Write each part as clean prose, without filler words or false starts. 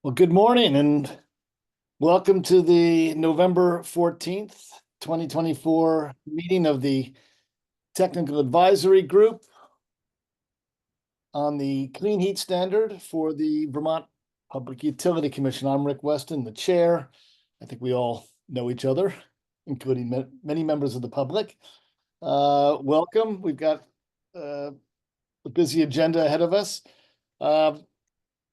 Well, good morning and welcome to the November 14th, 2024 meeting of the Technical Advisory Group on the Clean Heat Standard for the Vermont Public Utility Commission. I'm Rick Weston, the chair. I think we all know each other, including many members of the public. Welcome. We've got a busy agenda ahead of us. The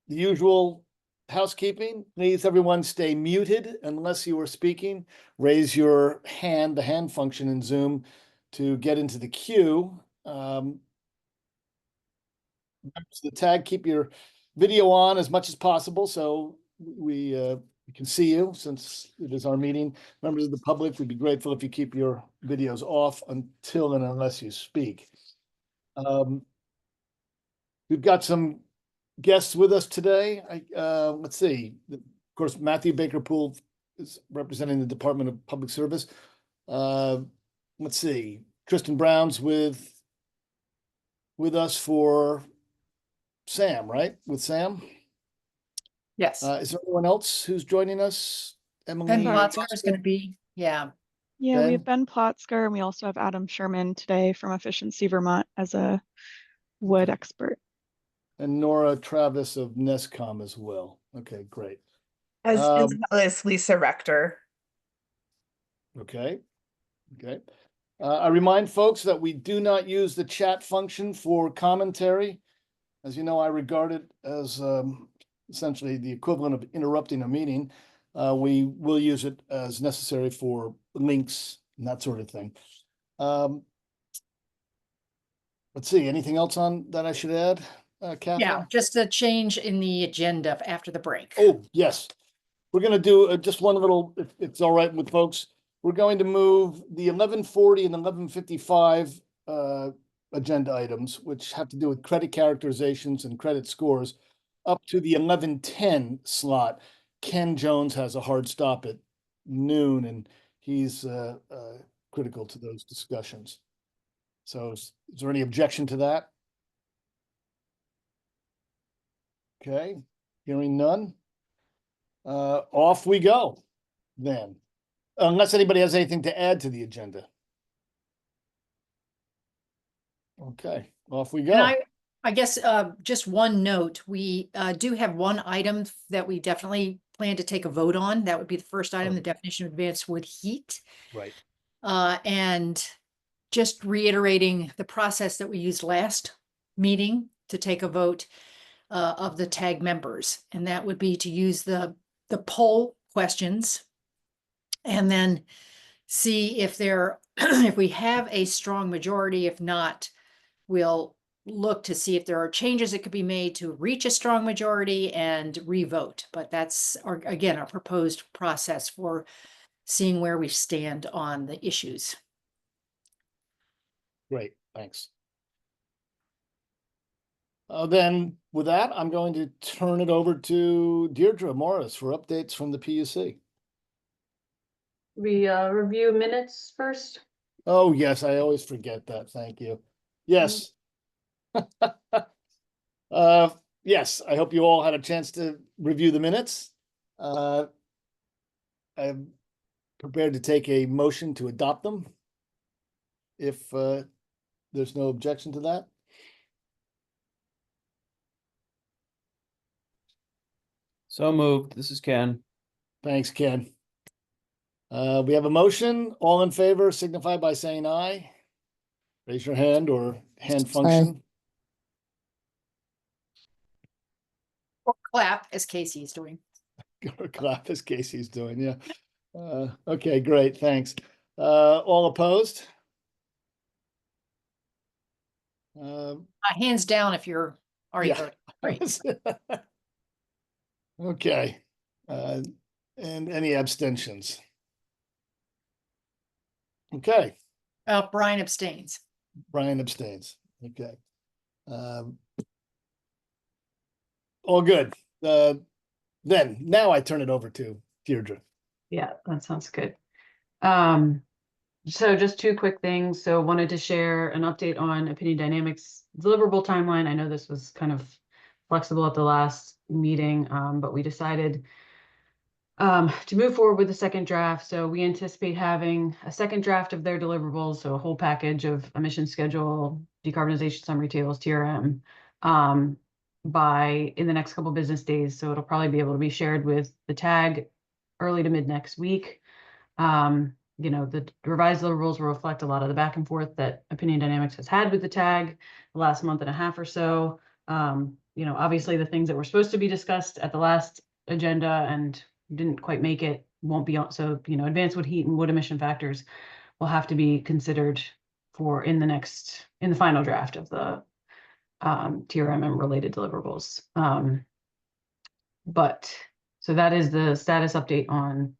usual housekeeping, please everyone stay muted unless you are speaking. Raise your hand, the hand function in Zoom, to get into the queue. The tag, keep your video on as much as possible so we can see you since it is our meeting. Members of the public, we'd be grateful if you keep your videos off until and unless you speak. We've got some guests with us today. Let's see. Of course, Matthew Baker-Poole is representing the Department of Public Service. Let's see. Tristan Brown's with us for Sam, right? With Sam? Yes. Is there anyone else who's joining us? Emily? Ben Plotzker is going to be, yeah. Yeah, Ben? we have Ben Plotzker, and we also have Adam Sherman today from Efficiency Vermont as a wood expert. And Nora Travis of NESCOM as well. Okay, great. As well as Lisa Rector. Okay. I remind folks that we do not use the chat function for commentary. As you know, I regard it as essentially the equivalent of interrupting a meeting. We will use it as necessary for links and that sort of thing. Let's see, anything else on that I should add, Catherine? Yeah, just a change in the agenda after the break. Oh, yes. We're going to do just one little, if it's all right with folks. We're going to move the 1140 and 1155 agenda items, which have to do with credit characterizations and credit scores, up to the 1110 slot. Ken Jones has a hard stop at noon, and he's critical to those discussions. So is there any objection to that? Okay, hearing none. Off we go then, unless anybody has anything to add to the agenda. Okay, off we go. And I guess just one note, we do have one item that we definitely plan to take a vote on. That would be the first item, the definition of advanced wood heat. Right. And just reiterating the process that we used last meeting to take a vote of the TAG members. And that would be to use the poll questions and then see if if we have a strong majority. If not, we'll look to see if there are changes that could be made to reach a strong majority and revote. But that's again our proposed process for seeing where we stand on the issues. Great, thanks. Then with that, I'm going to turn it over to Deirdre Morris for updates from the PUC. We review minutes first. Oh, yes, I always forget that. Thank you. Yes. Yes, I hope you all had a chance to review the minutes. I'm prepared to take a motion to adopt them if there's no objection to that. So moved. This is Ken. Thanks, Ken. We have a motion. All in favor signify by saying aye. Raise your hand or hand function. Or clap, as Casey's doing. Or clap as Casey's doing, yeah. Okay, great, thanks. All opposed? Hands down if you're already Yeah. voting. Great. Okay, and any abstentions? Okay, Brian abstains. Brian abstains. Okay. All good. Then now I turn it over to Deirdre. Yeah, that sounds good. So just two quick things. So wanted to share an update on Opinion Dynamics deliverable timeline. I know this was kind of flexible at the last meeting, but we decided to move forward with the second draft. So we anticipate having a second draft of their deliverables, so a whole package of emission schedule, decarbonization summary tables, TRM, in the next couple business days. So it'll probably be able to be shared with the TAG early to mid next week. The revised deliverables will reflect a lot of the back and forth that Opinion Dynamics has had with the TAG the last month and a half or so. Obviously the things that were supposed to be discussed at the last agenda and didn't quite make it won't be on. So, advanced wood heat and wood emission factors will have to be considered in the final draft of the TRM and related deliverables. So that is the status update on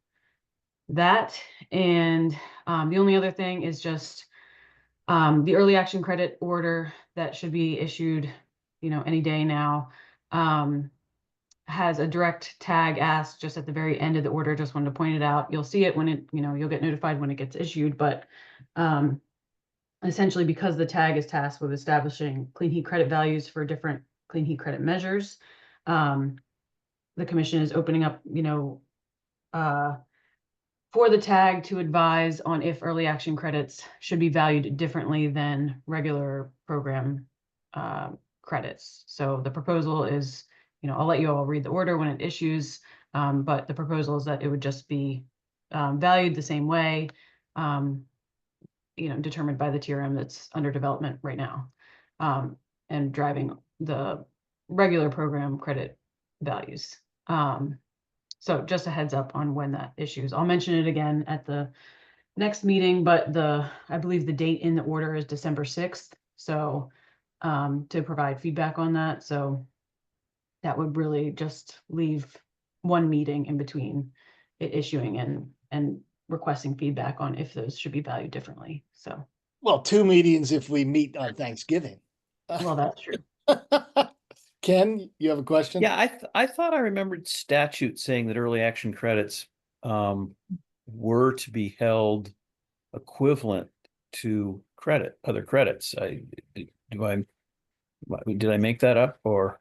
that. And the only other thing is just the early action credit order that should be issued, any day now, has a direct tag ask just at the very end of the order. Just wanted to point it out. You'll see it when it, you'll get notified when it gets issued, but essentially because the tag is tasked with establishing clean heat credit values for different clean heat credit measures, the commission is opening up, for the tag to advise on if early action credits should be valued differently than regular program credits. So the proposal is, I'll let you all read the order when it issues, but the proposal is that it would just be valued the same way, determined by the TRM that's under development right now, and driving the regular program credit values. So just a heads up on when that issues. I'll mention it again at the next meeting, but I believe the date in the order is December 6th. So to provide feedback on that. So that would really just leave one meeting in between it issuing and requesting feedback on if those should be valued differently. So, Well, 2 meetings if we meet on Thanksgiving. well, that's true. Ken, you have a question? Yeah, I thought I remembered statute saying that early action credits were to be held equivalent to other credits. Did I make that up, or?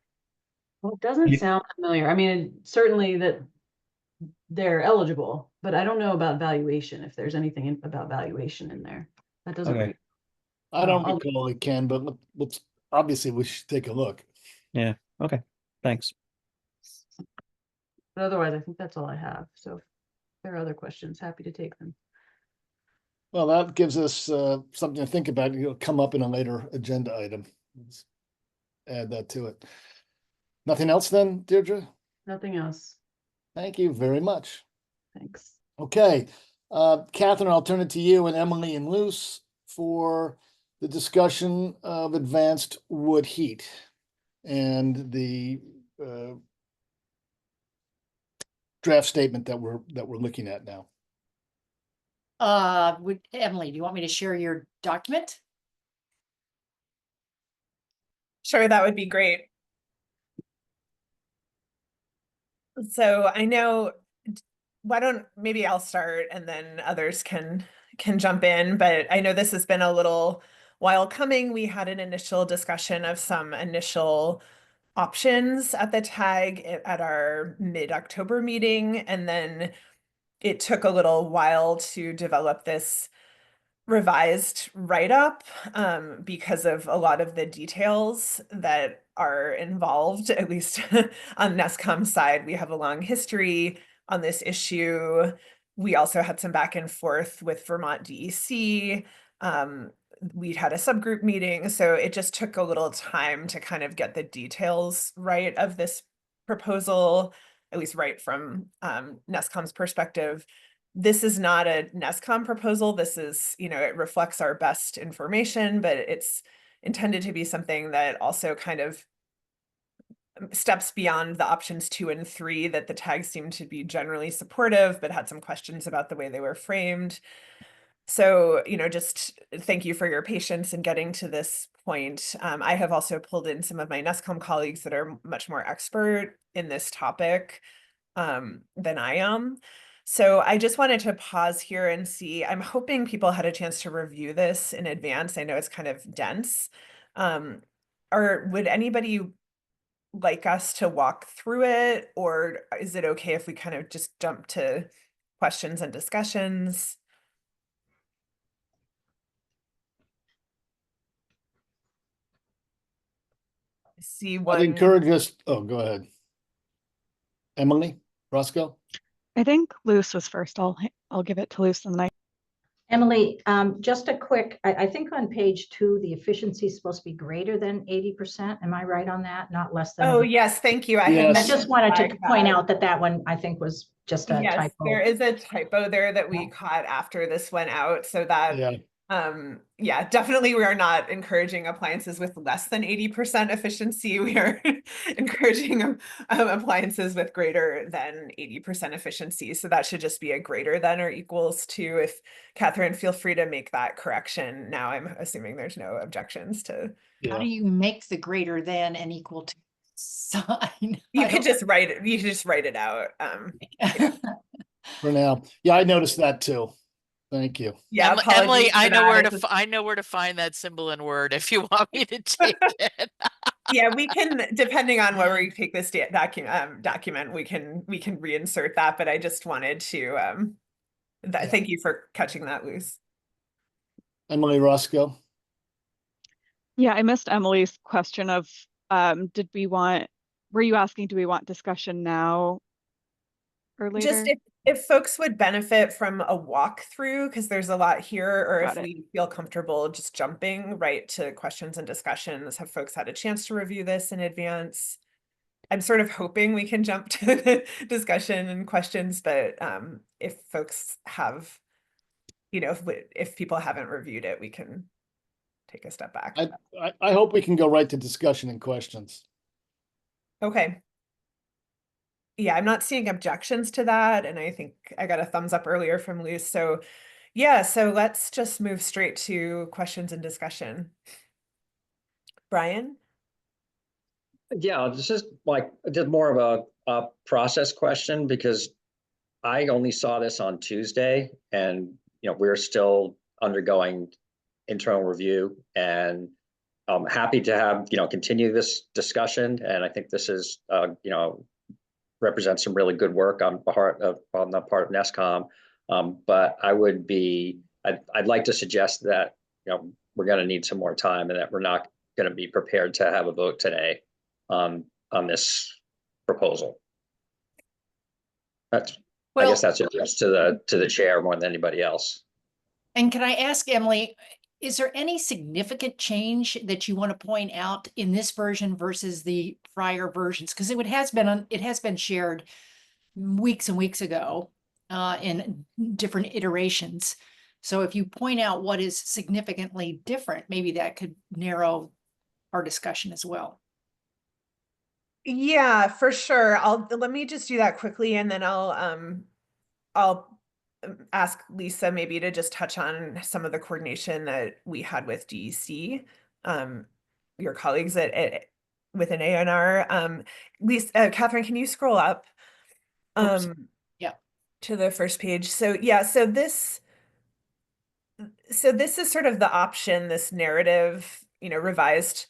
Well, it doesn't sound familiar. I mean, certainly that they're eligible, but I don't know about valuation, if there's anything about valuation in there. That doesn't Okay. ring. I don't I'll- recall it, Ken, but let's obviously we should take a look. Yeah, okay, thanks. But otherwise, I think that's all I have. So if there are other questions, happy to take them. Well, that gives us something to think about. It'll come up in a later agenda item. Let's add that to it. Nothing else then, Deirdre? Nothing else. Thank you very much. Thanks. Okay, Catherine, I'll turn it to you and Emily and Luce for the discussion of advanced wood heat and the draft statement that we're looking at now. Emily, do you want me to share your document? Sure, that would be great. So I know, maybe I'll start and then others can jump in, but I know this has been a little while coming. We had an initial discussion of some initial options at the TAG at our mid-October meeting, and then it took a little while to develop this revised write-up because of a lot of the details that are involved, at least on NESCOM's side. We have a long history on this issue. We also had some back and forth with Vermont DEC. We'd had a subgroup meeting, so it just took a little time to kind of get the details right of this proposal, at least right from NESCOM's perspective. This is not a NESCOM proposal. This is, it reflects our best information, but it's intended to be something that also kind of steps beyond the options 2 and 3 that the tags seemed to be generally supportive, but had some questions about the way they were framed. So, just thank you for your patience in getting to this point. I have also pulled in some of my NESCOM colleagues that are much more expert in this topic than I am. So I just wanted to pause here and see, I'm hoping people had a chance to review this in advance. I know it's kind of dense. Or would anybody like us to walk through it, or is it okay if we kind of just jump to questions and discussions? I see I'd one. encourage us, oh, go ahead. Emily, Roscoe? I think Luce was first. I'll give it to Luce and then Emily, just a quick, I think on page 2, the efficiency is supposed to be greater than 80%. Am I right on that? Not less than? Oh, yes, thank you. I had Yes. I meant just to wanted to flag point that. out that one, I think, was just a Yes, typo. there is a typo there that we Yeah. caught after this went out, so that Yeah, yeah, definitely we are not encouraging appliances with less than 80% efficiency. We are encouraging appliances with greater than 80% efficiency. So that should just be a greater than or equals to. If Catherine, feel free to make that correction. Now I'm assuming there's no objections to. How yeah. do you make the greater than and equal to sign? You I could don't- just write it. You could just write it out. For now. Yeah, I noticed that too. Thank you. Yeah, Emily, apologies for that. I know where to find that symbol in Word if you want me to take it. Yeah, we can, depending on where we take this document, we can reinsert that. But I just wanted to Yeah. thank you for catching that loose. Emily, Roscoe? Yeah, I missed Emily's question of were you asking, do we want discussion now or later? Just if folks would benefit from a walkthrough, because there's a lot here, or Got if it. we feel comfortable just jumping right to questions and discussions, have folks had a chance to review this in advance? I'm sort of hoping we can jump to the discussion and questions, but if folks have, if people haven't reviewed it, we can take a step back. I hope we can go right to discussion and questions. Okay. Yeah, I'm not seeing objections to that, and I think I got a thumbs up earlier from Luce. So yeah, so let's just move straight to questions and discussion. Brian? Yeah, this is just more of a process question, because I only saw this on Tuesday, and we're still undergoing internal review, and I'm happy to have continue this discussion. And I think this is represents some really good work on the part of NESCOM. But I'd like to suggest that we're going to need some more time, and that we're not going to be prepared to have a vote today on this proposal. I guess that's addressed to the chair more than anybody else. And can I ask Emily, is there any significant change that you want to point out in this version versus the prior versions? Because it has been shared weeks and weeks ago in different iterations. So if you point out what is significantly different, maybe that could narrow our discussion as well. Yeah, for sure. Let me just do that quickly, and then I'll ask Lisa maybe to just touch on some of the coordination that we had with DEC, your colleagues within ANR. Lisa, Catherine, can you scroll up? Yeah. To the first page. So yeah, so this is sort of the option, this narrative, revised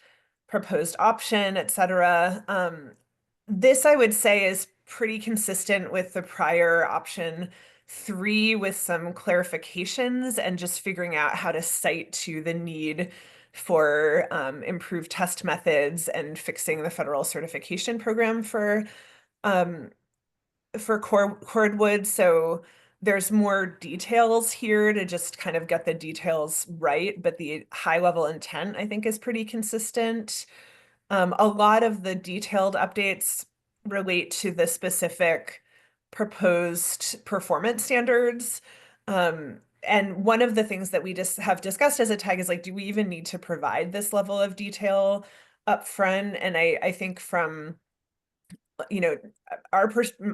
proposed option, etc. This I would say is pretty consistent with the prior option 3, with some clarifications and just figuring out how to cite to the need for improved test methods and fixing the federal certification program for cordwood. So there's more details here to just kind of get the details right, but the high level intent I think is pretty consistent. A lot of the detailed updates relate to the specific proposed performance standards. And one of the things that we just have discussed as a tag is do we even need to provide this level of detail up front? And I think from,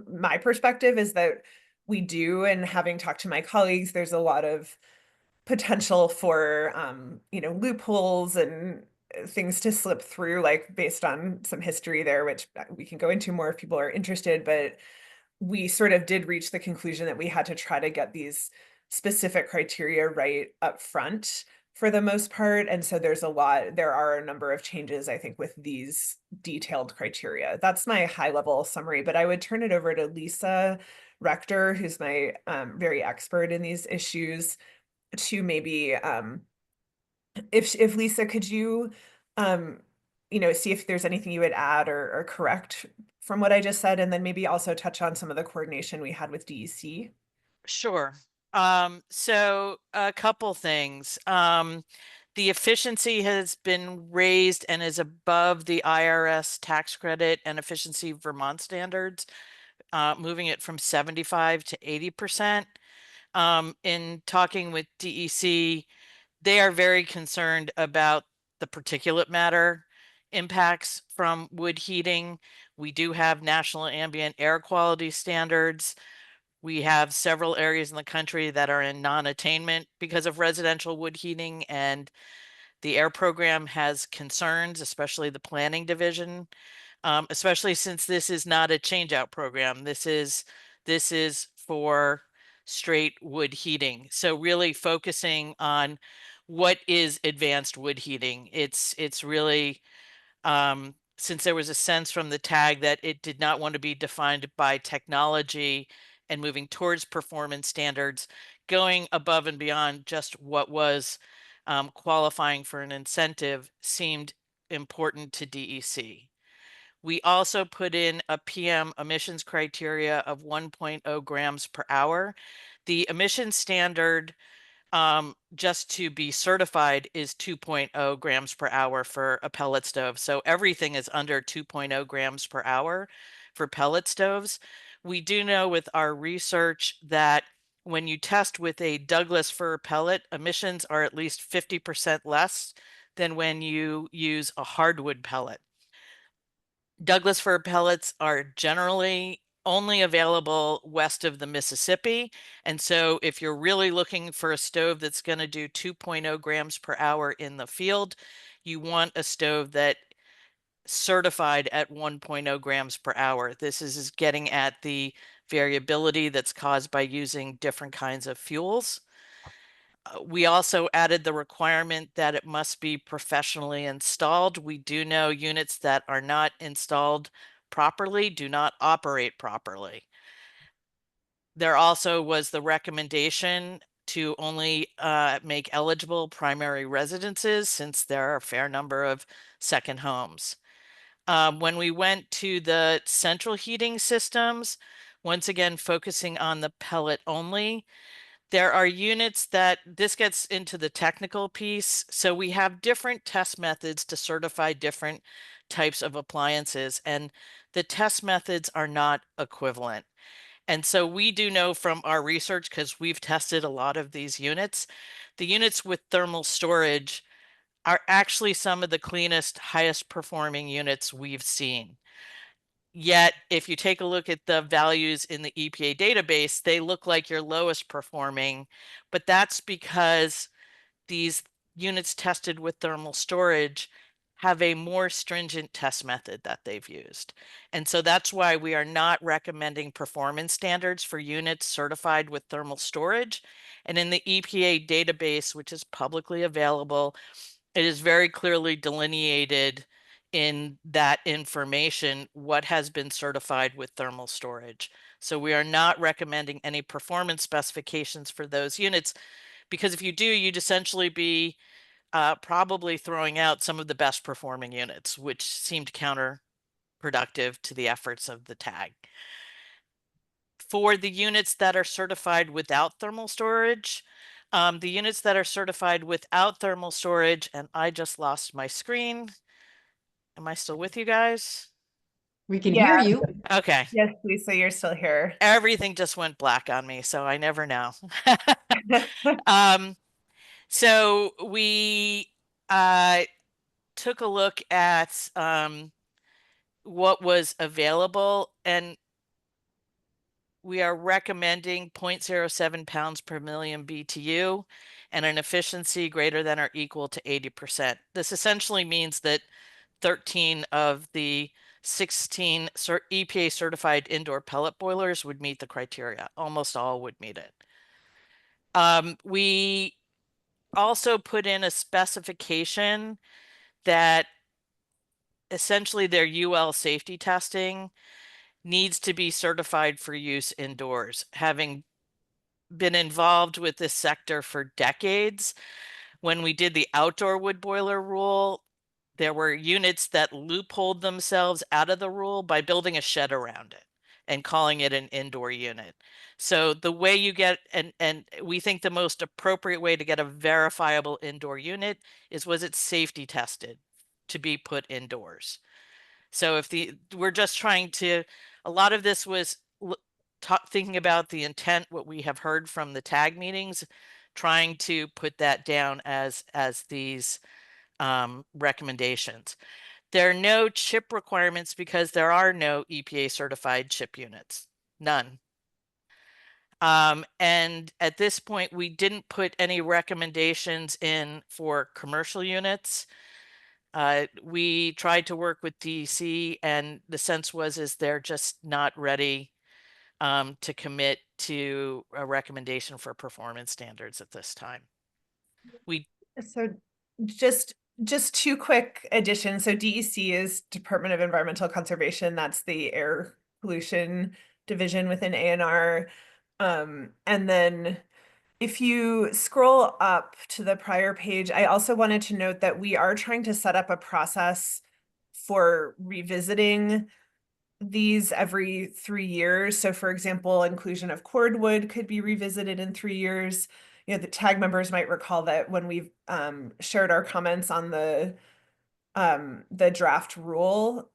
my perspective is that we do, and having talked to my colleagues, there's a lot of potential for, loopholes and things to slip through, based on some history there, which we can go into more if people are interested. But we sort of did reach the conclusion that we had to try to get these specific criteria right up front for the most part. And so there are a number of changes, I think, with these detailed criteria. That's my high level summary, but I would turn it over to Lisa Rector, who's my very expert in these issues, to maybe if Lisa, could you see if there's anything you would add or correct from what I just said, and then maybe also touch on some of the coordination we had with DEC. Sure. So a couple things. The efficiency has been raised and is above the IRS tax credit and efficiency Vermont standards, moving it from 75 to 80%. In talking with DEC, they are very concerned about the particulate matter impacts from wood heating. We do have national ambient air quality standards. We have several areas in the country that are in non-attainment because of residential wood heating, and the air program has concerns, especially the planning division, especially since this is not a change-out program. This is for straight wood heating. So really focusing on what is advanced wood heating. It's really since there was a sense from the tag that it did not want to be defined by technology and moving towards performance standards, going above and beyond just what was qualifying for an incentive seemed important to DEC. We also put in a PM emissions criteria of 1.0 grams per hour. The emission standard, just to be certified, is 2.0 grams per hour for a pellet stove. So everything is under 2.0 grams per hour for pellet stoves. We do know with our research that when you test with a Douglas fir pellet, emissions are at least 50% less than when you use a hardwood pellet. Douglas fir pellets are generally only available west of the Mississippi. And so if you're really looking for a stove that's going to do 2.0 grams per hour in the field, you want a stove that certified at 1.0 grams per hour. This is getting at the variability that's caused by using different kinds of fuels. We also added the requirement that it must be professionally installed. We do know units that are not installed properly do not operate properly. There also was the recommendation to only make eligible primary residences, since there are a fair number of second homes. When we went to the central heating systems, once again focusing on the pellet only, there are units that this gets into the technical piece. So we have different test methods to certify different types of appliances, and the test methods are not equivalent. And so we do know from our research, because we've tested a lot of these units, the units with thermal storage are actually some of the cleanest, highest performing units we've seen. Yet, if you take a look at the values in the EPA database, they look like your lowest performing, but that's because these units tested with thermal storage have a more stringent test method that they've used. And so that's why we are not recommending performance standards for units certified with thermal storage. And in the EPA database, which is publicly available, it is very clearly delineated in that information what has been certified with thermal storage. So we are not recommending any performance specifications for those units, because if you do, you'd essentially be probably throwing out some of the best performing units, which seemed counterproductive to the efforts of the tag. For the units that are certified without thermal storage, the units that are certified without thermal storage, and I just lost my screen. Am I still with you guys? We can hear Yeah. you. Okay. Yes, Lisa, you're still here. Everything just went black on me, so I never know. So we took a look at what was available, and we are recommending 0.07 pounds per million BTU and an efficiency greater than or equal to 80%. This essentially means that 13 of the 16 EPA certified indoor pellet boilers would meet the criteria. Almost all would meet it. We also put in a specification that essentially their UL safety testing needs to be certified for use indoors. Having been involved with this sector for decades, when we did the outdoor wood boiler rule, there were units that loopholed themselves out of the rule by building a shed around it and calling it an indoor unit. So the way you get, and we think the most appropriate way to get a verifiable indoor unit is, was it safety tested to be put indoors? So if we're just trying to, a lot of this was thinking about the intent, what we have heard from the TAG meetings, trying to put that down as these recommendations. There are no chip requirements because there are no EPA certified chip units, none. And at this point, we didn't put any recommendations in for commercial units. We tried to work with DC, and the sense is they're just not ready to commit to a recommendation for performance standards at this time. So just two quick additions. So DEC is Department of Environmental Conservation. That's the air pollution division within ANR. And then if you scroll up to the prior page, I also wanted to note that we are trying to set up a process for revisiting these every 3 years. So for example, inclusion of cordwood could be revisited in 3 years. You know, the TAG members might recall that when we've shared our comments on the draft rule,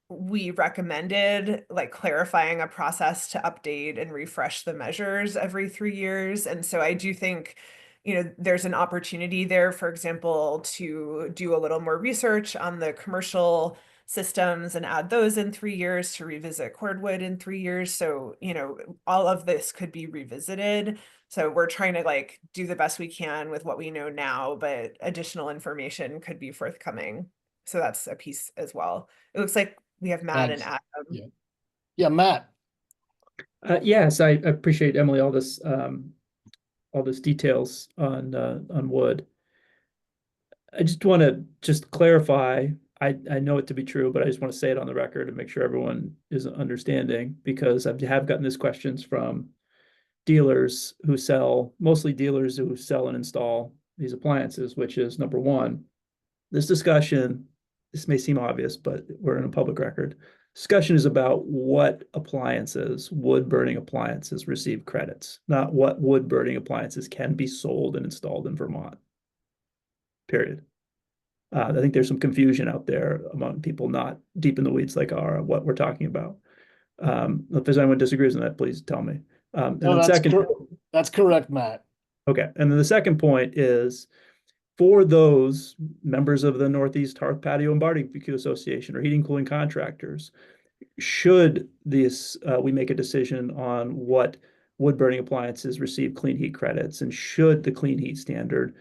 we recommended like clarifying a process to update and refresh the measures every 3 years. And so I do think, you know, there's an opportunity there, for example, to do a little more research on the commercial systems and add those in 3 years, to revisit cordwood in 3 years. So, you know, all of this could be revisited. So we're trying to like do the best we can with what we know now, but additional information could be forthcoming. So that's a piece as well. It looks like we have Matt and Thanks. Adam. Yeah, Matt. Yes, I appreciate, Emily, all this details on wood. I just want to clarify. I know it to be true, but I just want to say it on the record to make sure everyone is understanding, because I have gotten these questions from dealers who sell, mostly dealers who sell and install these appliances, which is number one, this discussion, this may seem obvious, but we're in a public record. Discussion is about what appliances, wood burning appliances, receive credits, not what wood burning appliances can be sold and installed in Vermont. Period. I think there's some confusion out there among people not deep in the weeds like what we're talking about. If there's anyone disagrees on that, please tell me. No, that's correct, Matt. Okay, and then the second point is, for those members of the Northeast Hearth Patio and Barbecue Association or heating cooling contractors, should this we make a decision on what wood burning appliances receive clean heat credits, and should the clean heat standard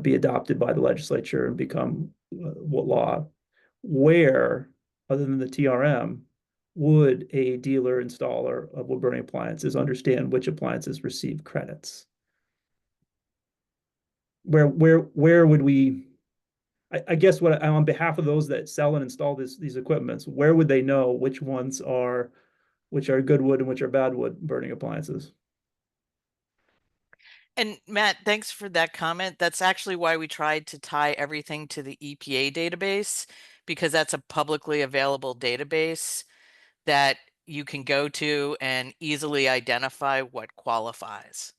be adopted by the legislature and become law, where, other than the TRM, would a dealer installer of wood burning appliances understand which appliances receive credits? Where would we, I guess what on behalf of those that sell and install these equipments, where would they know which ones are good wood and which are bad wood burning appliances? And Matt, thanks for that comment. That's actually why we tried to tie everything to the EPA database, because that's a publicly available database that you can go to and easily identify what qualifies.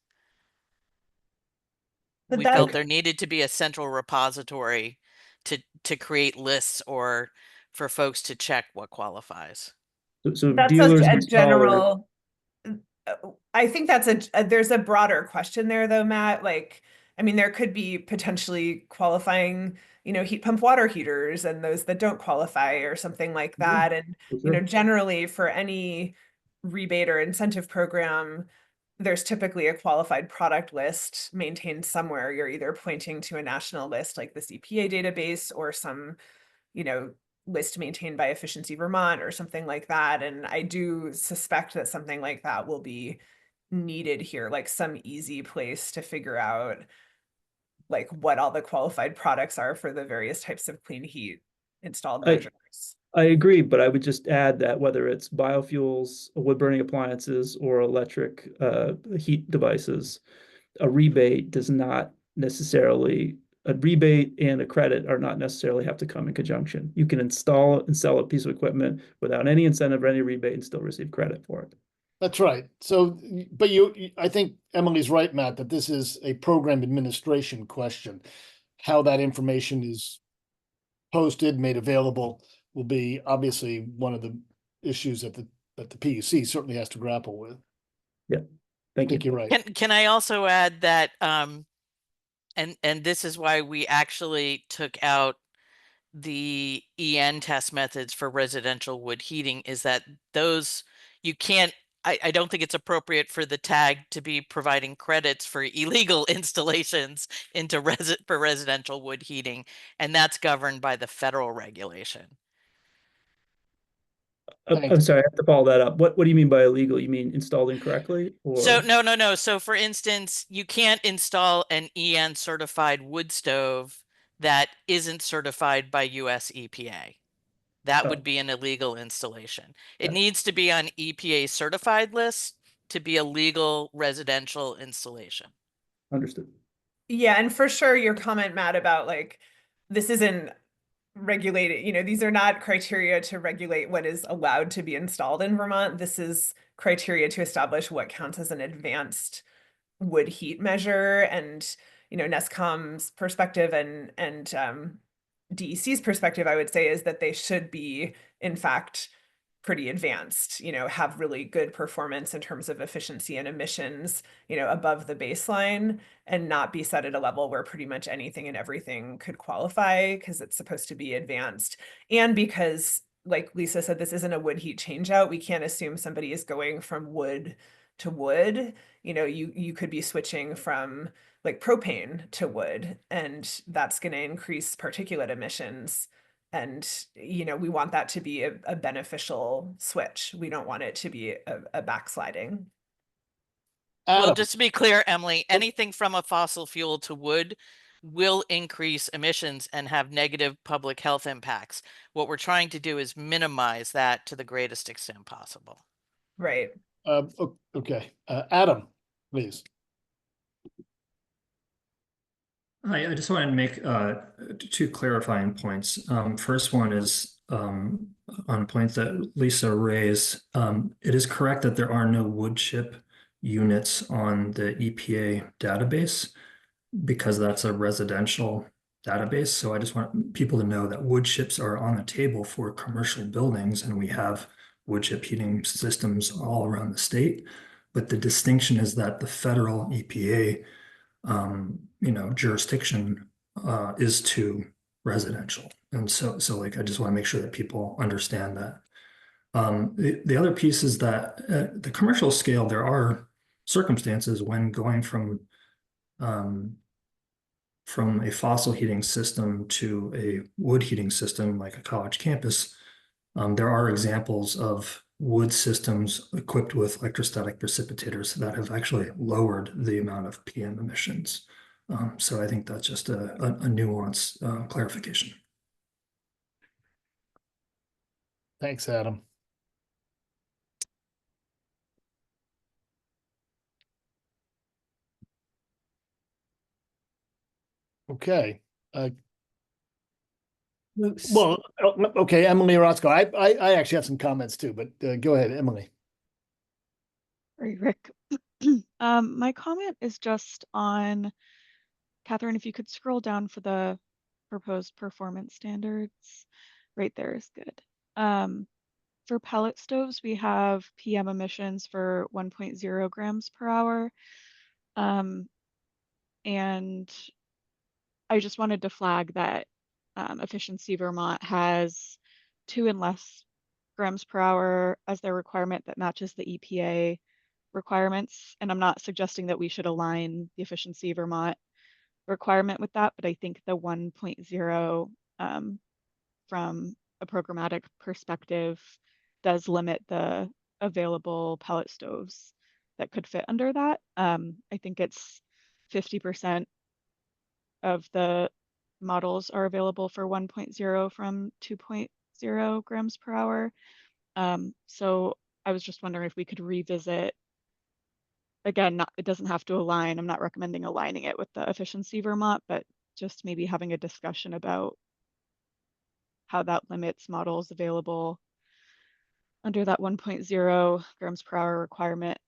But We felt there needed to be a central repository to create lists or for folks to check what qualifies. So that's dealers a general. I think that's there's a broader question there though, Matt. Like, I mean, there could be potentially qualifying, you know, heat pump water heaters and those that don't qualify or something like that. And, you know, generally for any rebate or incentive program, there's typically a qualified product list maintained somewhere. You're either pointing to a national list like this EPA database or some, you know, list maintained by Efficiency Vermont or something like that. And I do suspect that something like that will be needed here, like some easy place to figure out like what all the qualified products are for the various types of clean heat installed I- measures. I agree, but I would just add that whether it's biofuels, wood burning appliances, or electric heat devices, a rebate does not necessarily, a rebate and a credit are not necessarily have to come in conjunction. You can install and sell a piece of equipment without any incentive or any rebate and still receive credit for it. That's right. So, but I think Emily's right, Matt, that this is a program administration question. How that information is posted, made available will be obviously one of the issues that the PUC certainly has to grapple with. I Thank think you. you're right. Can I also add that, and this is why we actually took out the EN test methods for residential wood heating, is that those, you can't, I don't think it's appropriate for the tag to be providing credits for illegal installations into for residential wood heating, and that's governed by the federal regulation. I'm Thanks. sorry, I have to follow that up. What do you mean by illegal? You mean installed incorrectly So or? no. So for instance, you can't install an EN certified wood stove that isn't certified by US EPA. That Oh. would be an illegal installation. It Yeah. needs to be on EPA certified list to be a legal residential installation. Understood. Yeah, and for sure your comment, Matt, about like this isn't regulated, you know, these are not criteria to regulate what is allowed to be installed in Vermont. This is criteria to establish what counts as an advanced wood heat measure. And, you know, NESCOM's perspective and DEC's perspective, I would say, is that they should be, in fact, pretty advanced, you know, have really good performance in terms of efficiency and emissions, you know, above the baseline, and not be set at a level where pretty much anything and everything could qualify because it's supposed to be advanced. And because, like Lisa said, this isn't a wood heat change out, we can't assume somebody is going from wood to wood. You know, you could be switching from like propane to wood, and that's going to increase particulate emissions. And, you know, we want that to be a beneficial switch. We don't want it to be a backsliding. Well, Adam, just to be clear, Emily, anything from a fossil fuel to wood will increase emissions and have negative public health impacts. What we're trying to do is minimize that to the greatest extent possible. Right. okay, Adam, please. Hi, I just wanted to make two clarifying points. First one is on a point that Lisa raised. It is correct that there are no wood chip units on the EPA database because that's a residential database. So I just want people to know that wood chips are on the table for commercial buildings, and we have wood chip heating systems all around the state. But the distinction is that the federal EPA jurisdiction is to residential. And so like, I just want to make sure that people understand that. The other piece is that at the commercial scale, there are circumstances when going from a fossil heating system to a wood heating system, like a college campus. There are examples of wood systems equipped with electrostatic precipitators that have actually lowered the amount of PM emissions. So I think that's just a nuanced clarification. Thanks, Adam. Okay. Well, okay, Emily Orozco. I actually have some comments too, but go ahead, Emily. Sorry, Rick. My comment is just on, Catherine, if you could scroll down for the proposed performance standards, right there is good. For pellet stoves, we have PM emissions for 1.0 grams per hour. And I just wanted to flag that Efficiency Vermont has 2 and less grams per hour as their requirement that matches the EPA requirements. And I'm not suggesting that we should align the Efficiency Vermont requirement with that, but I think the 1.0 from a programmatic perspective does limit the available pellet stoves that could fit under that. I think it's 50% of the models are available for 1.0 from 2.0 grams per hour. So I was just wondering if we could revisit, again, it doesn't have to align. I'm not recommending aligning it with the Efficiency Vermont, but just maybe having a discussion about how that limits models available under that 1.0 grams per hour requirement.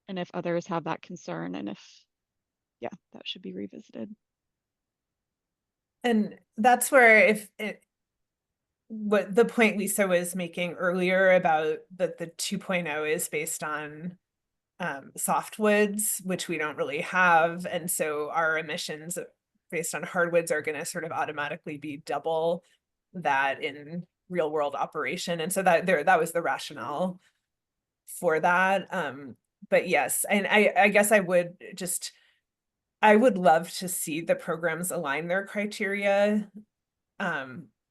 And if others have that concern, and if, yeah, that should be revisited. And that's where if it, what the point Lisa was making earlier about that the 2.0 is based on softwoods, which we don't really have. And so our emissions based on hardwoods are going to sort of automatically be double that in real world operation. And so that was the rationale for that. But yes, and I guess I would love to see the programs align their criteria.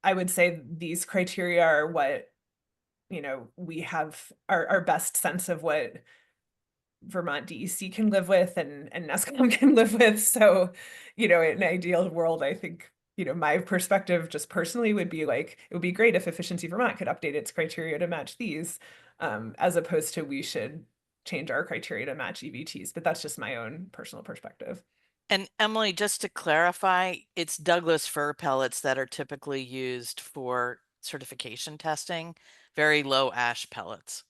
I would say these criteria are what, you know, we have our best sense of what Vermont DEC can live with and NESCOM can live with. So, you know, in an ideal world, I think, you know, my perspective just personally would be like, it would be great if Efficiency Vermont could update its criteria to match these, as opposed to we should change our criteria to match EVTs, but that's just my own personal perspective. And Emily, just to clarify, it's Douglas fir pellets that are typically used for certification testing, very low ash pellets.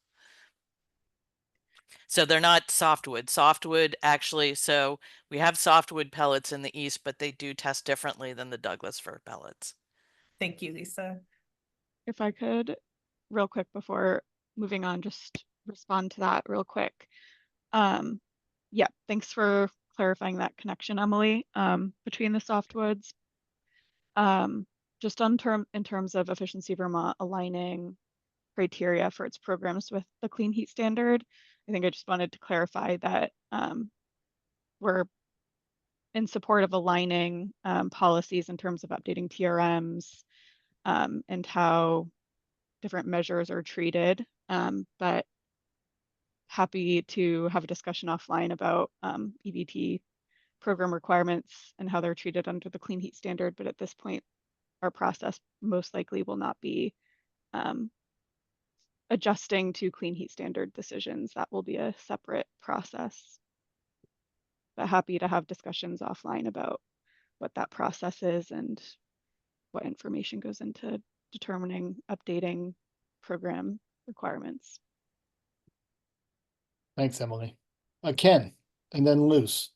So they're not softwood. Softwood actually, so we have softwood pellets in the east, but they do test differently than the Douglas fir pellets. Thank you, Lisa. If I could, real quick before moving on, just respond to that real quick. Yeah, thanks for clarifying that connection, Emily, between the softwoods. Just in terms of Efficiency Vermont aligning criteria for its programs with the Clean Heat Standard, I think I just wanted to clarify that we're in support of aligning policies in terms of updating TRMs and how different measures are treated, but happy to have a discussion offline about EVT program requirements and how they're treated under the Clean Heat Standard. But at this point, our process most likely will not be adjusting to Clean Heat Standard decisions. That will be a separate process. But happy to have discussions offline about what that process is and what information goes into determining, updating program requirements. Thanks, Emily. Ken, and then Luce.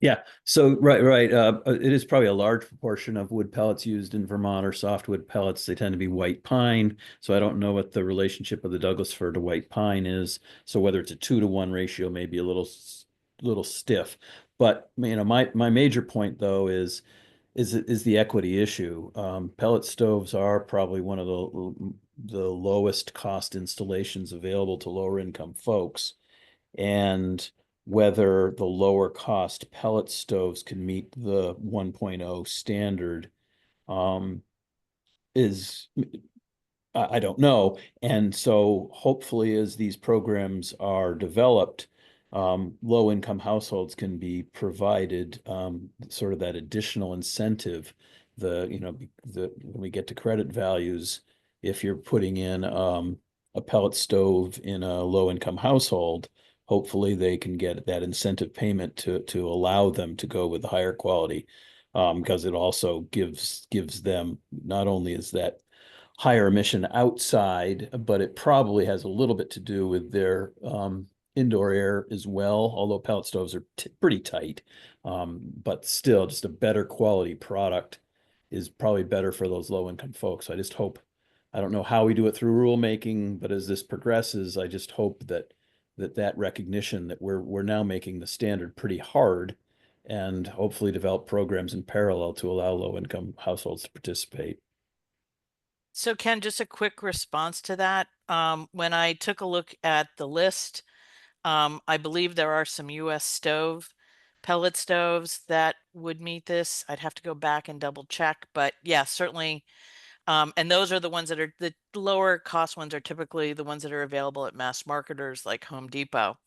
Yeah, so right. It is probably a large proportion of wood pellets used in Vermont are softwood pellets. They tend to be white pine. So I don't know what the relationship of the Douglas fir to white pine is. So whether it's a 2-to-1 ratio may be a little stiff. But you know, my major point though is the equity issue. Pellet stoves are probably one of the lowest cost installations available to lower income folks, and whether the lower cost pellet stoves can meet the 1.0 standard is, I don't know. And so hopefully as these programs are developed, low income households can be provided sort of that additional incentive. When we get to credit values, if you're putting in a pellet stove in a low income household, hopefully they can get that incentive payment to allow them to go with the higher quality, because it also gives them, not only is that higher emission outside, but it probably has a little bit to do with their indoor air as well, although pellet stoves are pretty tight. But still, just a better quality product is probably better for those low income folks. I just hope, I don't know how we do it through rulemaking, but as this progresses, I just hope that recognition that we're now making the standard pretty hard, and hopefully develop programs in parallel to allow low income households to participate. So Ken, just a quick response to that. When I took a look at the list, I believe there are some US pellet stoves that would meet this. I'd have to go back and double check, but yeah, certainly. And those are the ones that are the lower cost ones, are typically the ones that are available at mass marketers like Home Depot.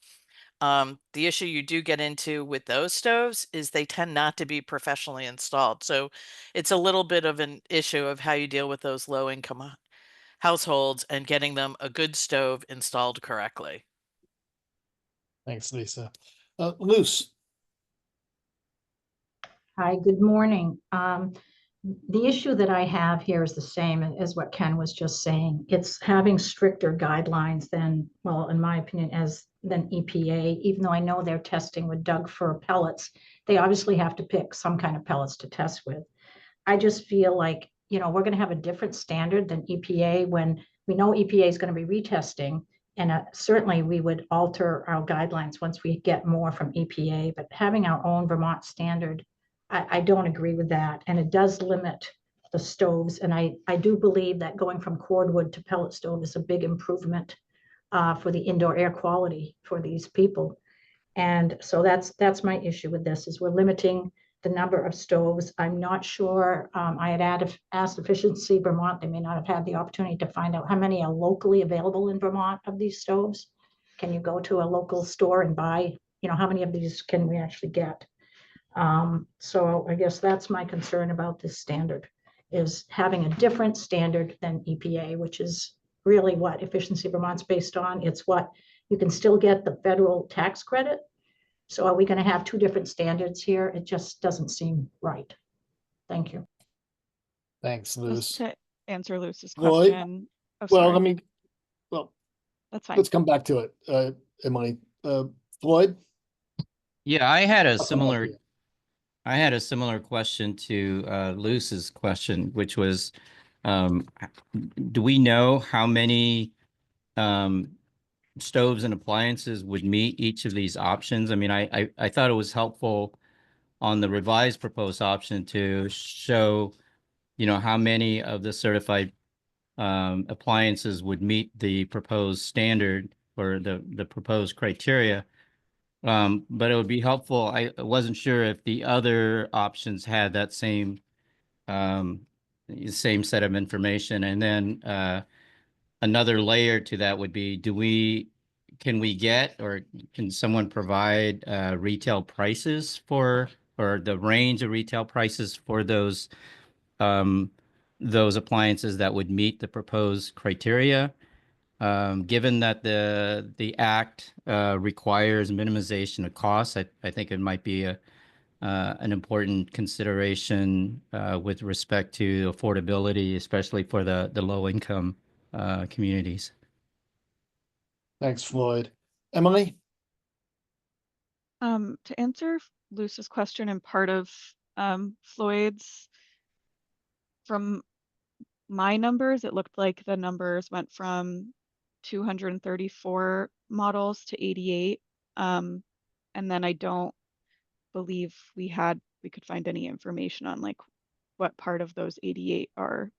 The issue you do get into with those stoves is they tend not to be professionally installed. So it's a little bit of an issue of how you deal with those low income households and getting them a good stove installed correctly. Thanks, Lisa. Luce. Hi, good morning. The issue that I have here is the same as what Ken was just saying. It's having stricter guidelines than, well, in my opinion, than EPA, even though I know they're testing with Doug fir pellets. They obviously have to pick some kind of pellets to test with. I just feel like, we're going to have a different standard than EPA when we know EPA is going to be retesting. And certainly we would alter our guidelines once we get more from EPA, but having our own Vermont standard, I don't agree with that. And it does limit the stoves. And I do believe that going from cordwood to pellet stove is a big improvement for the indoor air quality for these people. And so that's my issue with this, is we're limiting the number of stoves. I'm not sure. I had asked Efficiency Vermont. They may not have had the opportunity to find out how many are locally available in Vermont of these stoves. Can you go to a local store and buy, how many of these can we actually get? So I guess that's my concern about this standard, is having a different standard than EPA, which is really what Efficiency Vermont's based on. It's what you can still get the federal tax credit. So are we going to have two different standards here? It just doesn't seem right. Thank you. Thanks, Just Luce. to answer Luce's Floyd? question. Oh, Well, sorry. That's fine. let's come back to it, Emily. Floyd? Yeah, I had a I'll come back to you. question to Luce's question, which was, do we know how many stoves and appliances would meet each of these options? I mean, I thought it was helpful on the revised proposed option to show, how many of the certified appliances would meet the proposed standard or the proposed criteria. But it would be helpful. I wasn't sure if the other options had that same set of information. And then another layer to that would be, can we get, or can someone provide retail prices or the range of retail prices for those appliances that would meet the proposed criteria? Given that the act requires minimization of costs, I think it might be an important consideration with respect to affordability, especially for the low income communities. Thanks, Floyd. Emily? To answer Luce's question and part of Floyd's, from my numbers, it looked like the numbers went from 234 models to 88. And then I don't believe we could find any information on like what part of those 88 are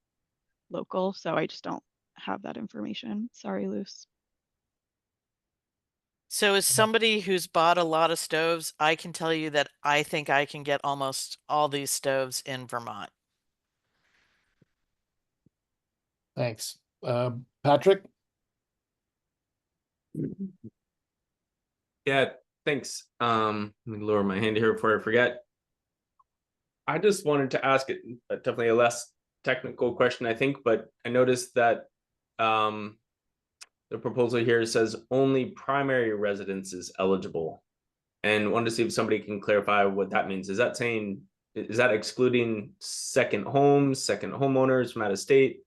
local. So I just don't have that information. Sorry, Luce. So as somebody who's bought a lot of stoves, I can tell you that I think I can get almost all these stoves in Vermont. Thanks. Patrick? Yeah, thanks. Let me lower my hand here before I forget. I just wanted to ask definitely a less technical question, I think, but I noticed that the proposal here says only primary residence is eligible, and wanted to see if somebody can clarify what that means. Is that excluding second homes, second homeowners from out of state?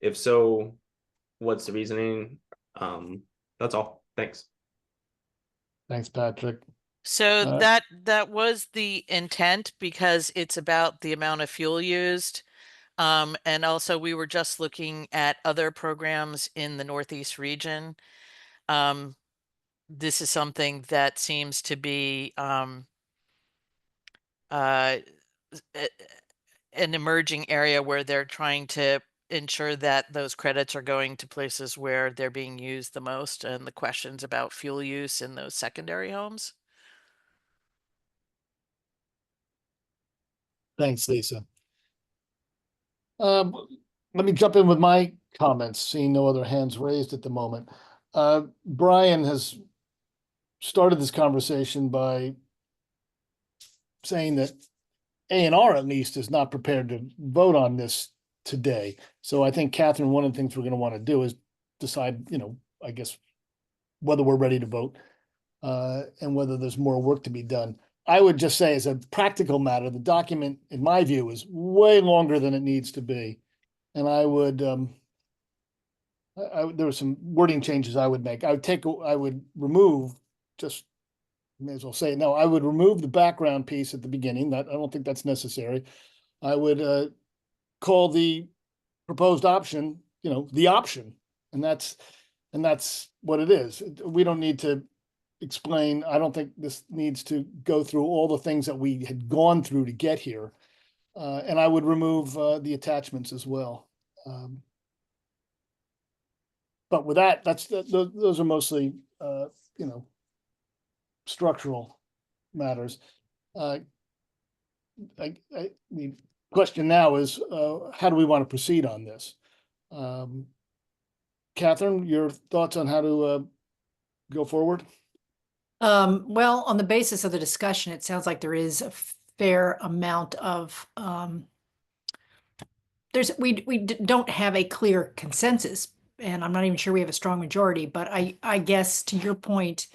If so, what's the reasoning? That's all. Thanks. Thanks, Patrick. So that was the intent, because it's about the amount of fuel used. And also we were just looking at other programs in the Northeast region. This is something that seems to be an emerging area where they're trying to ensure that those credits are going to places where they're being used the most, and the questions about fuel use in those secondary homes. Thanks, Lisa. Let me jump in with my comments, seeing no other hands raised at the moment. Brian has started this conversation by saying that A&R at least is not prepared to vote on this today. So I think, Catherine, one of the things we're going to want to do is decide, I guess, whether we're ready to vote and whether there's more work to be done. I would just say, as a practical matter, the document, in my view, is way longer than it needs to be. And I would, there were some wording changes I would make. I would remove, just may as well say it now, I would remove the background piece at the beginning. That, I don't think that's necessary. I would call the proposed option, the option, and that's what it is. We don't need to explain. I don't think this needs to go through all the things that we had gone through to get here. And I would remove the attachments as well. But with that, those are mostly, structural matters. The question now is, how do we want to proceed on this? Catherine, your thoughts on how to go forward? Well, on the basis of the discussion, it sounds like there is a fair amount of, we don't have a clear consensus, and I'm not even sure we have a strong majority, but I guess to your point,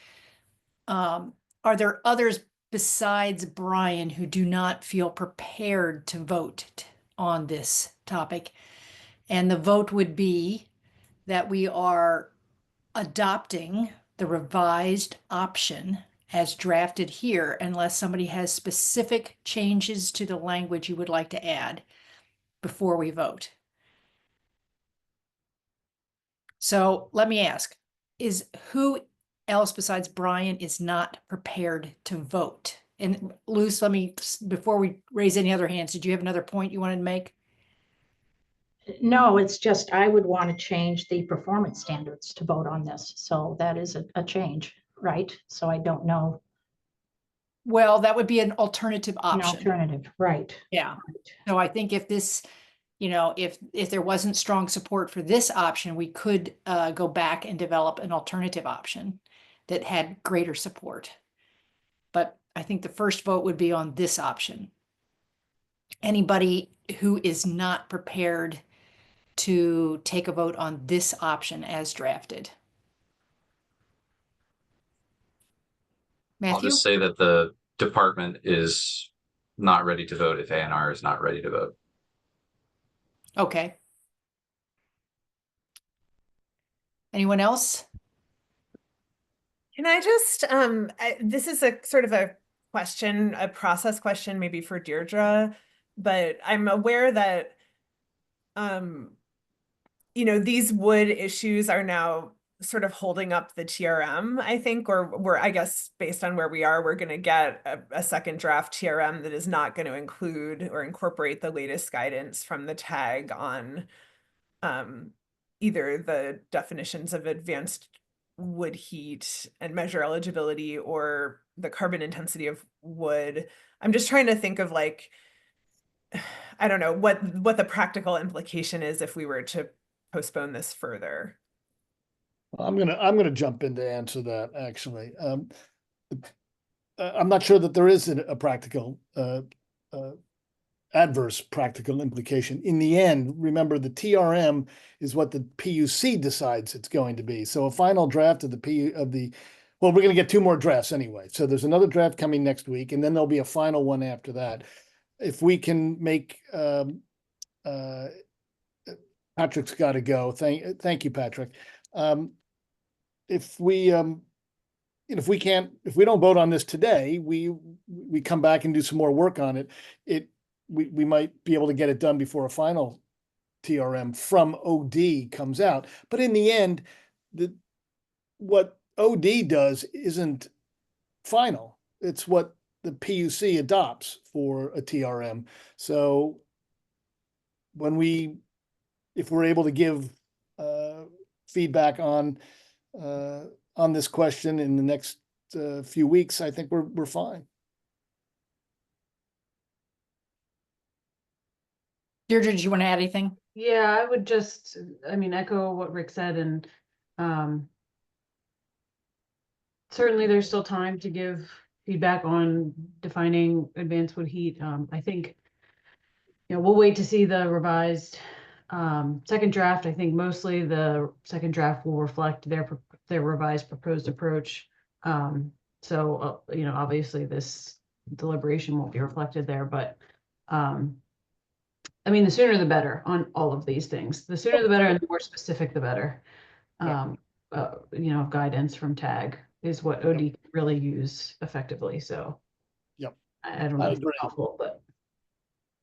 are there others besides Brian who do not feel prepared to vote on this topic? And the vote would be that we are adopting the revised option as drafted here, unless somebody has specific changes to the language you would like to add before we vote. So let me ask, who else besides Brian is not prepared to vote? And Luce, before we raise any other hands, did you have another point you wanted to make? No, it's just, I would want to change the performance standards to vote on this. So that is a change, right? So I don't know. Well, that would be an alternative An option. alternative, right? Yeah. So I think if this, if there wasn't strong support for this option, we could go back and develop an alternative option that had greater support. But I think the first vote would be on this option. Anybody who is not prepared to take a vote on this option as drafted? I'll Matthew? just say that the department is not ready to vote if A&R is not ready to vote. Okay. Anyone else? Can I just, this is a sort of a question, a process question maybe for Deirdre, but I'm aware that, these wood issues are now sort of holding up the TRM, I think, or I guess based on where we are, we're going to get a second draft TRM that is not going to include or incorporate the latest guidance from the TAG on either the definitions of advanced wood heat and measure eligibility or the carbon intensity of wood. I'm just trying to think of I don't know what the practical implication is if we were to postpone this further. I'm gonna jump in to answer that, actually. I'm not sure that there is a practical adverse practical implication. In the end, remember, the TRM is what the PUC decides it's going to be. So a final draft of well, we're going to get 2 more drafts anyway. So there's another draft coming next week, and then there'll be a final one after that. If we can make Patrick's got to go. Thank you, Patrick. If we don't vote on this today, we come back and do some more work on it. We might be able to get it done before a final TRM from OD comes out. But in the end, what OD does isn't final. It's what the PUC adopts for a TRM. So if we're able to give feedback on this question in the next few weeks, I think we're fine. Deirdre, did you want to add anything? Yeah, I would just, echo what Rick said and certainly there's still time to give feedback on defining advanced wood heat. I think, we'll wait to see the revised second draft. I think mostly the second draft will reflect their revised proposed approach. So, obviously this deliberation won't be reflected there, but I mean, the sooner the better on all of these things. The sooner the better, and the more specific the better. Guidance from TAG is what OD can really use effectively. So, Yep. I don't know I if it's agree. helpful, but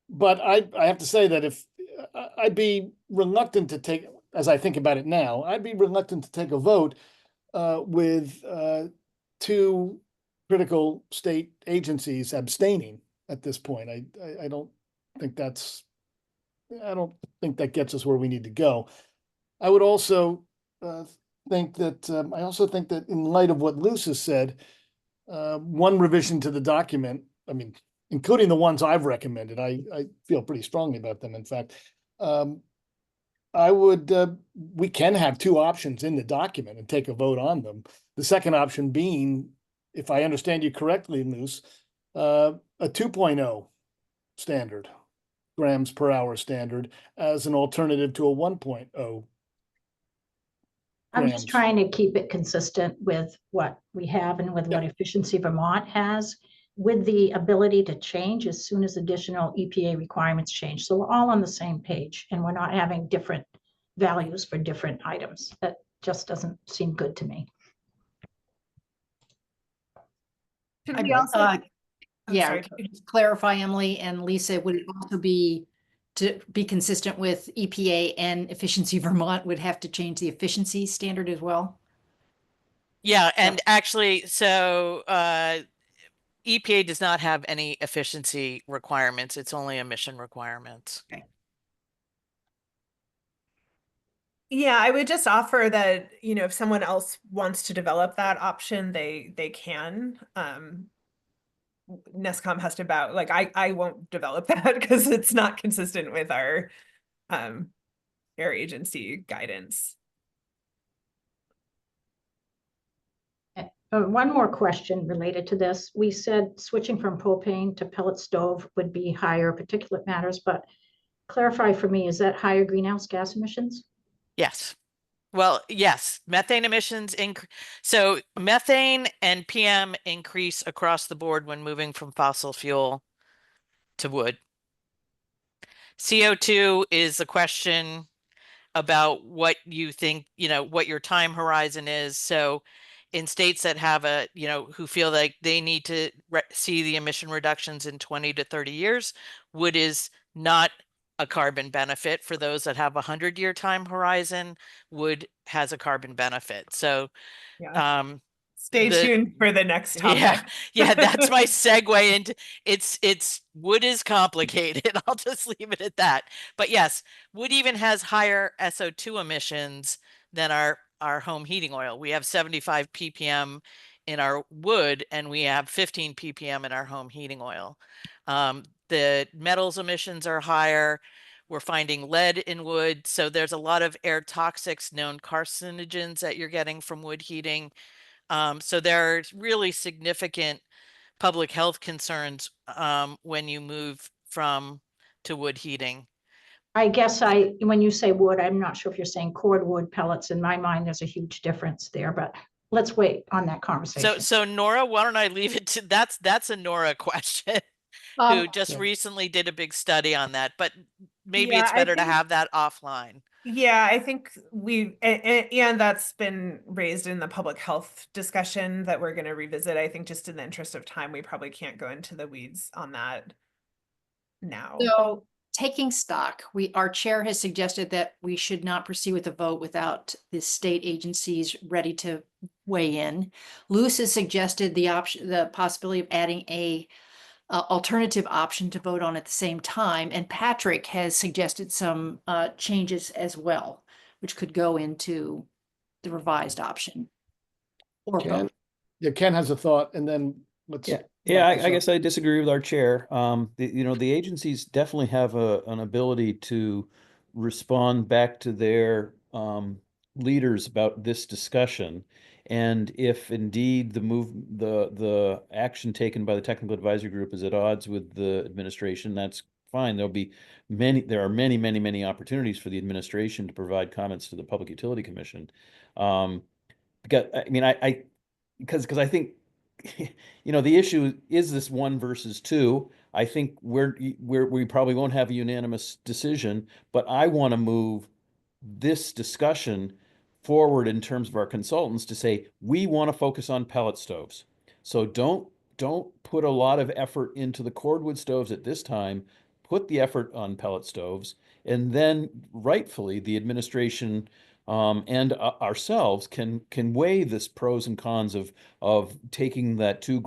But I have to say that if I'd be reluctant to take, as I think about it now, I'd be reluctant to take a vote with two critical state agencies abstaining at this point. I don't think I don't think that gets us where we need to go. I would also think that in light of what Luce has said, one revision to the document, I mean, including the ones I've recommended, I feel pretty strongly about them. In fact, we can have two options in the document and take a vote on them. The second option being, if I understand you correctly, Luce, a 2.0 standard, grams per hour standard, as an alternative to a 1.0. I'm just trying to keep it consistent with what we have and with what Efficiency Vermont has, with the ability to change as soon as additional EPA requirements change. So we're all on the same page and we're not having different values for different items. That just doesn't seem good to me. Should we also? I'm Yeah, sorry. just clarify, Emily and Lisa, would it also be to be consistent with EPA and Efficiency Vermont would have to change the efficiency standard as well? Yeah, and actually, so EPA does not have any efficiency requirements. It's only emission requirements. Okay. Yeah, I would just offer that, if someone else wants to develop that option, they can. NESCOM has to bow, like I won't develop that because it's not consistent with our air agency guidance. One more question related to this. We said switching from propane to pellet stove would be higher particulate matters, but clarify for me, is that higher greenhouse gas emissions? Yes. Well, yes, methane emissions so methane and PM increase across the board when moving from fossil fuel to wood. CO2 is a question about what you think, what your time horizon is. So in states that have who feel like they need to see the emission reductions in 20 to 30 years, wood is not a carbon benefit. For those that have a 100-year time horizon, wood has a carbon benefit. So stay tuned for the next topic. Yeah, that's my segue into it's wood is complicated. I'll just leave it at that. But yes, wood even has higher SO2 emissions than our home heating oil. We have 75 ppm in our wood and we have 15 ppm in our home heating oil. The metals emissions are higher. We're finding lead in wood. So there's a lot of air toxics, known carcinogens that you're getting from wood heating. So there are really significant public health concerns when you move to wood heating. I guess when you say wood, I'm not sure if you're saying cordwood, pellets. In my mind, there's a huge difference there, but let's wait on that conversation. So Nora, why don't I leave it to that's a Nora question who just recently did a big study on that, but maybe it's better to have that offline. Yeah, I think and that's been raised in the public health discussion that we're going to revisit. I think just in the interest of time, we probably can't go into the weeds on that now. So taking stock, our chair has suggested that we should not proceed with a vote without the state agencies ready to weigh in. Luce has suggested the possibility of adding a alternative option to vote on at the same time, and Patrick has suggested some changes as well, which could go into the revised option. Or Ken, Ken has a thought, and then let's. Yeah, I guess I disagree with our chair. The agencies definitely have an ability to respond back to their leaders about this discussion. And if indeed the action taken by the technical advisory group is at odds with the administration, that's fine. There are many opportunities for the administration to provide comments to the Public Utility Commission. Because I mean, because I think, the issue is this 1 versus 2. I think we probably won't have a unanimous decision, but I want to move this discussion forward in terms of our consultants to say, we want to focus on pellet stoves. So don't put a lot of effort into the cordwood stoves at this time. Put the effort on pellet stoves, and then rightfully the administration and ourselves can weigh this pros and cons of taking that 2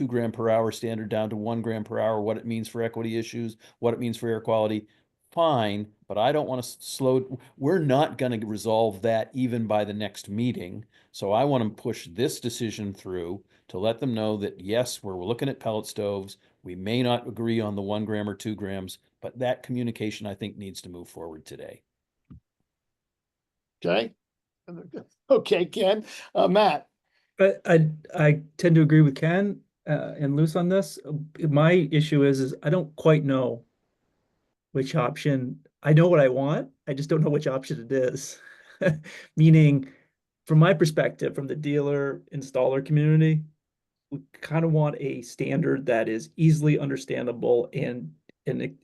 gram per hour standard down to 1 gram per hour, what it means for equity issues, what it means for air quality. Fine, but I don't want to we're not going to resolve that even by the next meeting. So I want to push this decision through to let them know that, yes, we're looking at pellet stoves. We may not agree on the 1 gram or 2 grams, but that communication, I think, needs to move forward today. Okay. Okay, Ken. Matt. But I tend to agree with Ken and Luce on this. My issue is I don't quite know which option. I know what I want. I just don't know which option it is. Meaning, from my perspective, from the dealer installer community, we kind of want a standard that is easily understandable and it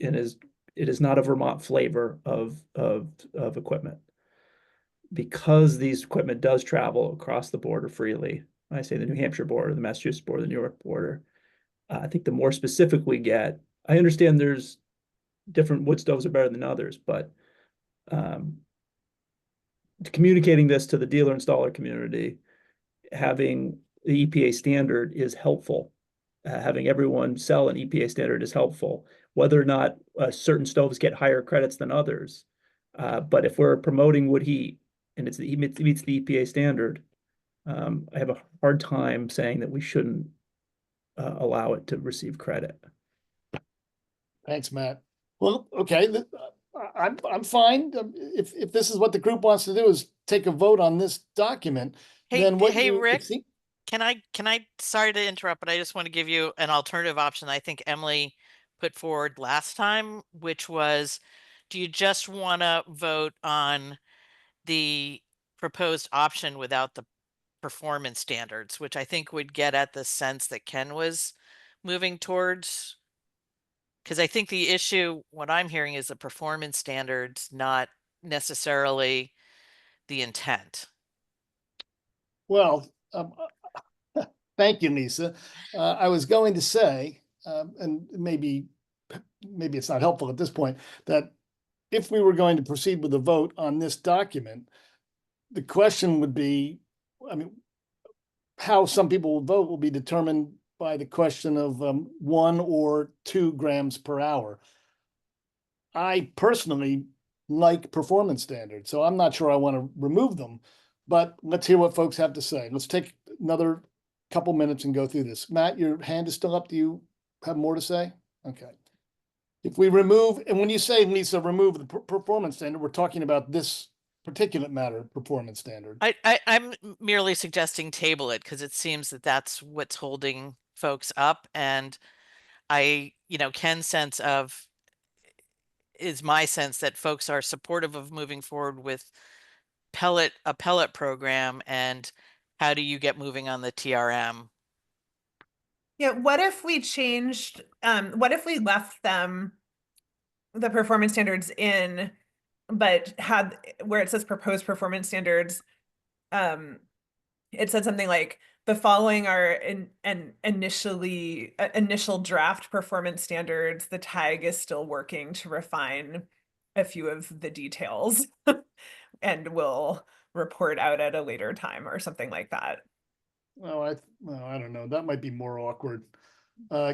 is not a Vermont flavor of equipment. Because these equipment does travel across the border freely, I say the New Hampshire border, the Massachusetts border, the New York border, I think the more specific we get, I understand there's different wood stoves are better than others, but communicating this to the dealer installer community, having the EPA standard is helpful. Having everyone sell an EPA standard is helpful. Whether or not certain stoves get higher credits than others, but if we're promoting wood heat and it meets the EPA standard, I have a hard time saying that we shouldn't allow it to receive credit. Thanks, Matt. Well, okay, I'm fine. If this is what the group wants to do is take a vote on this document, then what Hey, you Rick, think? can I, sorry to interrupt, but I just want to give you an alternative option I think Emily put forward last time, which was, do you just want to vote on the proposed option without the performance standards, which I think would get at the sense that Ken was moving towards? Because I think the issue, what I'm hearing, is the performance standards, not necessarily the intent. Well, thank you, Lisa. I was going to say, and maybe it's not helpful at this point, that if we were going to proceed with a vote on this document, the question would be, I mean, how some people will vote will be determined by the question of 1 or 2 grams per hour. I personally like performance standards, so I'm not sure I want to remove them, but let's hear what folks have to say. Let's take another couple minutes and go through this. Matt, your hand is still up. Do you have more to say? Okay. If we remove, and when you say, Lisa, remove the performance standard, we're talking about this particulate matter performance standard. I'm merely suggesting table it because it seems that that's what's holding folks up. And Ken's sense of is my sense that folks are supportive of moving forward with a pellet program, and how do you get moving on the TRM? Yeah, what if we changed, what if we left them, the performance standards in, but had where it says proposed performance standards, it said something like the following are initial draft performance standards. The TAG is still working to refine a few of the details and will report out at a later time or something like that. Well, I don't know. That might be more awkward.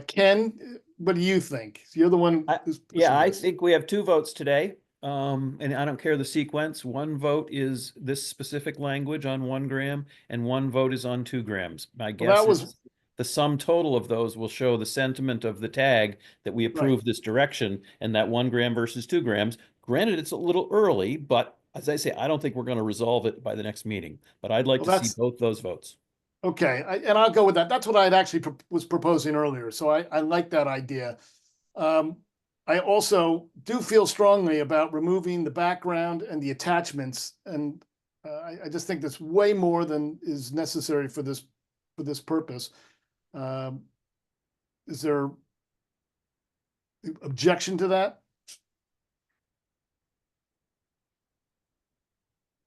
Ken, what do you think? You're the one who's Yeah, I this. think we have 2 votes today. And I don't care the sequence. 1 vote is this specific language on 1 gram, and 1 vote is on 2 grams. My guess is the sum total of those will show the sentiment of the tag that we approve this direction, and that 1 gram versus 2 grams. Granted, it's a little early, but as I say, I don't think we're gonna resolve it by the next meeting, but I'd like Well, to see that's- both those votes. Okay, and I'll go with that. That's what I'd actually was proposing earlier, so I like that idea. I also do feel strongly about removing the background and the attachments, and I just think that's way more than is necessary for this purpose. Is there objection to that?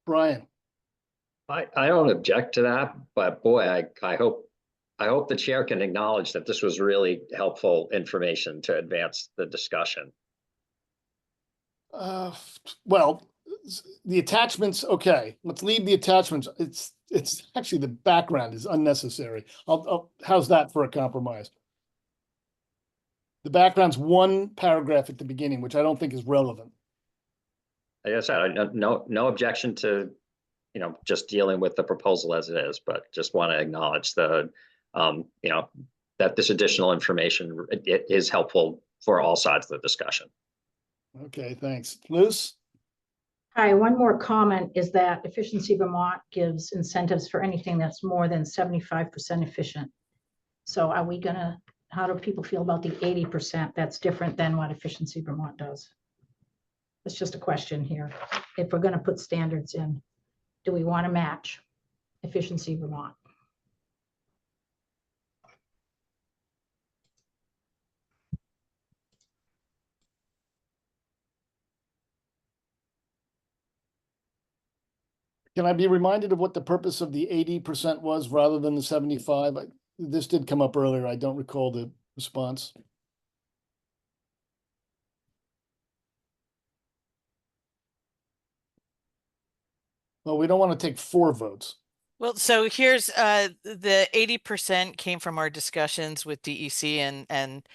Brian? I don't object to that, but boy, I hope the chair can acknowledge that this was really helpful information to advance the discussion. Well, the attachments, okay, let's leave the attachments. It's actually the background is unnecessary. How's that for a compromise? The background's one paragraph at the beginning, which I don't think is relevant. Like I said, no objection to, just dealing with the proposal as it is, but just want to acknowledge the, that this additional information it is helpful for all sides of the discussion. Okay, thanks. Luce? Hi, one more comment is that Efficiency Vermont gives incentives for anything that's more than 75% efficient. So are we gonna, how do people feel about the 80% that's different than what Efficiency Vermont does? It's just a question here. If we're gonna put standards in, do we want to match Efficiency Vermont? Can I be reminded of what the purpose of the 80% was rather than the 75? This did come up earlier. I don't recall the response. Well, we don't want to take 4 votes. Well, so here's the 80% came from our discussions with DEC and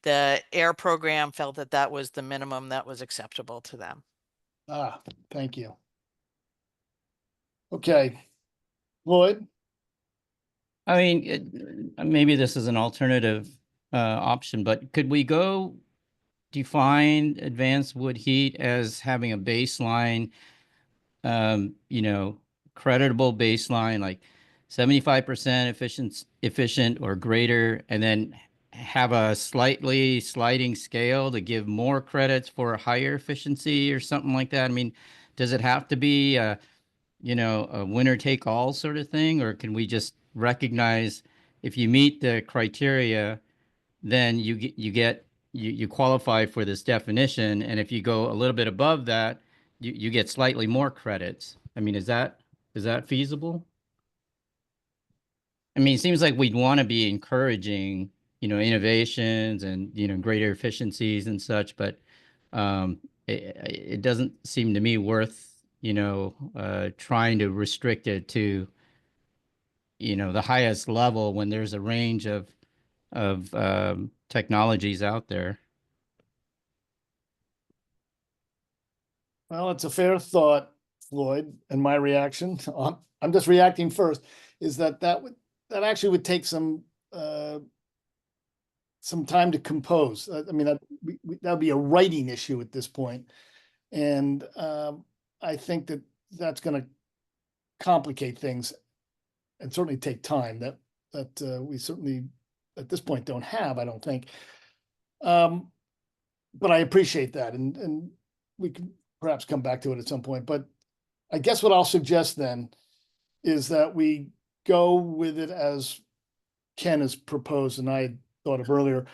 the AIR program felt that that was the minimum that was acceptable to them. Ah, thank you. Okay. Lloyd? I mean, maybe this is an alternative option, but could we go define advanced wood heat as having a baseline, creditable baseline, like 75% efficient or greater, and then have a slightly sliding scale to give more credits for higher efficiency or something like that? I mean, does it have to be a winner take all sort of thing, or can we just recognize if you meet the criteria, then you qualify for this definition, and if you go a little bit above that, you get slightly more credits? I mean, is that feasible? I mean, it seems like we'd want to be encouraging, innovations and, greater efficiencies and such, but it doesn't seem to me worth, trying to restrict it to, the highest level when there's a range of technologies out there. Well, it's a fair thought, Floyd, and my reaction, I'm just reacting first, is that actually would take some time to compose. I mean, that would be a writing issue at this point. And I think that's going to complicate things and certainly take time that we certainly at this point don't have, I don't think. But I appreciate that, and we can perhaps come back to it at some point. But I guess what I'll suggest then is that we go with it as Ken has proposed and I had thought of earlier.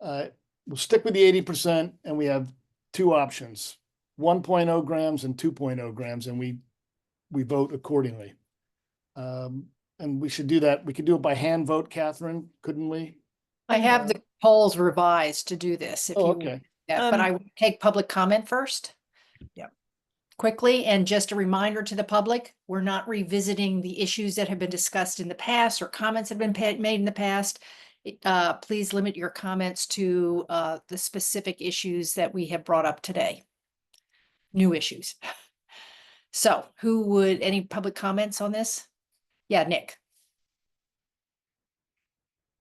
We'll stick with the 80%, and we have 2 options, 1.0 grams and 2.0 grams, and we vote accordingly. And we should do that. We could do it by hand vote, Catherine, couldn't we? I have the polls revised to do this. If Oh, you okay. want that, but I would take public comment first. Yep. Quickly, and just a reminder to the public, we're not revisiting the issues that have been discussed in the past or comments have been made in the past. Please limit your comments to the specific issues that we have brought up today. New issues. So any public comments on this? Yeah, Nick.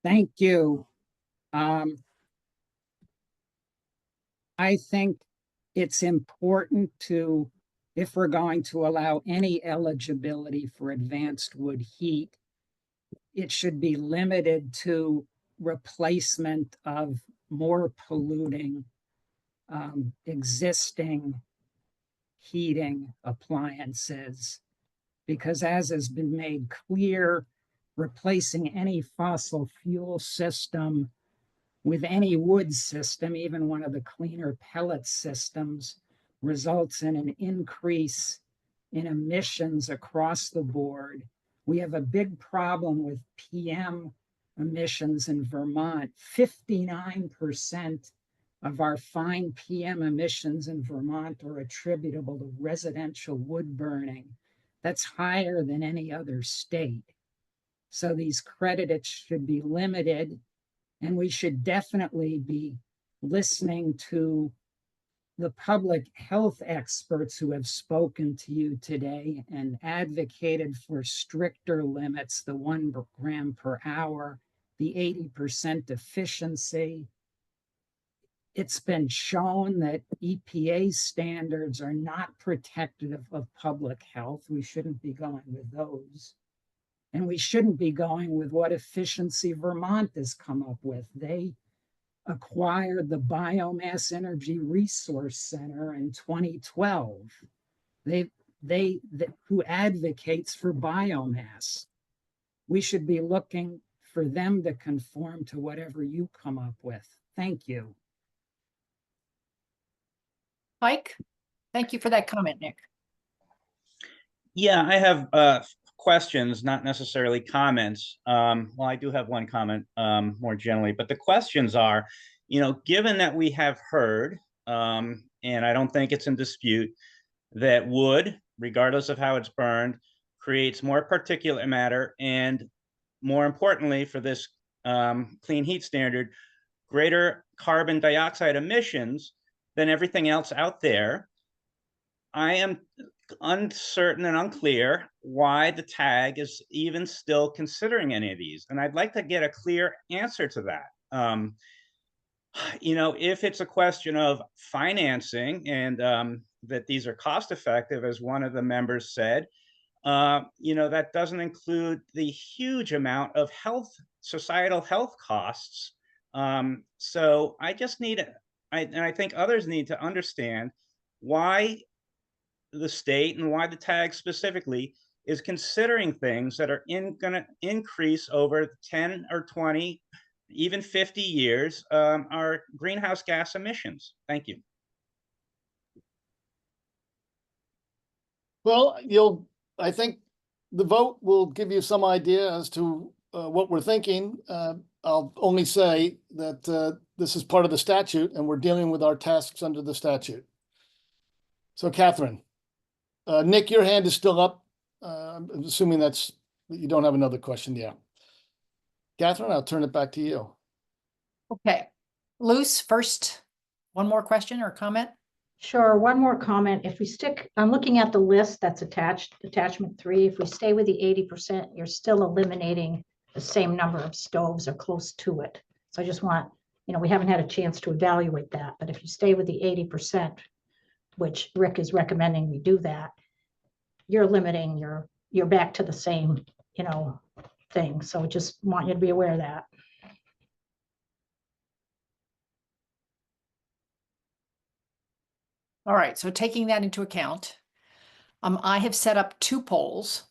Thank you. I think it's important to if we're going to allow any eligibility for advanced wood heat, it should be limited to replacement of more polluting existing heating appliances. Because as has been made clear, replacing any fossil fuel system with any wood system, even one of the cleaner pellet systems, results in an increase in emissions across the board. We have a big problem with PM emissions in Vermont. 59% of our fine PM emissions in Vermont are attributable to residential wood burning. That's higher than any other state. So these credits should be limited, and we should definitely be listening to the public health experts who have spoken to you today and advocated for stricter limits, the 1 gram per hour, the 80% efficiency. It's been shown that EPA standards are not protective of public health. We shouldn't be going with those. And we shouldn't be going with what Efficiency Vermont has come up with. They acquired the Biomass Energy Resource Center in 2012. Who advocates for biomass. We should be looking for them to conform to whatever you come up with. Thank you. Mike, thank you for that comment, Nick. Yeah, I have questions, not necessarily comments. Well, I do have one comment more generally, but the questions are, given that we have heard, and I don't think it's in dispute, that wood, regardless of how it's burned, creates more particulate matter and, more importantly, for this clean heat standard, greater carbon dioxide emissions than everything else out there. I am uncertain and unclear why the TAG is even still considering any of these. And I'd like to get a clear answer to that. If it's a question of financing and that these are cost effective, as one of the members said, that doesn't include the huge amount of societal health costs. So I just need, and I think others need to understand why the state and why the TAG specifically is considering things that are going to increase over 10 or 20, even 50 years, our greenhouse gas emissions. Thank you. Well, I think the vote will give you some idea as to what we're thinking. I'll only say that this is part of the statute and we're dealing with our tasks under the statute. So Catherine, Nick, your hand is still up. I'm assuming that you don't have another question. Yeah. Catherine, I'll turn it back to you. Okay. Luce, first, one more question or comment? Sure, one more comment. If we I'm looking at the list that's attachment 3. If we stay with the 80%, you're still eliminating the same number of stoves or close to it. So I just want, we haven't had a chance to evaluate that, but if you stay with the 80%, which Rick is recommending we do that, you're limiting you're back to the same, thing. So just want you to be aware of that. All right, so taking that into account, I have set up 2 polls.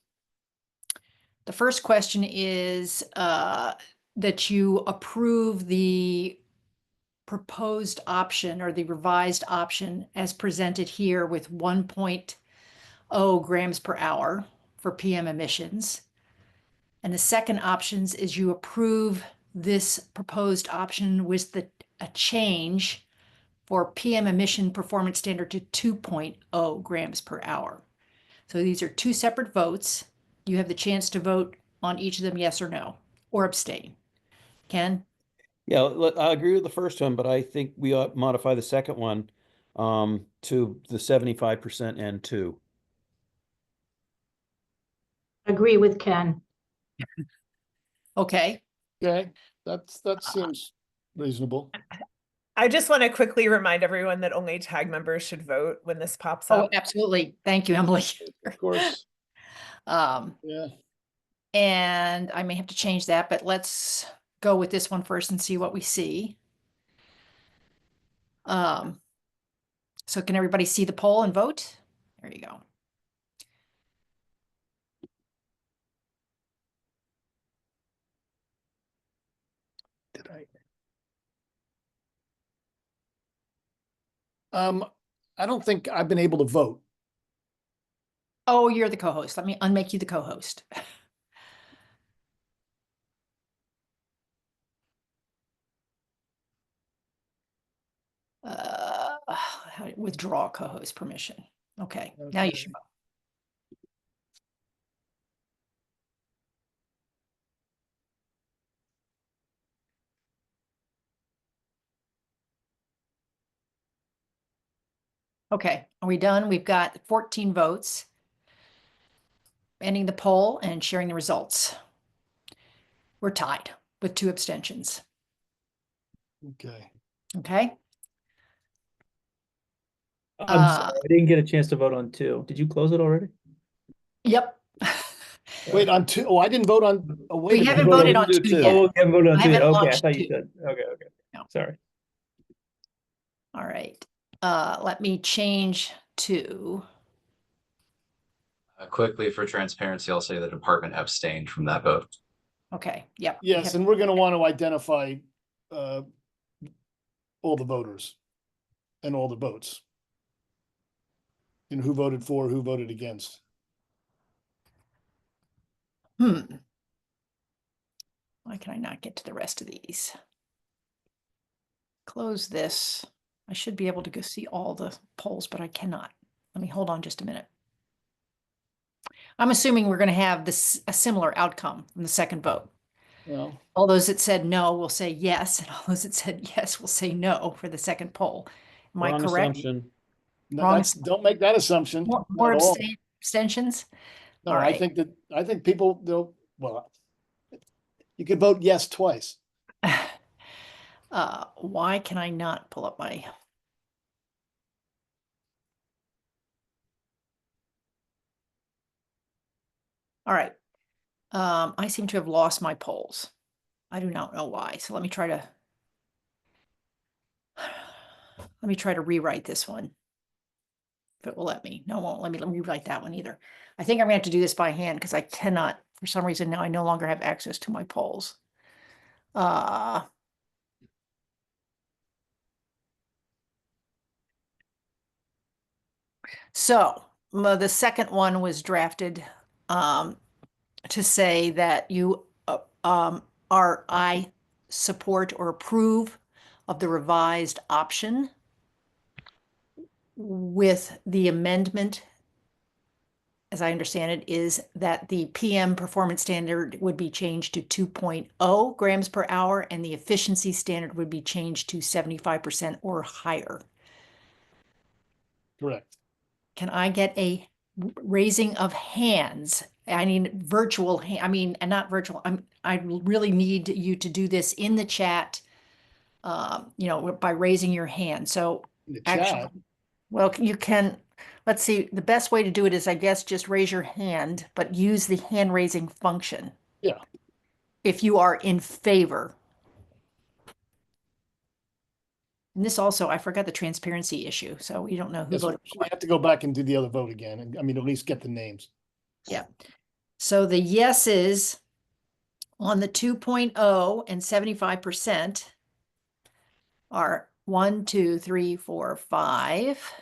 The first question is that you approve the proposed option or the revised option as presented here with 1.0 grams per hour for PM emissions. And the second options is you approve this proposed option with a change for PM emission performance standard to 2.0 grams per hour. So these are 2 separate votes. You have the chance to vote on each of them, yes or no, or abstain. Ken? Yeah, I agree with the first one, but I think we ought to modify the second one to the 75% and 2. Agree with Ken. Okay. Okay, that seems reasonable. I just want to quickly remind everyone that only TAG members should vote when this pops Oh, up. absolutely. Thank you, Emily. Of course, Um, yeah. and I may have to change that, but let's go with this one first and see what we see. So can everybody see the poll and vote? There you go. Did I don't think I've been able to vote. Oh, you're the co-host. Let me unmake you the co-host. Withdraw co-host permission. Okay, now you should. Okay, are we done? We've got 14 votes. Ending the poll and sharing the results. We're tied with 2 abstentions. Okay. Okay. I'm sorry, I didn't get a chance to vote on 2. Did you close it already? Yep. Wait, on 2. Oh, I didn't vote on. Oh, wait. We a minute. haven't voted on 2 yet. Oh, you haven't voted on I 2 yet. haven't Okay, I launched thought you 2. said. Okay. No. Sorry. All right. Let me change to. Quickly, for transparency, I'll say the department abstained from that vote. Okay. Yep. we Yes, have- and we're going to want to identify all the voters and all the votes. And who voted for, who voted against. Why can I not get to the rest of these? Close this. I should be able to go see all the polls, but I cannot. Let me hold on just a minute. I'm assuming we're going to have this a similar outcome from the second vote. Well, All those that said no will say yes, and all those that said yes will say no for the second poll. Am I Wrong correct? assumption. no, Wrong don't make that assumption. More at all. abstentions? No, All I right. think people, they'll, well, you could vote yes twice. Why can I not pull up my? All right. I seem to have lost my polls. I do not know why. So let me try to rewrite this one. If it will let me. No, it won't let me rewrite that one either. I think I'm gonna have to do this by hand because I cannot, for some reason now I no longer have access to my polls. So the second one was drafted to say that you I support or approve of the revised option with the amendment, as I understand it, is that the PM performance standard would be changed to 2.0 grams per hour and the efficiency standard would be changed to 75% or higher. Correct. Can I get a raising of hands? I mean, virtual, and not virtual. I really need you to do this in the chat, by raising your hand. So In the actually, chat. well, you can, let's see, the best way to do it is, I guess, just raise your hand, but use the hand raising function. Yeah. If you are in favor. And this also, I forgot the transparency issue, so we don't know who Yes, voted. we have to go back and do the other vote again. And I mean, at least get the names. Yeah. So the yeses on the 2.0 and 75% are 1, 2, 3, 4, 5.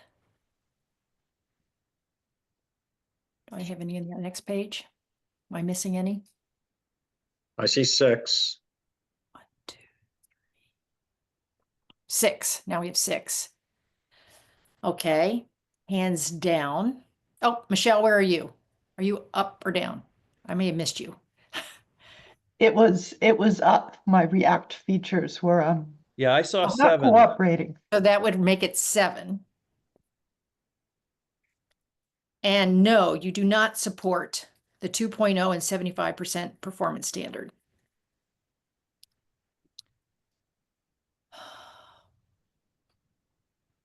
Do I have any on the next page? Am I missing any? I see 6. 1, 2, 3, 6. Now we have 6. Okay. Hands down. Oh, Michelle, where are you? Are you up or down? I may have missed you. It was up. My React features were Yeah, I saw not 7. cooperating. So that would make it 7. And no, you do not support the 2.0 and 75% performance standard.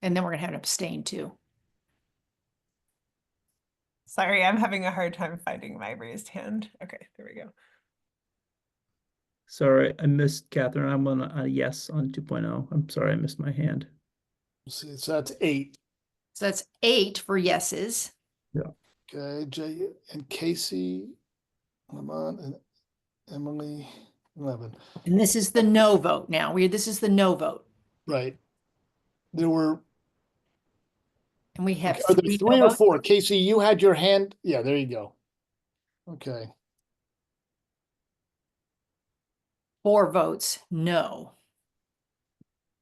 And then we're gonna have an abstain too. Sorry, I'm having a hard time finding my raised hand. Okay, there we go. Sorry, I missed Catherine. I'm on a yes on 2.0. I'm sorry, I missed my hand. So that's 8. So that's 8 for yeses. Okay, Jay and Casey, Lamont and Emily, 11. And this is the no vote now. This is the no vote. Right. There were, And we have are there 3 3 no or votes. 4? Casey, you had your hand. Yeah, there you go. Okay. 4 votes, no.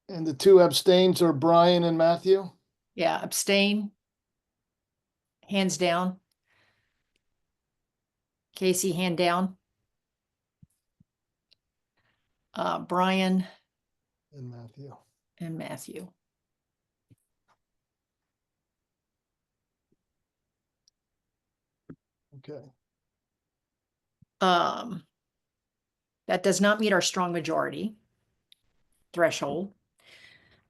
And the 2 abstains are Brian and Matthew. Yeah, abstain. Hands down. Casey, hand down. Brian And Matthew. and Matthew. Okay. That does not meet our strong majority threshold.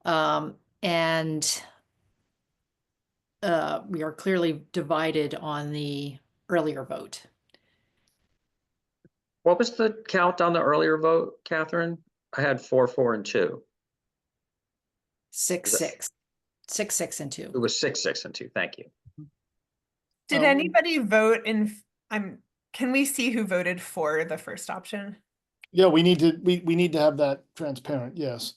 And we are clearly divided on the earlier vote. What was the count on the earlier vote, Catherine? I had 4, 4, and 2. 6, Is that- 6. 6, 6, and 2. It was 6, 6, and 2. Thank you. Did anybody vote in, can we see who voted for the first option? Yeah, we need to have that transparent. Yes.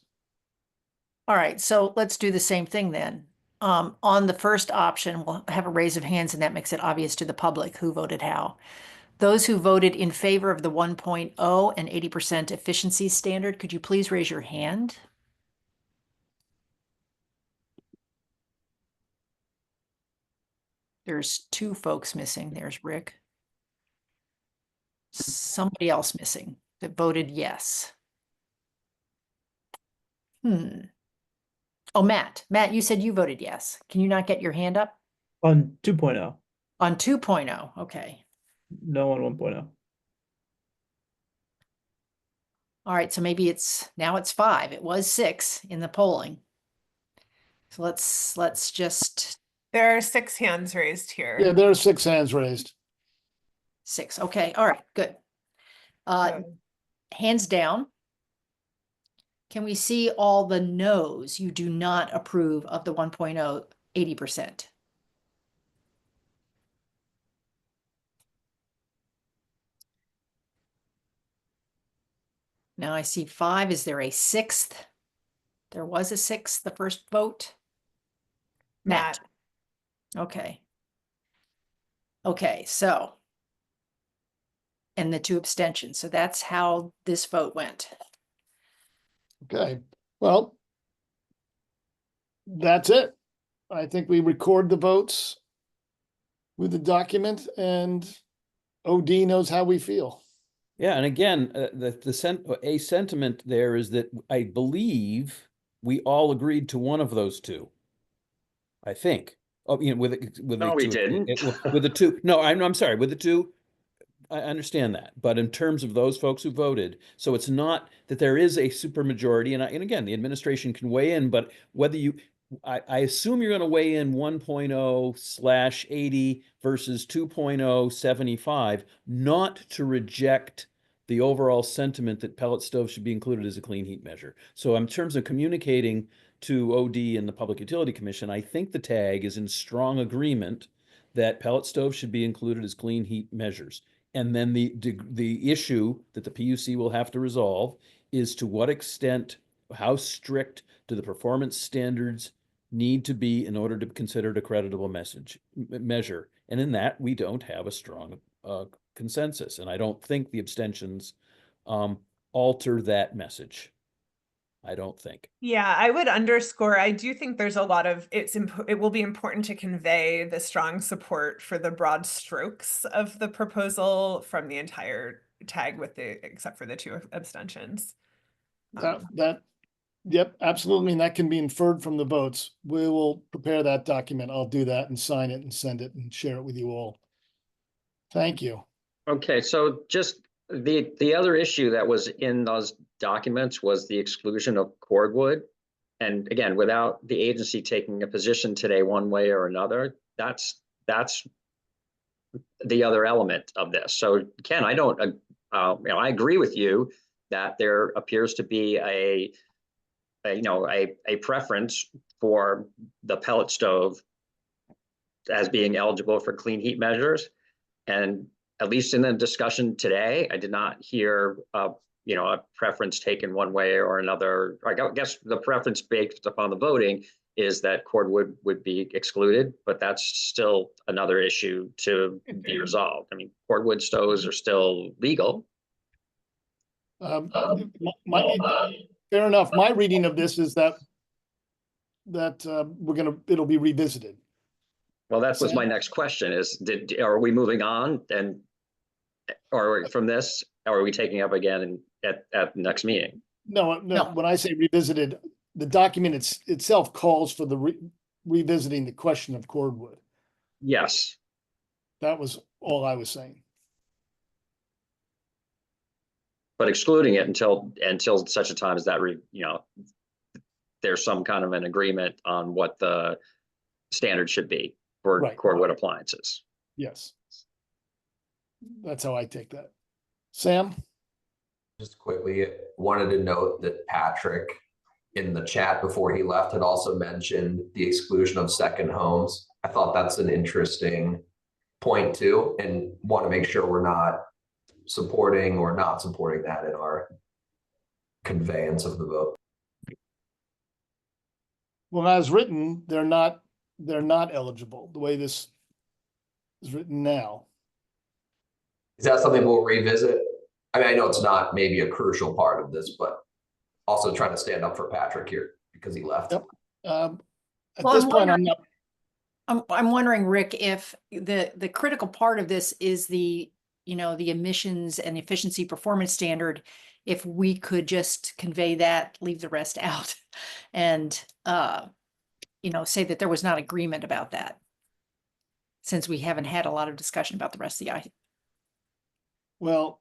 All right, so let's do the same thing then. On the first option, we'll have a raise of hands, and that makes it obvious to the public who voted how. Those who voted in favor of the 1.0 and 80% efficiency standard, could you please raise your hand? There's 2 folks missing. There's Rick. Somebody else missing that voted yes. Oh, Matt. Matt, you said you voted yes. Can you not get your hand up? On 2.0, On 2.0, okay. no on 1.0. All right, so maybe now it's 5. It was 6 in the polling. So let's just There are 6 hands raised here. Yeah, there are 6 hands raised. 6. Okay, all right, good. So- Hands down. Can we see all the no's? You do not approve of the 1.0 80%. Now I see 5. Is there a 6th? There was a 6th, the first vote. Matt. Okay. Okay, so. And the 2 abstentions. So that's how this vote went. Okay, well, that's it. I think we record the votes with the document, and OD knows how we feel. Yeah, and again, a sentiment there is that I believe we all agreed to one of those 2. I think. Oh, with No, the we 2 didn't. with the 2. No, I'm sorry. With the 2, I understand that. But in terms of those folks who voted, so it's not that there is a supermajority, and again, the administration can weigh in. But whether I assume you're going to weigh in 1.0/80 versus 2.0/75, not to reject the overall sentiment that pellet stoves should be included as a clean heat measure. So in terms of communicating to OD and the Public Utility Commission, I think the tag is in strong agreement that pellet stoves should be included as clean heat measures. And then the issue that the PUC will have to resolve is to what extent, how strict do the performance standards need to be in order to be considered a creditable measure. And in that, we don't have a strong consensus. And I don't think the abstentions alter that message. I don't think. Yeah, I would underscore, I do think there's a lot of, it will be important to convey the strong support for the broad strokes of the proposal from the entire tag except for the 2 abstentions. Yep, absolutely. And that can be inferred from the votes. We will prepare that document. I'll do that and sign it and send it and share it with you all. Thank you. Okay, so just the other issue that was in those documents was the exclusion of cordwood. and again, without the agency taking a position today, one way or another, that's the other element of this. So Ken, I don't, I agree with you that there appears to be a preference for the pellet stove as being eligible for clean heat measures. And at least in the discussion today, I did not hear a preference taken one way or another. I guess the preference based upon the voting is that cordwood would be excluded, but that's still another issue to be resolved. I mean, cordwood stoves are still legal. Fair enough. My reading of this is that it'll be revisited. Well, that was my next question is, are we moving on or from this, or are we taking up again at the next meeting? No, when I say revisited, the document itself calls for the revisiting the question of cordwood. Yes. That was all I was saying. But excluding it until such a time as that, there's some kind of an agreement on what the standard should be for cordwood appliances. Yes. That's how I take that. Sam? Just quickly wanted to note that Patrick in the chat before he left had also mentioned the exclusion of second homes. I thought that's an interesting point too, and want to make sure we're not supporting or not supporting that in our conveyance of the vote. Well, as written, they're not eligible the way this is written now. Is that something we'll revisit? I mean, I know it's not maybe a crucial part of this, but also trying to stand up for Patrick here because he left. Yep. At this point, I'm wondering, Rick, if the critical part of this is the emissions and efficiency performance standard, if we could just convey that, leave the rest out, and say that there was not agreement about that, since we haven't had a lot of discussion about the rest of the item. Well,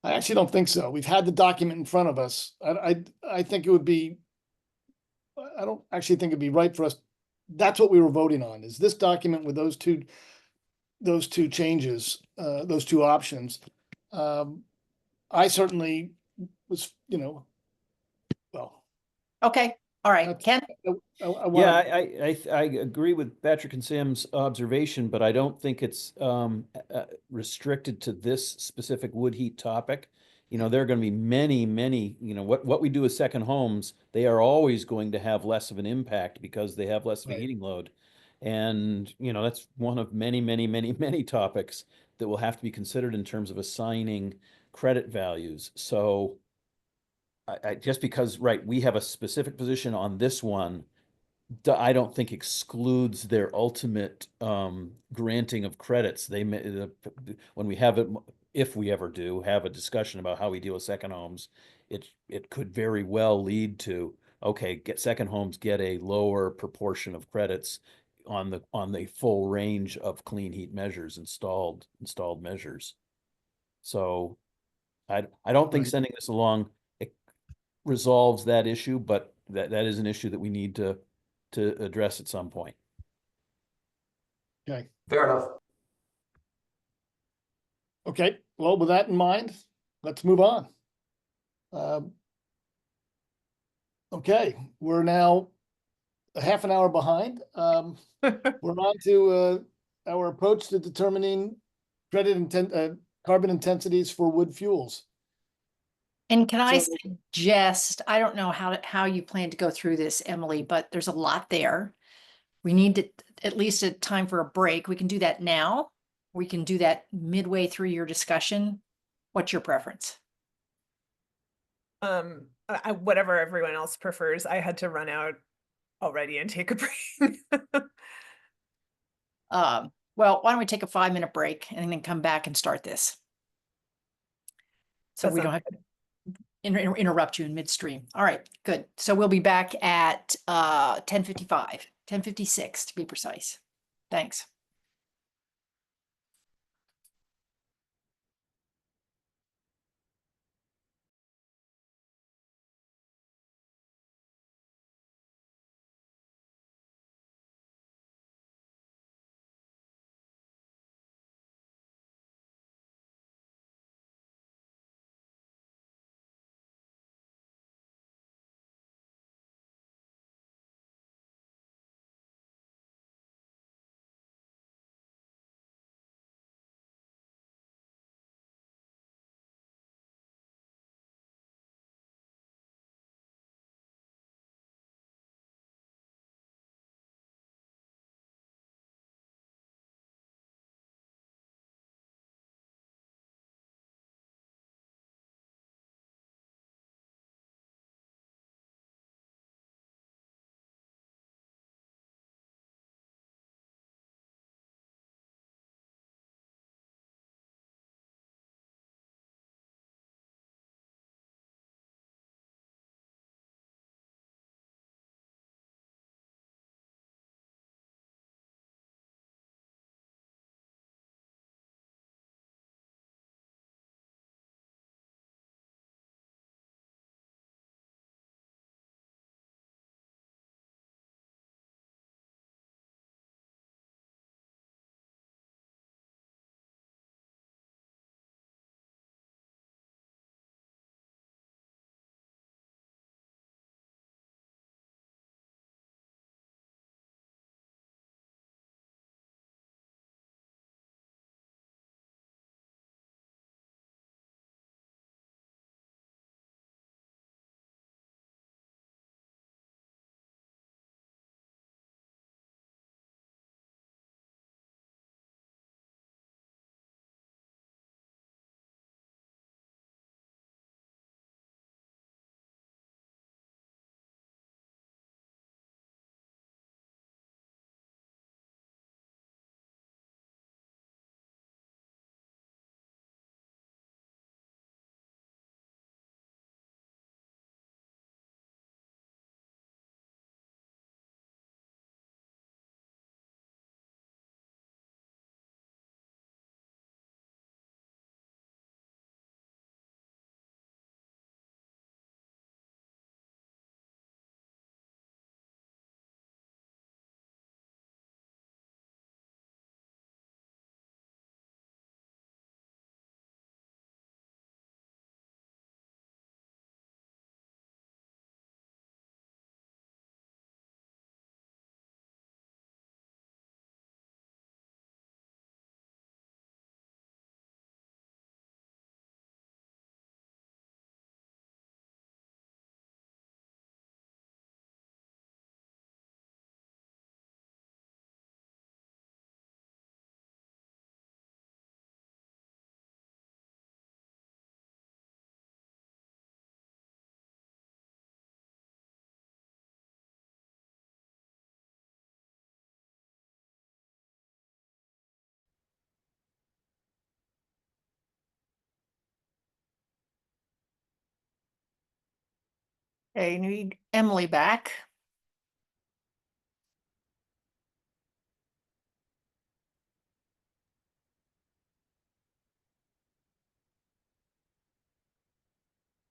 I actually don't think so. We've had the document in front of us. I think it would be, I don't actually think it'd be right for us. That's what we were voting on, is this document with those two changes, those two options. I certainly was, well. Okay. All right, Ken? I agree with Patrick and Sam's observation, but I don't think it's restricted to this specific wood heat topic. There are going to be many, what we do with second homes, they are always going to have less of an impact because they have less of a heating load. And, that's one of many topics that will have to be considered in terms of assigning credit values. So I just because, we have a specific position on this one, I don't think excludes their ultimate granting of credits. They may, when we have it, if we ever do have a discussion about how we deal with second homes, it could very well lead to, okay, second homes get a lower proportion of credits on the full range of clean heat measures, installed measures. So I don't think sending this along resolves that issue, but that is an issue that we need to address at some point. Okay. Fair enough. Okay. Well, with that in mind, let's move on. Okay. We're now a half an hour behind. We're on to our approach to determining carbon intensities for wood fuels. And can I suggest, I don't know how you plan to go through this, Emily, but there's a lot there. We need at least a time for a break. We can do that now. We can do that midway through your discussion. What's your preference? Whatever everyone else prefers. I had to run out already and take a break. Well, why don't we take a 5-minute break and then come back and start this? So we don't have to interrupt you in midstream. All right, good. So we'll be back at 10:55, 10:56 to be precise. Thanks. Okay, need Emily back.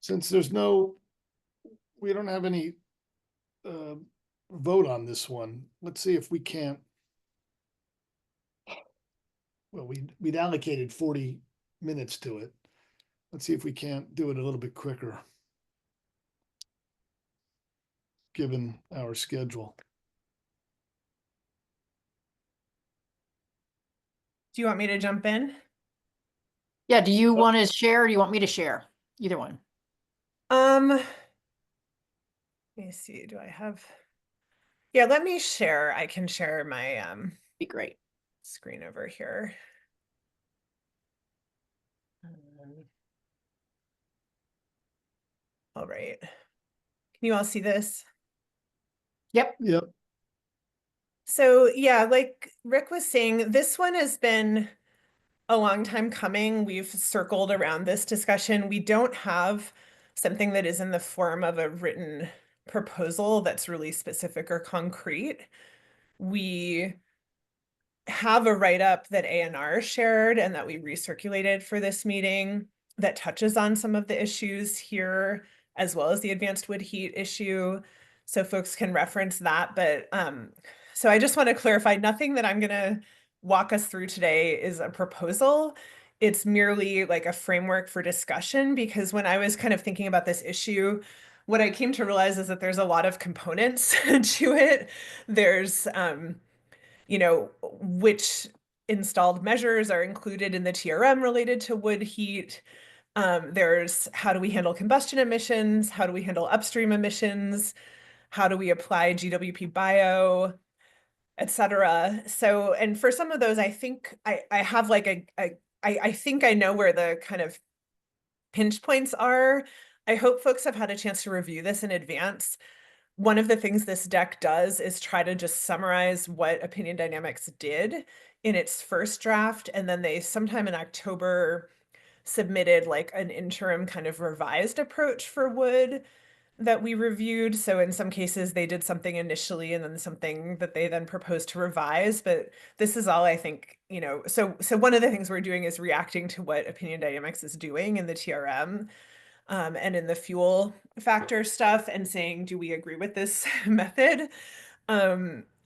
Since we don't have any vote on this one, let's see if we can't. Well, we'd allocated 40 minutes to it. Let's see if we can't do it a little bit quicker, given our schedule. Do you want me to jump in? Yeah, do you want to share or do you want me to share? Either one. Let me see, do I have? Yeah, let me share. I can share my be great screen over here. All right. Can you all see this? Yep. Yep. So yeah, like Rick was saying, this one has been a long time coming. We've circled around this discussion. We don't have something that is in the form of a written proposal that's really specific or concrete. We have a write-up that ANR shared and that we recirculated for this meeting that touches on some of the issues here, as well as the advanced wood heat issue. So folks can reference that. But so I just want to clarify, nothing that I'm going to walk us through today is a proposal. It's merely like a framework for discussion, because when I was kind of thinking about this issue, what I came to realize is that there's a lot of components to it. There's you know, which installed measures are included in the TRM related to wood heat. There's how do we handle combustion emissions? How do we handle upstream emissions? How do we apply GWP bio, et cetera? So, and for some of those, I think I have like I think I know where the kind of pinch points are. I hope folks have had a chance to review this in advance. One of the things this deck does is try to just summarize what Opinion Dynamics did in its first draft. And then they sometime in October submitted like an interim kind of revised approach for wood that we reviewed. So in some cases they did something initially and then something that they then proposed to revise. But this is all I think, you know, so one of the things we're doing is reacting to what Opinion Dynamics is doing in the TRM. And in the fuel factor stuff, and saying, do we agree with this method?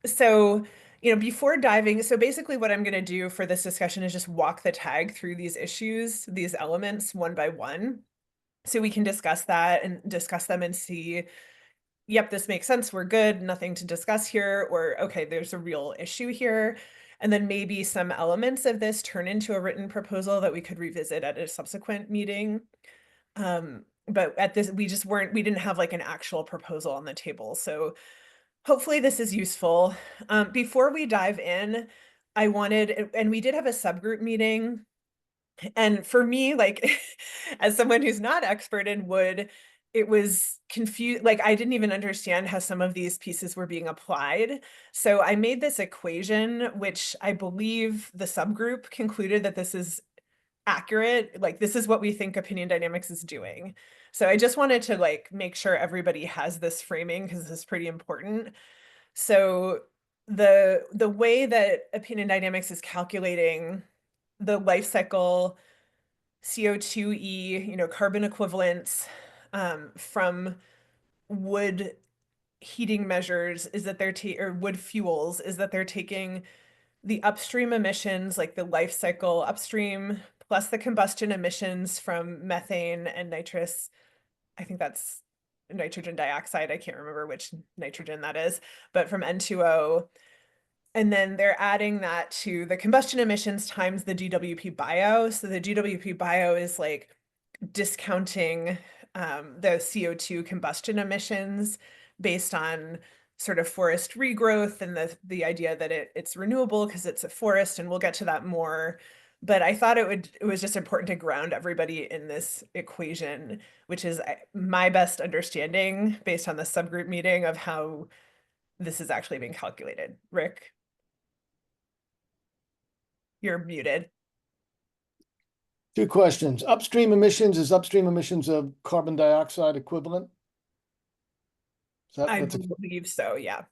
So, you know, before diving, so basically what I'm going to do for this discussion is just walk the tag through these issues, these elements one by one, so we can discuss that and discuss them and see, yep, this makes sense, we're good, nothing to discuss here, or okay, there's a real issue here. And then maybe some elements of this turn into a written proposal that we could revisit at a subsequent meeting. But at this, we didn't have like an actual proposal on the table. So hopefully this is useful. Before we dive in, I wanted, and we did have a subgroup meeting. And for me, like, as someone who's not expert in wood, it was confused. Like, I didn't even understand how some of these pieces were being applied. So I made this equation, which I believe the subgroup concluded that this is accurate. Like, this is what we think Opinion Dynamics is doing. So I just wanted to like make sure everybody has this framing, because this is pretty important. So the way that Opinion Dynamics is calculating the life cycle CO2e, you know, carbon equivalents from wood heating measures is that they're or wood fuels is that they're taking the upstream emissions, like the life cycle upstream, plus the combustion emissions from methane and nitrous. I think that's nitrogen dioxide. I can't remember which nitrogen that is, but from N2O. And then they're adding that to the combustion emissions times the GWP bio. So the GWP bio is like discounting the CO2 combustion emissions based on sort of forest regrowth and the idea that it's renewable because it's a forest, and we'll get to that more. But I thought it was just important to ground everybody in this equation, which is my best understanding based on the subgroup meeting of how this is actually being calculated. Rick, you're muted. Two questions. Upstream emissions, is upstream emissions of carbon dioxide equivalent? I That's believe so, yeah.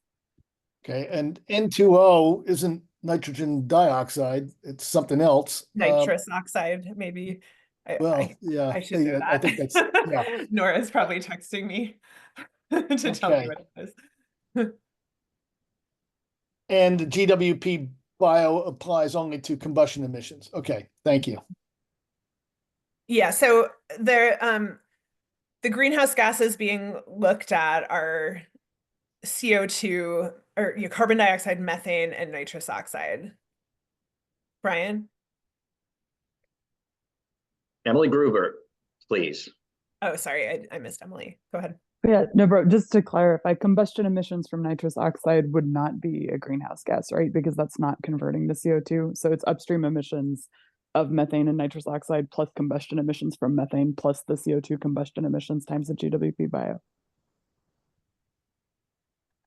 okay, and N2O isn't nitrogen dioxide, it's something else. Nitrous oxide, maybe. Well, yeah, I should know I that. think that's, yeah, Nora's probably texting me to tell me Okay. what it is. and GWP bio applies only to combustion emissions. Okay, thank you. Yeah, so the greenhouse gases being looked at are CO2 or carbon dioxide, methane, and nitrous oxide. Brian? Emily Gruber, please. Oh, sorry, I missed Emily. Go ahead. Yeah, no, bro, just to clarify, combustion emissions from nitrous oxide would not be a greenhouse gas, right? Because that's not converting to CO2. So it's upstream emissions of methane and nitrous oxide plus combustion emissions from methane plus the CO2 combustion emissions times the GWP bio.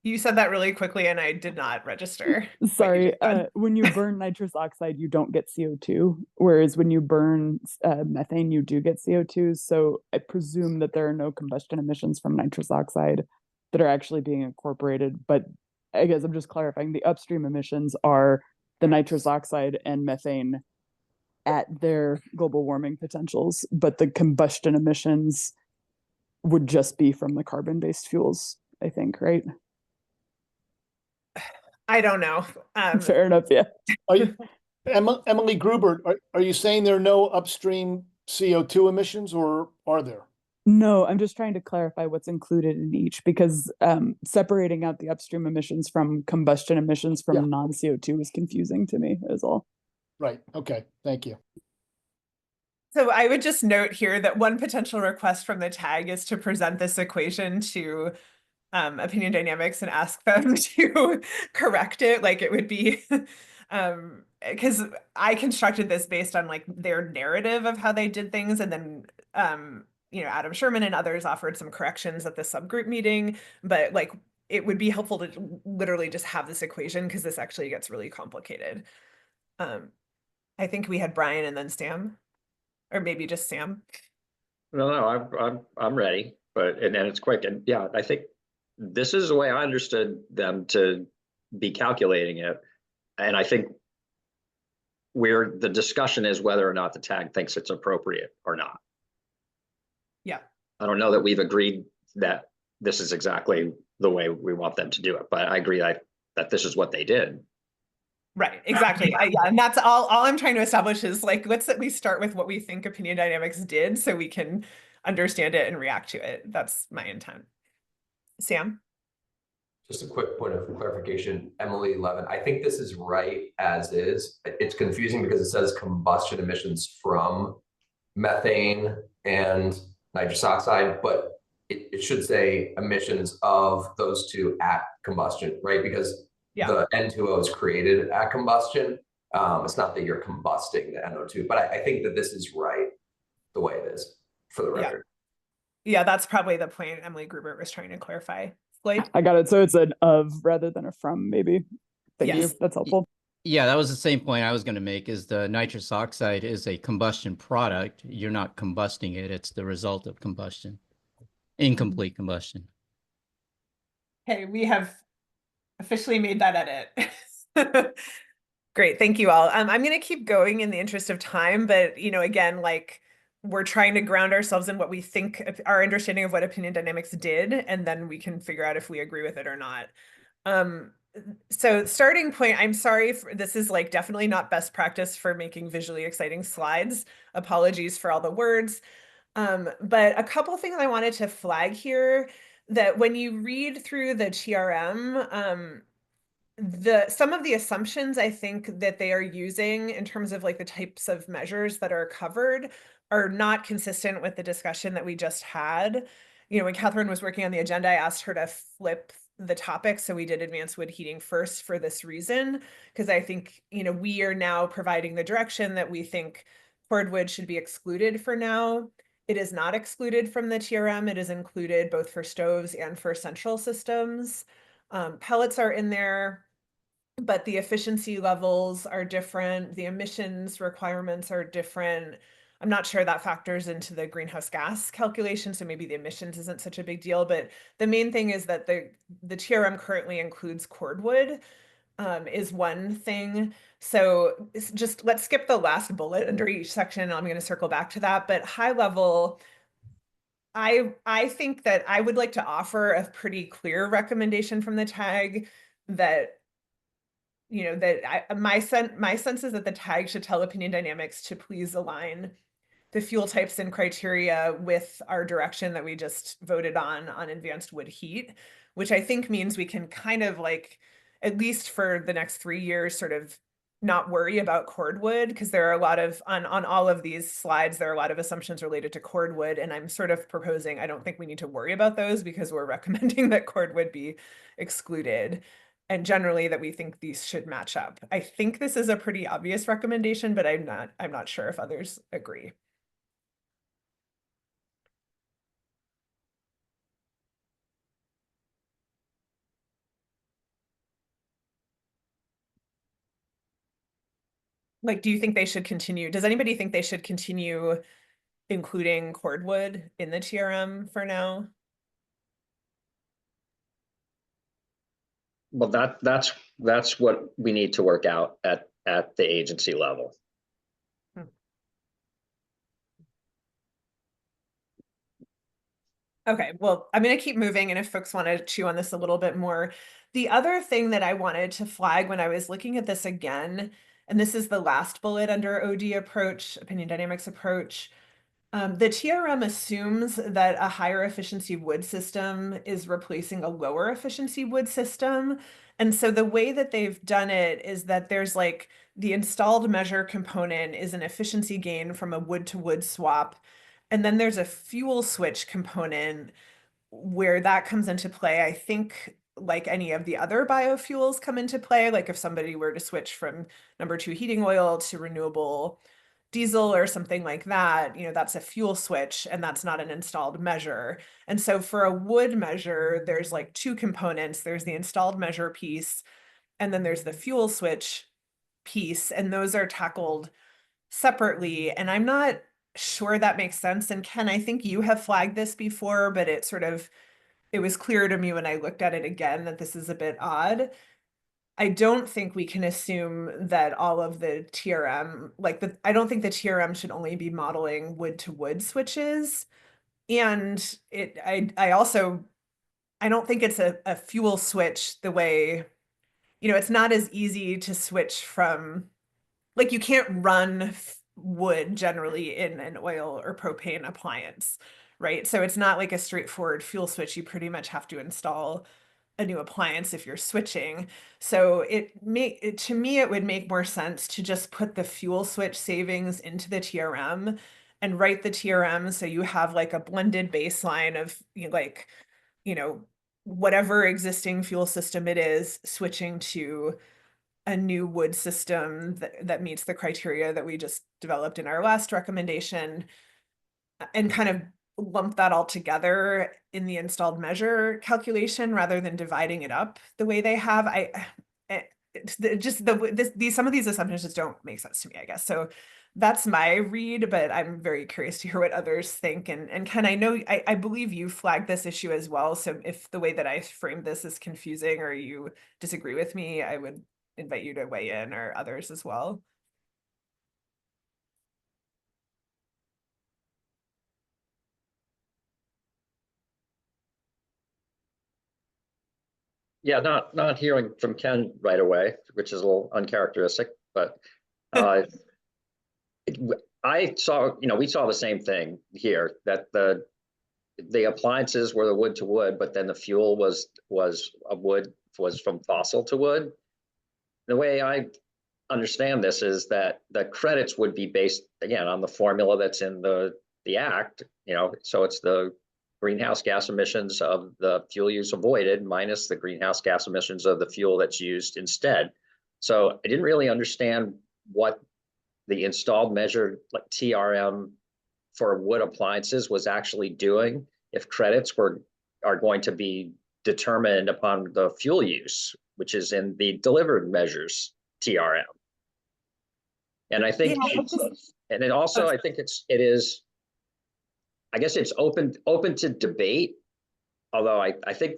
You said that really quickly and I did not register. Sorry, when you burn nitrous oxide, you don't get CO2, whereas when you burn methane, you do get CO2. So I presume that there are no combustion emissions from nitrous oxide that are actually being incorporated. But I guess I'm just clarifying the upstream emissions are the nitrous oxide and methane at their global warming potentials, but the combustion emissions would just be from the carbon-based fuels, I think, right? I don't know. Fair enough, yeah. Are you, Emily Gruber, are you saying there are no upstream CO2 emissions, or are there? No, I'm just trying to clarify what's included in each, because separating out the upstream emissions from combustion emissions from non-CO2 is confusing to me is all. Right, okay, thank you. So I would just note here that one potential request from the tag is to present this equation to Opinion Dynamics and ask them to correct it. Like it would be, because I constructed this based on like their narrative of how they did things, and then Adam Sherman and others offered some corrections at the subgroup meeting, but like it would be helpful to literally just have this equation because this actually gets really complicated. I think we had Brian and then Sam, or maybe just Sam. No, I'm ready, but and it's quick, and yeah, I think this is the way I understood them to be calculating it, and I think where the discussion is whether or not the tag thinks it's appropriate or not. Yeah. I don't know that we've agreed that this is exactly the way we want them to do it, but I agree that this is what they did. Right, exactly. Yeah, and that's all I'm trying to establish is like, let's at least start with what we think Opinion Dynamics did so we can understand it and react to it. That's my intent. Sam? Just a quick point of clarification, Emily Levin, I think this is right as is. It's confusing because it says combustion emissions from methane and nitrous oxide, but it should say emissions of those two at combustion, right? Because the N2O is created at combustion. It's not that you're combusting the NO2, but I think that this is right the way it is for the record. Yeah, that's probably the point Emily Gruber was trying to clarify. Floyd? I got it. So it's an of rather than a from, maybe. Thank you. That's helpful. Yeah, that was the same point I was going to make, is the nitrous oxide is a combustion product. You're not combusting it. It's the result of combustion. Incomplete combustion. Okay, we have officially made that edit. Great, thank you all. I'm going to keep going in the interest of time, but again, like we're trying to ground ourselves in what we think our understanding of what Opinion Dynamics did, and then we can figure out if we agree with it or not. So starting point, I'm sorry, this is like definitely not best practice for making visually exciting slides. Apologies for all the words. But a couple things I wanted to flag here, that when you read through the TRM, some of the assumptions I think that they are using in terms of like the types of measures that are covered are not consistent with the discussion that we just had. When Catherine was working on the agenda, I asked her to flip the topic. So we did advanced wood heating first for this reason, because I think, we are now providing the direction that we think cordwood should be excluded for now. It is not excluded from the TRM. It is included both for stoves and for central systems. Pellets are in there, but the efficiency levels are different. The emissions requirements are different. I'm not sure that factors into the greenhouse gas calculation, so maybe the emissions isn't such a big deal, but the main thing is that the TRM currently includes cordwood, is one thing. So just let's skip the last bullet under each section. I'm going to circle back to that, but high level, I think that I would like to offer a pretty clear recommendation from the tag that, you know, that my sense is that the tag should tell Opinion Dynamics to please align the fuel types and criteria with our direction that we just voted on advanced wood heat, which I think means we can kind of like, at least for the next 3 years, sort of not worry about cordwood, because there are a lot of, on all of these slides, there are a lot of assumptions related to cordwood, and I'm sort of proposing, I don't think we need to worry about those because we're recommending that cordwood be excluded. And generally that we think these should match up. I think this is a pretty obvious recommendation, but I'm not sure if others agree. Like, do you think they should continue? Does anybody think they should continue including cordwood in the TRM for now? Well, that's what we need to work out at the agency level. Okay, well, I'm going to keep moving, and if folks want to chew on this a little bit more. The other thing that I wanted to flag when I was looking at this again, and this is the last bullet under OD approach, opinion dynamics approach, the TRM assumes that a higher efficiency wood system is replacing a lower efficiency wood system. And so the way that they've done it is that there's like the installed measure component is an efficiency gain from a wood to wood swap. And then there's a fuel switch component where that comes into play. I think like any of the other biofuels come into play, like if somebody were to switch from number 2 heating oil to renewable diesel or something like that, you know, that's a fuel switch and that's not an installed measure. And so for a wood measure, there's like 2 components. There's the installed measure piece, and then there's the fuel switch piece, and those are tackled separately. And I'm not sure that makes sense. And Ken, I think you have flagged this before, but it was clear to me when I looked at it again that this is a bit odd. I don't think we can assume that all of the TRM, I don't think the TRM should only be modeling wood to wood switches. And I don't think it's a fuel switch the way, you know, it's not as easy to switch from, like, you can't run wood generally in an oil or propane appliance, right? So it's not like a straightforward fuel switch. You pretty much have to install a new appliance if you're switching. So to me, it would make more sense to just put the fuel switch savings into the TRM and write the TRM so you have like a blended baseline of like, you know, whatever existing fuel system it is, switching to a new wood system that meets the criteria that we just developed in our last recommendation, and kind of lump that all together in the installed measure calculation rather than dividing it up the way they have. Some of these assumptions just don't make sense to me, I guess. So that's my read, but I'm very curious to hear what others think. And Ken, I believe you flagged this issue as well. So if the way that I framed this is confusing or you disagree with me, I would invite you to weigh in, or others as well. Yeah, not hearing from Ken right away, which is a little uncharacteristic, but I saw, we saw the same thing here, that the appliances were the wood to wood, but then the fuel was from fossil to wood. The way I understand this is that the credits would be based, again, on the formula that's in the act, so it's the greenhouse gas emissions of the fuel use avoided minus the greenhouse gas emissions of the fuel that's used instead. So I didn't really understand what the installed measure, like TRM for wood appliances, was actually doing if credits are going to be determined upon the fuel use, which is in the delivered measures TRM. And I think, Yeah, and then also, I think it is, I guess it's open to debate. Although I think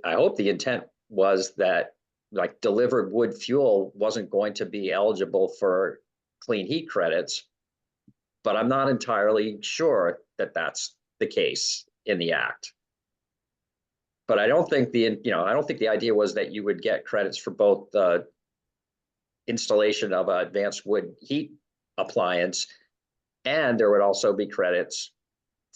I hope the intent was that like delivered wood fuel wasn't going to be eligible for clean heat credits, but I'm not entirely sure that that's the case in the act. But I don't think I don't think the idea was that you would get credits for both the installation of an advanced wood heat appliance, and there would also be credits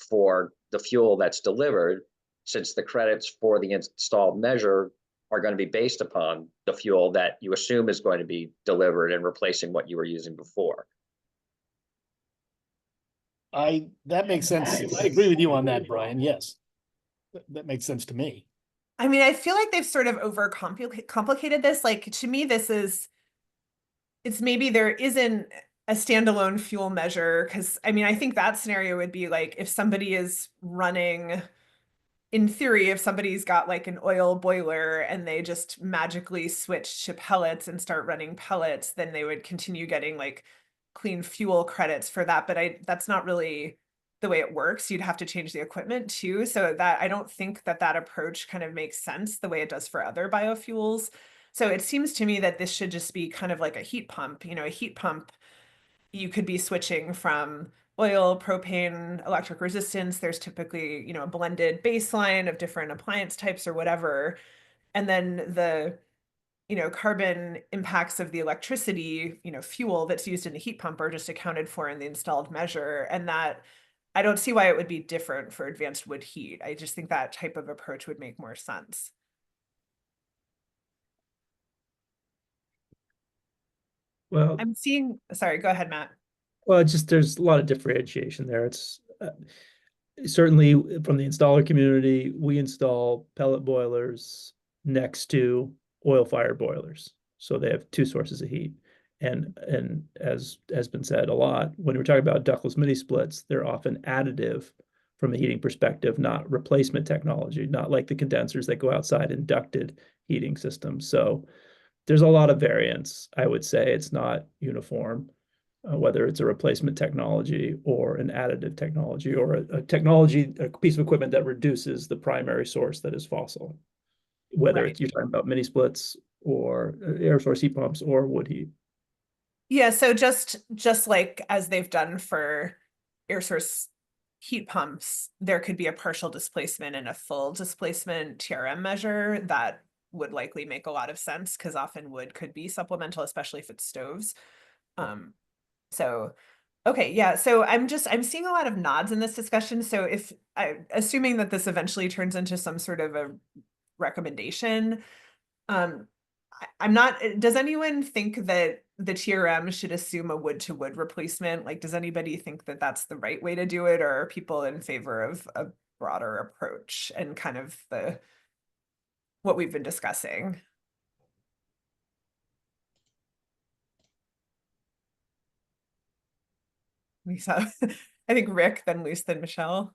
for the fuel that's delivered, since the credits for the installed measure are going to be based upon the fuel that you assume is going to be delivered and replacing what you were using before. That makes sense. I agree with you on that, Brian. Yes. That makes sense to me. I mean, I feel like they've sort of complicated this. Like, to me, it's maybe there isn't a standalone fuel measure, because I mean, I think that scenario would be like if somebody is running, in theory, if somebody's got like an oil boiler and they just magically switch to pellets and start running pellets, then they would continue getting like clean fuel credits for that. But that's not really the way it works. You'd have to change the equipment too. So that I don't think that approach kind of makes sense the way it does for other biofuels. So it seems to me that this should just be kind of like a heat pump. You know, a heat pump, you could be switching from oil, propane, electric resistance. There's typically, you know, a blended baseline of different appliance types or whatever. And then the, you know, carbon impacts of the electricity, you know, fuel that's used in the heat pump are just accounted for in the installed measure. And that, I don't see why it would be different for advanced wood heat. I just think that type of approach would make more sense. Well, I'm seeing, sorry, go ahead, Matt. well, it's just there's a lot of differentiation there. It's certainly from the installer community, we install pellet boilers next to oil-fired boilers, so they have two sources of heat. And as has been said a lot, when we're talking about ductless mini splits, they're often additive from a heating perspective, not replacement technology, not like the condensers that go outside in ducted heating systems. So there's a lot of variance. I would say it's not uniform, whether it's a replacement technology or an additive technology or a technology, a piece of equipment that reduces the primary source that is fossil, whether Right. you're talking about mini splits or air source heat pumps or wood heat. Yeah, so just like as they've done for air source heat pumps, there could be a partial displacement and a full displacement TRM measure that would likely make a lot of sense, because often wood could be supplemental, especially if it's stoves. So okay, yeah, so I'm seeing a lot of nods in this discussion. So if assuming that this eventually turns into some sort of a recommendation, I'm not, does anyone think that the TRM should assume a wood to wood replacement? Like, does anybody think that that's the right way to do it, or are people in favor of a broader approach and kind of what we've been discussing? Lisa, I think Rick, then Luce, then Michelle.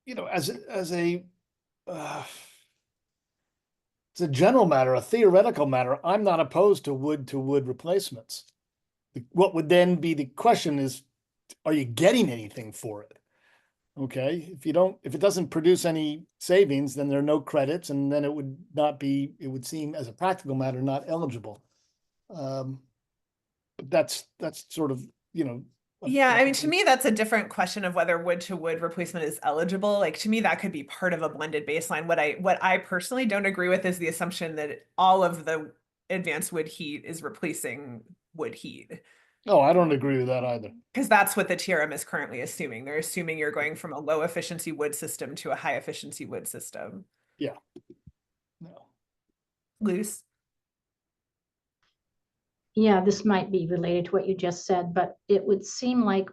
You know, as a it's a general matter, a theoretical matter, I'm not opposed to wood replacements. What would then be the question is, are you getting anything for it? Okay, if it doesn't produce any savings, then there are no credits, and then it would seem as a practical matter, not eligible. But that's sort of, you know. Yeah, I mean, to me, that's a different question of whether wood to wood replacement is eligible. Like, to me, that could be part of a blended baseline. What I personally don't agree with is the assumption that all of the advanced wood heat is replacing wood heat. No, I don't agree with that either. Because that's what the TRM is currently assuming. They're assuming you're going from a low efficiency wood system to a high efficiency wood system. Yeah. No. Luce? Yeah, this might be related to what you just said, but it would seem like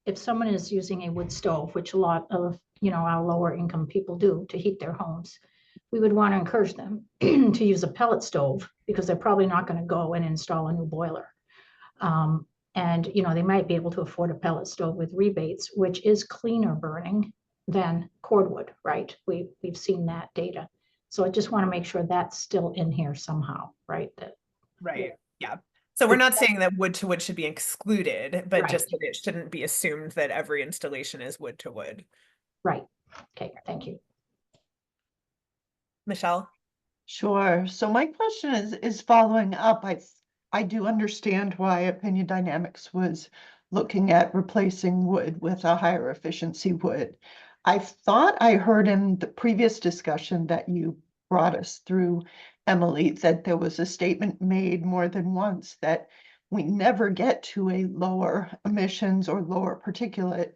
if someone is using a wood stove, which a lot of, our lower income people do to heat their homes, we would want to encourage them to use a pellet stove, because they're probably not going to go and install a new boiler. And, they might be able to afford a pellet stove with rebates, which is cleaner burning than cordwood, right? We've seen that data. So I just want to make sure that's still in here somehow, right? Right. Yeah. So we're not saying that wood to wood should be excluded, but Right. just that it shouldn't be assumed that every installation is wood to wood. Right. Okay, thank you. Michelle? Sure. So my question is following up. I do understand why Opinion Dynamics was looking at replacing wood with a higher efficiency wood. I thought I heard in the previous discussion that you brought us through, Emily, that there was a statement made more than once that we never get to a lower emissions or lower particulate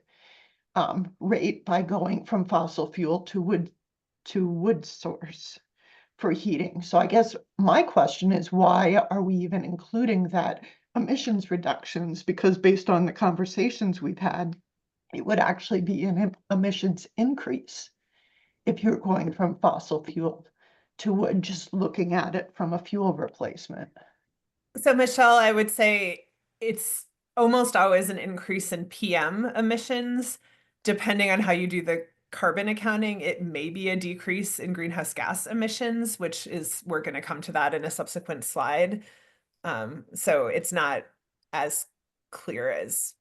rate by going from fossil fuel to wood source for heating. So I guess my question is, why are we even including that emissions reductions? Because based on the conversations we've had, it would actually be an emissions increase if you're going from fossil fuel to wood, just looking at it from a fuel replacement. So Michelle, I would say it's almost always an increase in PM emissions. Depending on how you do the carbon accounting, it may be a decrease in greenhouse gas emissions, which is, we're going to come to that in a subsequent slide. So it's not as clear as,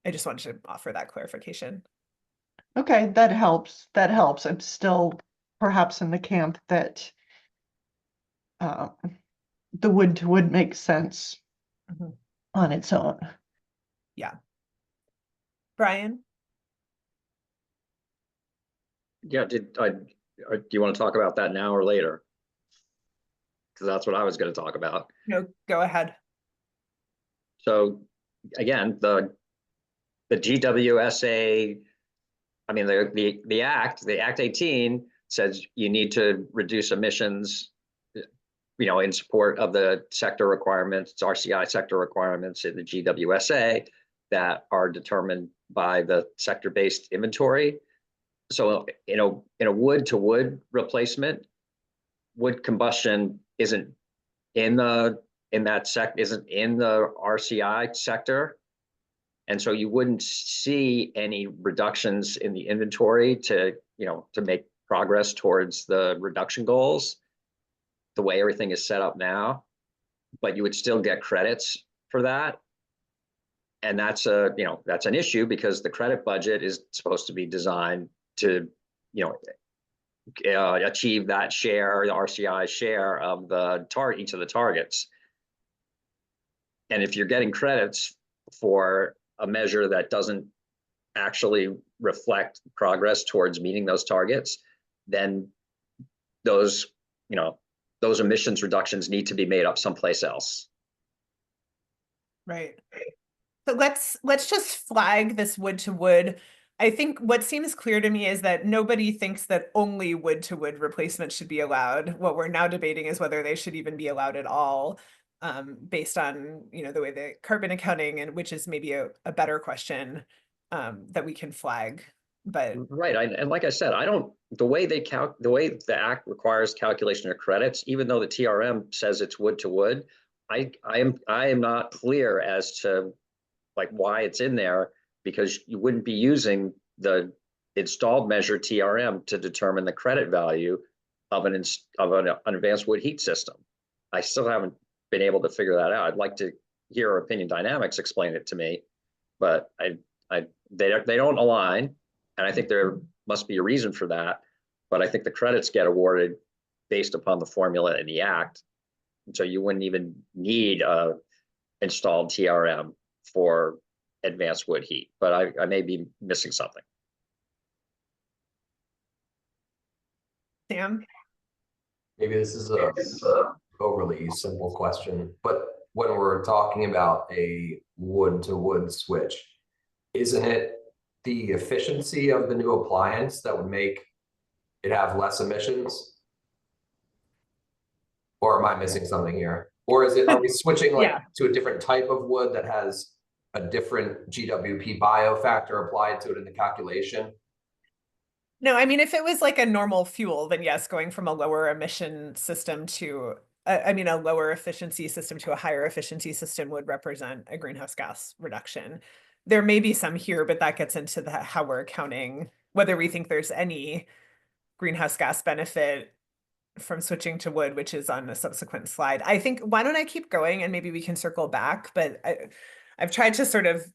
I just wanted to offer that clarification. Okay, that helps. That helps. I'm still perhaps in the camp that the wood to wood makes sense on its own. Yeah. Brian? Yeah, do you want to talk about that now or later? Because that's what I was going to talk about. No, go ahead. So again, the GWSA, I mean, the Act 18 says you need to reduce emissions, you know, in support of the sector requirements, RCI sector requirements in the GWSA that are determined by the sector-based inventory. So, you know, in a wood to wood replacement, wood combustion isn't in the RCI sector. And so you wouldn't see any reductions in the inventory to make progress towards the reduction goals the way everything is set up now, but you would still get credits for that. And that's an issue because the credit budget is supposed to be designed to, achieve that share, the RCI share of each of the targets. And if you're getting credits for a measure that doesn't actually reflect progress towards meeting those targets, then those emissions reductions need to be made up someplace else. Right. So let's just flag this wood to wood. I think what seems clear to me is that nobody thinks that only wood to wood replacement should be allowed. What we're now debating is whether they should even be allowed at all, based on the way the carbon accounting, and which is maybe a better question that we can flag. But right, and like I said, the way the Act requires calculation of credits, even though the TRM says it's wood to wood, I am not clear as to why it's in there, because you wouldn't be using the installed measure TRM to determine the credit value of an advanced wood heat system. I still haven't been able to figure that out. I'd like to hear Opinion Dynamics explain it to me, but they don't align, and I think there must be a reason for that. But I think the credits get awarded based upon the formula in the Act, and so you wouldn't even need a installed TRM for advanced wood heat, but I may be missing something. Sam? Maybe this is a overly simple question, but when we're talking about a wood to wood switch, isn't it the efficiency of the new appliance that would make it have less emissions? Or am I missing something here? Or are we switching to a different type of wood that has a different GWP biofactor applied to it in the calculation? No, I mean, if it was like a normal fuel, then yes, going from a lower emission system to, a lower efficiency system to a higher efficiency system would represent a greenhouse gas reduction. There may be some here, but that gets into how we're accounting, whether we think there's any greenhouse gas benefit from switching to wood, which is on a subsequent slide. I think, why don't I keep going and maybe we can circle back, but I've tried to sort of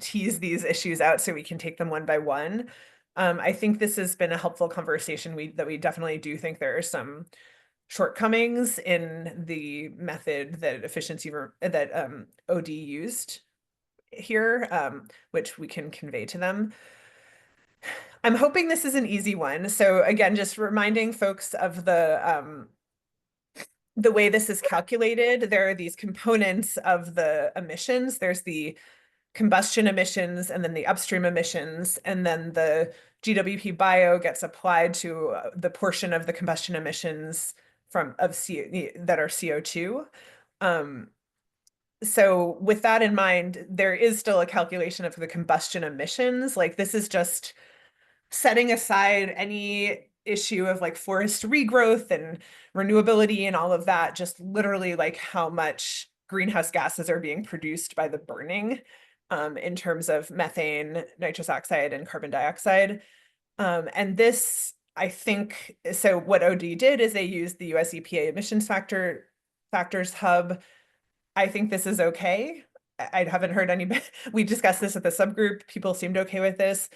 tease these issues out so we can take them one by one. I think this has been a helpful conversation. That we definitely do think there are some shortcomings in the method that OD used here, which we can convey to them. I'm hoping this is an easy one. So again, just reminding folks of the way this is calculated. There are these components of the emissions. There's the combustion emissions and then the upstream emissions, and then the GWP bio gets applied to the portion of the combustion emissions that are CO2. So with that in mind, there is still a calculation of the combustion emissions. Like this is just setting aside any issue of like forest regrowth and renewability and all of that, just literally like how much greenhouse gases are being produced by the burning in terms of methane, nitrous oxide, and carbon dioxide. And this, I think, so what OD did is they used the US EPA emissions factors hub. I think this is okay. I haven't heard anybody, we discussed this at the subgroup, people seemed okay with this.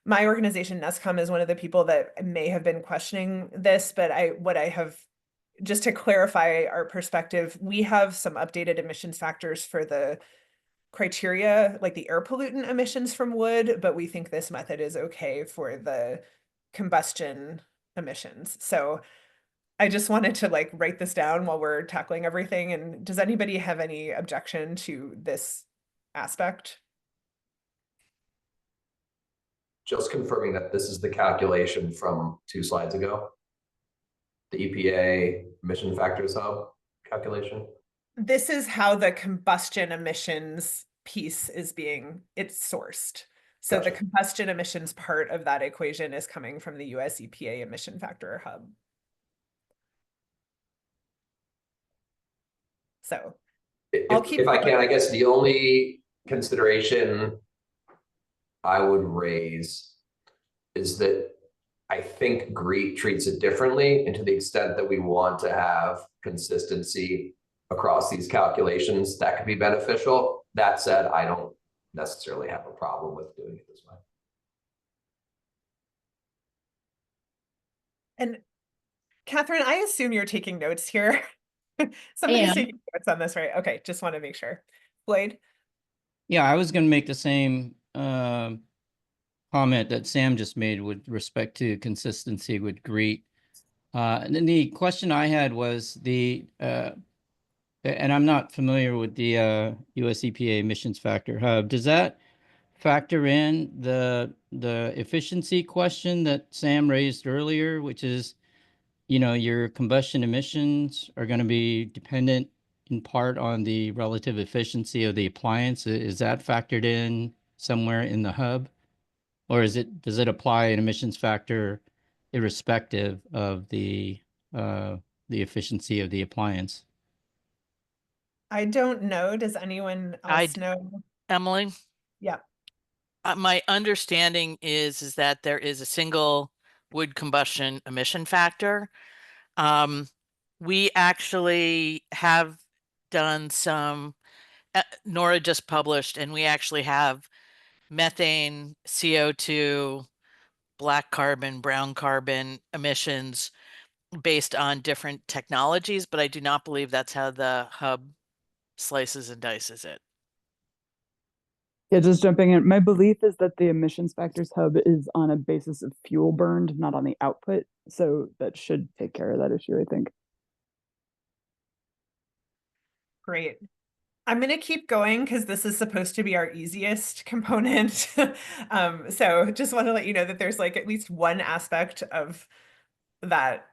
My organization, NESCOM, is one of the people that may have been questioning this, but just to clarify our perspective, we have some updated emissions factors for the criteria, like the air pollutant emissions from wood, but we think this method is okay for the combustion emissions. So I just wanted to like write this down while we're tackling everything. And does anybody have any objection to this aspect? Just confirming that this is the calculation from 2 slides ago. The EPA emission factors hub calculation. This is how the combustion emissions piece is it's sourced. So Gotcha. The combustion emissions part of that equation is coming from the US EPA emission factor hub. So if I can, I guess the only consideration I would raise is that I think GREET treats it differently, and to the extent that we want to have consistency across these calculations, that could be beneficial. That said, I don't necessarily have a problem with doing it this way. And Catherine, I assume you're taking notes here. Somebody's taking notes on this, right? Okay, just want to make sure. Floyd? Yeah, I was going to make the same comment that Sam just made with respect to consistency with GREET. And then the question I had was and I'm not familiar with the US EPA emissions factor hub. Does that factor in the efficiency question that Sam raised earlier, which is, your combustion emissions are going to be dependent in part on the relative efficiency of the appliance? Is that factored in somewhere in the hub? Or does it apply an emissions factor irrespective of the efficiency of the appliance? I don't know. Does anyone else know? Emily? Yeah. My understanding is that there is a single wood combustion emission factor. We actually have done some, Nora just published, and we actually have methane, CO2, black carbon, brown carbon emissions based on different technologies, but I do not believe that's how the hub slices and dices it. Yeah, just jumping in. My belief is that the emissions factors hub is on a basis of fuel burned, not on the output. So that should take care of that issue, I think. Great. I'm going to keep going because this is supposed to be our easiest component. So just want to let you know that there's like at least one aspect of that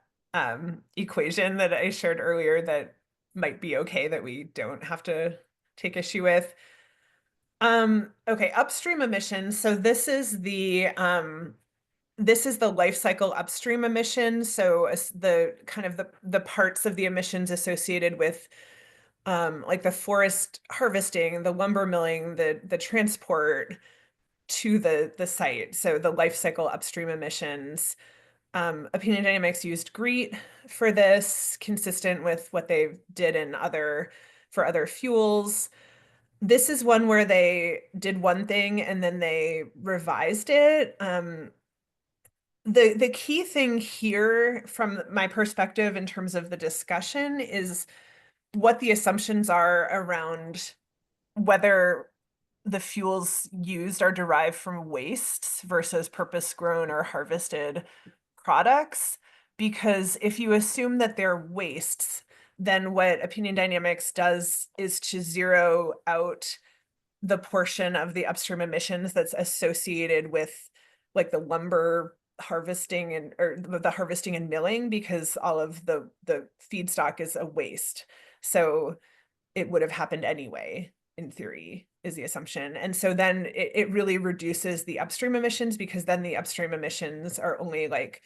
equation that I shared earlier that might be okay, that we don't have to take issue with. Okay, upstream emissions. So this is the life cycle upstream emissions. So the kind of the parts of the emissions associated with like the forest harvesting, the lumber milling, the transport to the site. So the life cycle upstream emissions. Opinion Dynamics used GREET for this, consistent with what they did in for other fuels. This is one where they did one thing and then they revised it. The key thing here from my perspective in terms of the discussion is what the assumptions are around whether the fuels used are derived from wastes versus purpose grown or harvested products. Because if you assume that they're wastes, then what Opinion Dynamics does is to zero out the portion of the upstream emissions that's associated with like the lumber harvesting or the harvesting and milling, because all of the feedstock is a waste. So it would have happened anyway, in theory, is the assumption. And so then it really reduces the upstream emissions, because then the upstream emissions are only like,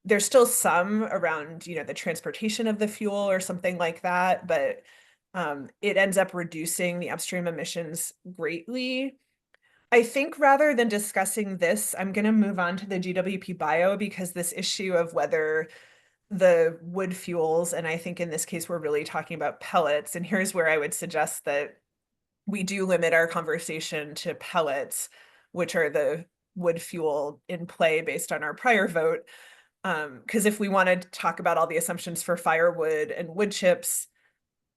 there's still some around, the transportation of the fuel or something like that, but it ends up reducing the upstream emissions greatly. I think rather than discussing this, I'm going to move on to the GWP bio, because this issue of whether the wood fuels, and I think in this case, we're really talking about pellets. And here's where I would suggest that we do limit our conversation to pellets, which are the wood fuel in play based on our prior vote. Because if we wanted to talk about all the assumptions for firewood and wood chips,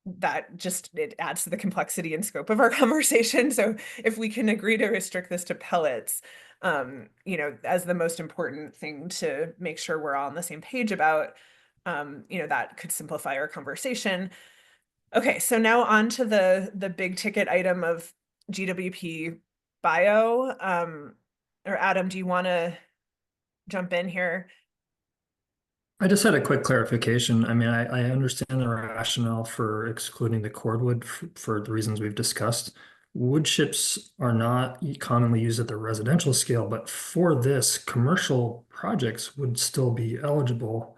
it adds to the complexity and scope of our conversation. So if we can agree to restrict this to pellets, as the most important thing to make sure we're all on the same page about, that could simplify our conversation. Okay, so now on to the big ticket item of GWP bio. Or Adam, do you want to jump in here? I just had a quick clarification. I mean, I understand the rationale for excluding the cordwood for the reasons we've discussed. Wood chips are not commonly used at the residential scale, but for this, commercial projects would still be eligible.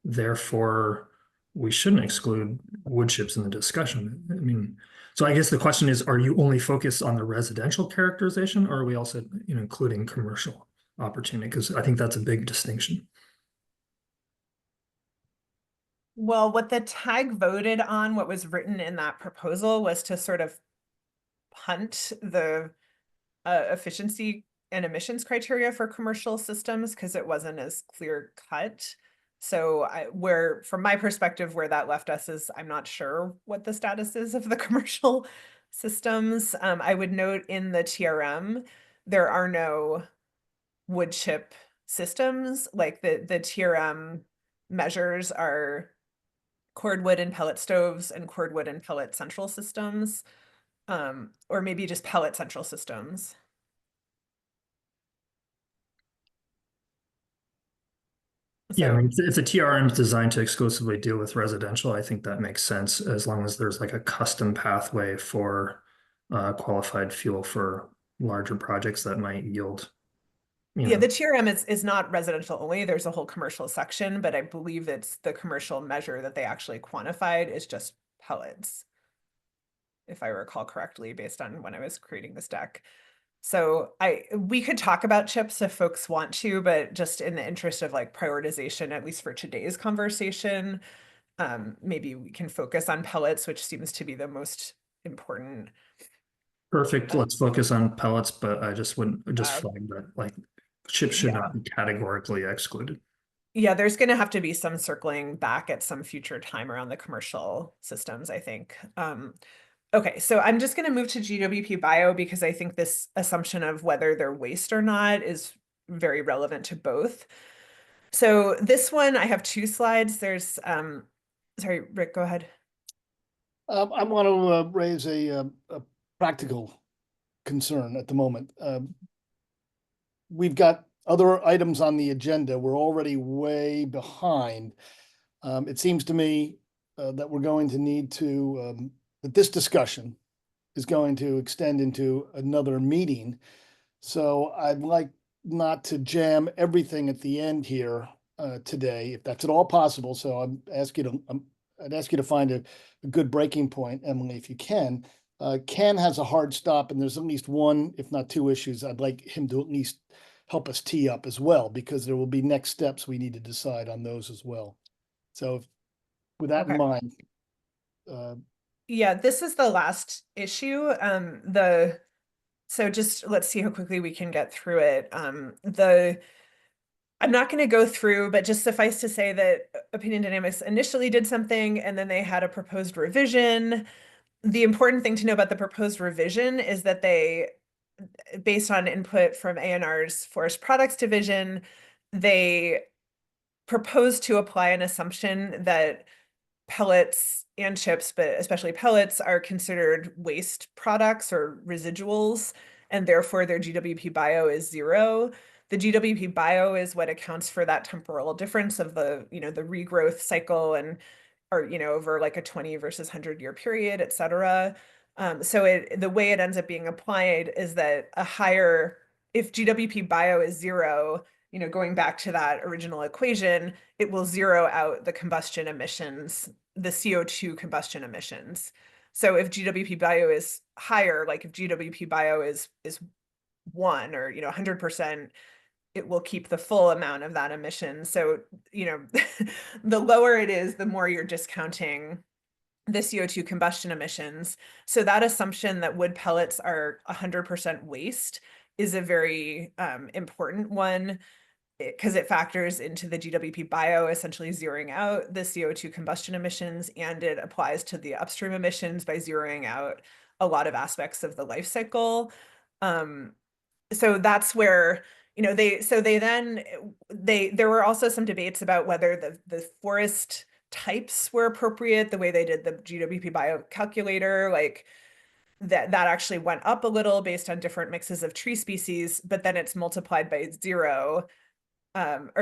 Therefore, we shouldn't exclude wood chips in the discussion. I mean, so I guess the question is, are you only focused on the residential characterization, or are we also, including commercial opportunity? Because I think that's a big distinction. Well, what the TAG voted on, what was written in that proposal, was to sort of punt the efficiency and emissions criteria for commercial systems, because it wasn't as clear cut. So from my perspective, where that left us is, I'm not sure what the status is of the commercial systems. I would note in the TRM, there are no wood chip systems. Like the TRM measures are cordwood and pellet stoves and cordwood and pellet central systems, or maybe just pellet central systems. Yeah, I mean, if the TRM is designed to exclusively deal with residential, I think that makes sense, as long as there's like a custom pathway for qualified fuel for larger projects that might yield. Yeah, the TRM is not residential only. There's a whole commercial section, but I believe it's the commercial measure that they actually quantified is just pellets, if I recall correctly, based on when I was creating this deck. So we could talk about chips if folks want to, but just in the interest of like prioritization, at least for today's conversation, maybe we can focus on pellets, which seems to be the most important. Perfect. Let's focus on pellets, but I just wouldn't flag that like chips should not be categorically excluded. Yeah, there's going to have to be some circling back at some future time around the commercial systems, I think. Okay, so I'm just going to move to GWP bio, because I think this assumption of whether they're waste or not is very relevant to both. So this one, I have two slides. There's, sorry, Rick, go ahead. I want to raise a practical concern at the moment. We've got other items on the agenda. We're already way behind. It seems to me that we're going to need to, that this discussion is going to extend into another meeting. So I'd like not to jam everything at the end here today, if that's at all possible. So I'd ask you to find a good breaking point, Emily, if you can. Ken has a hard stop, and there's at least one, if not two issues I'd like him to at least help us tee up as well, because there will be next steps we need to decide on those as well. So with that in Okay. mind, Yeah, this is the last issue. So just let's see how quickly we can get through it. I'm not going to go through, but just suffice to say that Opinion Dynamics initially did something and then they had a proposed revision. The important thing to know about the proposed revision is that they, based on input from ANR's Forest Products Division, they proposed to apply an assumption that pellets and chips, but especially pellets, are considered waste products or residuals, and therefore their GWP bio is 0. The GWP bio is what accounts for that temporal difference of the, the regrowth cycle and, or, over like a 20 versus 100-year period, et cetera. So the way it ends up being applied is that if GWP bio is 0, going back to that original equation, it will zero out the combustion emissions, the CO2 combustion emissions. So if GWP bio is higher, like if GWP bio is 1 or 100%, it will keep the full amount of that emission. So, the lower it is, the more you're discounting the CO2 combustion emissions. So that assumption that wood pellets are 100% waste is a very important one, because it factors into the GWP bio, essentially zeroing out the CO2 combustion emissions, and it applies to the upstream emissions by zeroing out a lot of aspects of the life cycle. So that's where, there were also some debates about whether the forest types were appropriate, the way they did the GWP bio calculator, like that actually went up a little based on different mixes of tree species, but then it's multiplied by 0. But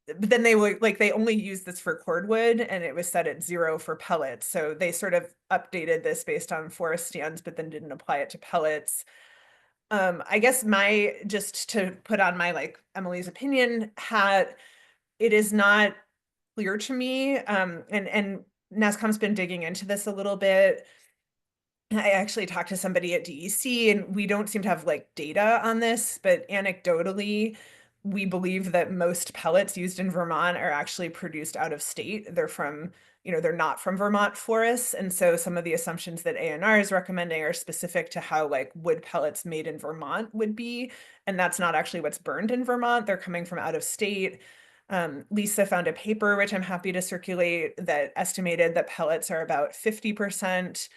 then they only used this for cordwood, and it was set at 0 for pellets. So they sort of updated this based on forest stands, but then didn't apply it to pellets. I guess just to put on my Emily's opinion hat, it is not clear to me, and NASCOM's been digging into this a little bit. I actually talked to somebody at DEC, and we don't seem to have data on this, but anecdotally, we believe that most pellets used in Vermont are actually produced out of state. They're they're not from Vermont forests. And so some of the assumptions that ANR is recommending are specific to how wood pellets made in Vermont would be. And that's not actually what's burned in Vermont. They're coming from out of state. Lisa found a paper, which I'm happy to circulate, that estimated that pellets are about 50%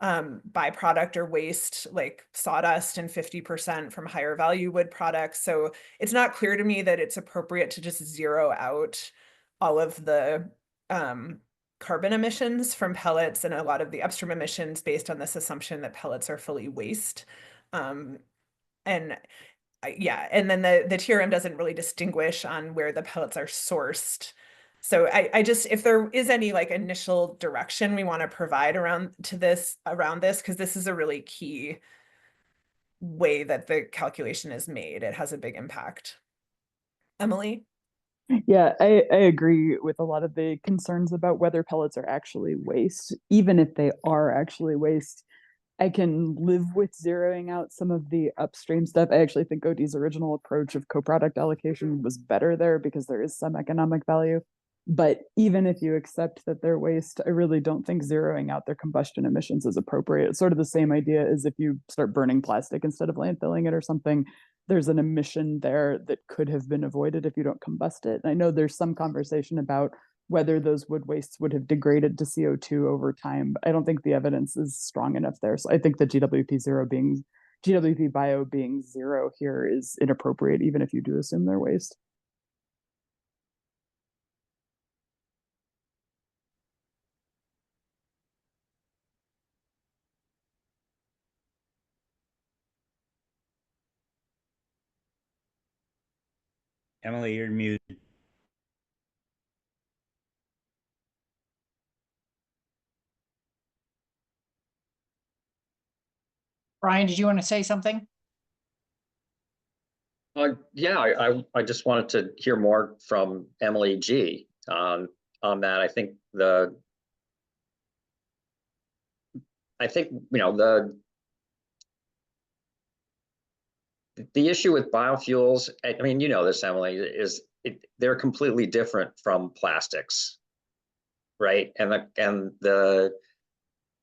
byproduct or waste, like sawdust, and 50% from higher value wood products. So it's not clear to me that it's appropriate to just zero out all of the carbon emissions from pellets and a lot of the upstream emissions based on this assumption that pellets are fully waste. And then the TRM doesn't really distinguish on where the pellets are sourced. So I just, if there is any initial direction we want to provide around this, because this is a really key way that the calculation is made, it has a big impact. Emily? Yeah, I agree with a lot of the concerns about whether pellets are actually waste. Even if they are actually waste, I can live with zeroing out some of the upstream stuff. I actually think OD's original approach of co-product allocation was better there because there is some economic value. But even if you accept that they're waste, I really don't think zeroing out their combustion emissions is appropriate. It's sort of the same idea as if you start burning plastic instead of landfilling it or something. There's an emission there that could have been avoided if you don't combust it. And I know there's some conversation about whether those wood wastes would have degraded to CO2 over time, but I don't think the evidence is strong enough there. So I think the GWP bio being 0 here is inappropriate, even if you do assume they're waste. Emily, you're muted. Brian, did you want to say something? Yeah, I just wanted to hear more from Emily G on that. I think the issue with biofuels, I mean, you know this, Emily, is they're completely different from plastics, right? And the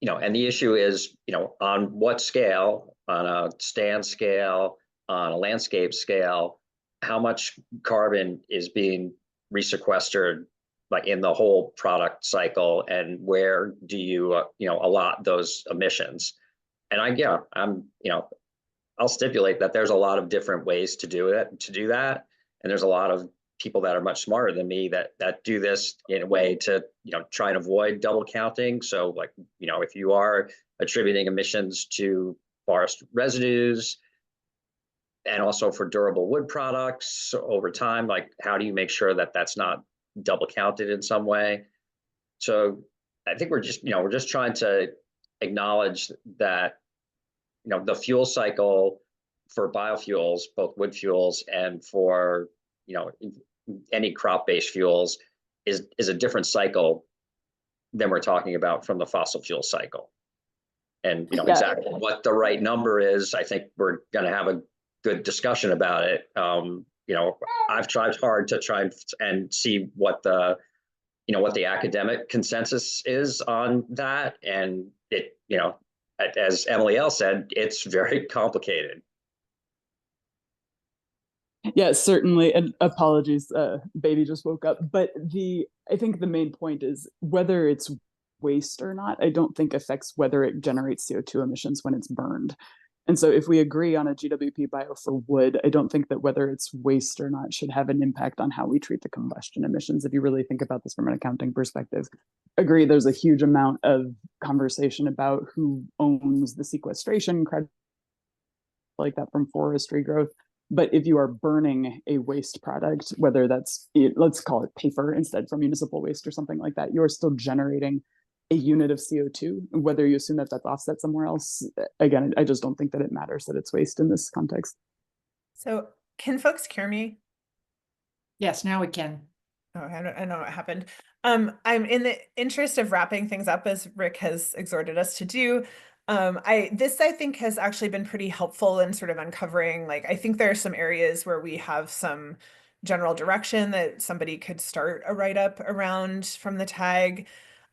you know, and the issue is, you know, on what scale, on a stand scale, on a landscape scale, how much carbon is being resequestered like in the whole product cycle, and where do you you know, allot those emissions? And I'm, you know, I'll stipulate that there's a lot of different ways to do that, and there's a lot of people that are much smarter than me that do this in a way to, you know, try and avoid double counting. So like, you know, if you are attributing emissions to forest residues and also for durable wood products over time, like how do you make sure that that's not double counted in some way? So I think we're just trying to acknowledge that, you know, the fuel cycle for biofuels, both wood fuels and for, you know, any crop-based fuels is a different cycle than we're talking about from the fossil fuel cycle. And, you know, exactly what the right number is, I think we're going to have a good discussion about it. You know, I've tried hard to try and see what the, you know, what the academic consensus is on that. And it, you know, as Emily L said, it's very complicated. Yes, certainly. And apologies, baby just woke up. But I think the main point is whether it's waste or not, I don't think affects whether it generates CO2 emissions when it's burned. And so if we agree on a GWP bio for wood, I don't think that whether it's waste or not should have an impact on how we treat the combustion emissions. If you really think about this from an accounting perspective, agree, there's a huge amount of conversation about who owns the sequestration credit like that from forestry growth. But if you are burning a waste product, whether that's, let's call it PAFR instead from municipal waste or something like that, you're still generating a unit of CO2, whether you assume that that's offset somewhere else. Again, I just don't think that it matters that it's waste in this context. So can folks hear me? Yes, now we can. Oh, I don't know what happened. I'm in the interest of wrapping things up, as Rick has exhorted us to do. I think has actually been pretty helpful in sort of uncovering, like, I think there are some areas where we have some general direction that somebody could start a write-up around from the tag.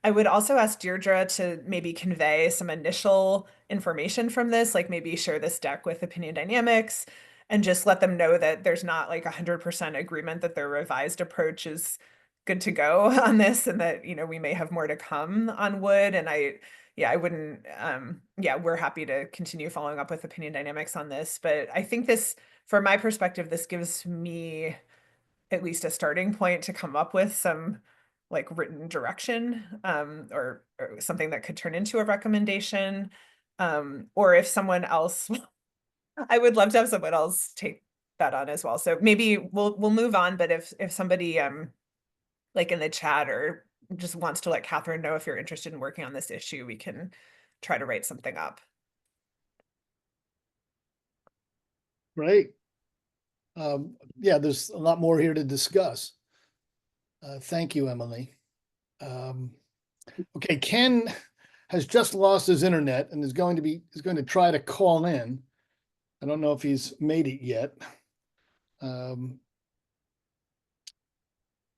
I would also ask Deirdre to maybe convey some initial information from this, like maybe share this deck with Opinion Dynamics and just let them know that there's not like 100% agreement that their revised approach is good to go on this, and that, you know, we may have more to come on wood. And I wouldn't, we're happy to continue following up with Opinion Dynamics on this. But I think this, from my perspective, this gives me at least a starting point to come up with some like written direction, or something that could turn into a recommendation. Or if someone else, I would love to have someone else take that on as well. So maybe we'll move on, but if somebody like in the chat or just wants to let Catherine know if you're interested in working on this issue, we can try to write something up. Great. Yeah, there's a lot more here to discuss. Thank you, Emily. Okay, Ken has just lost his internet and is going to try to call in. I don't know if he's made it yet.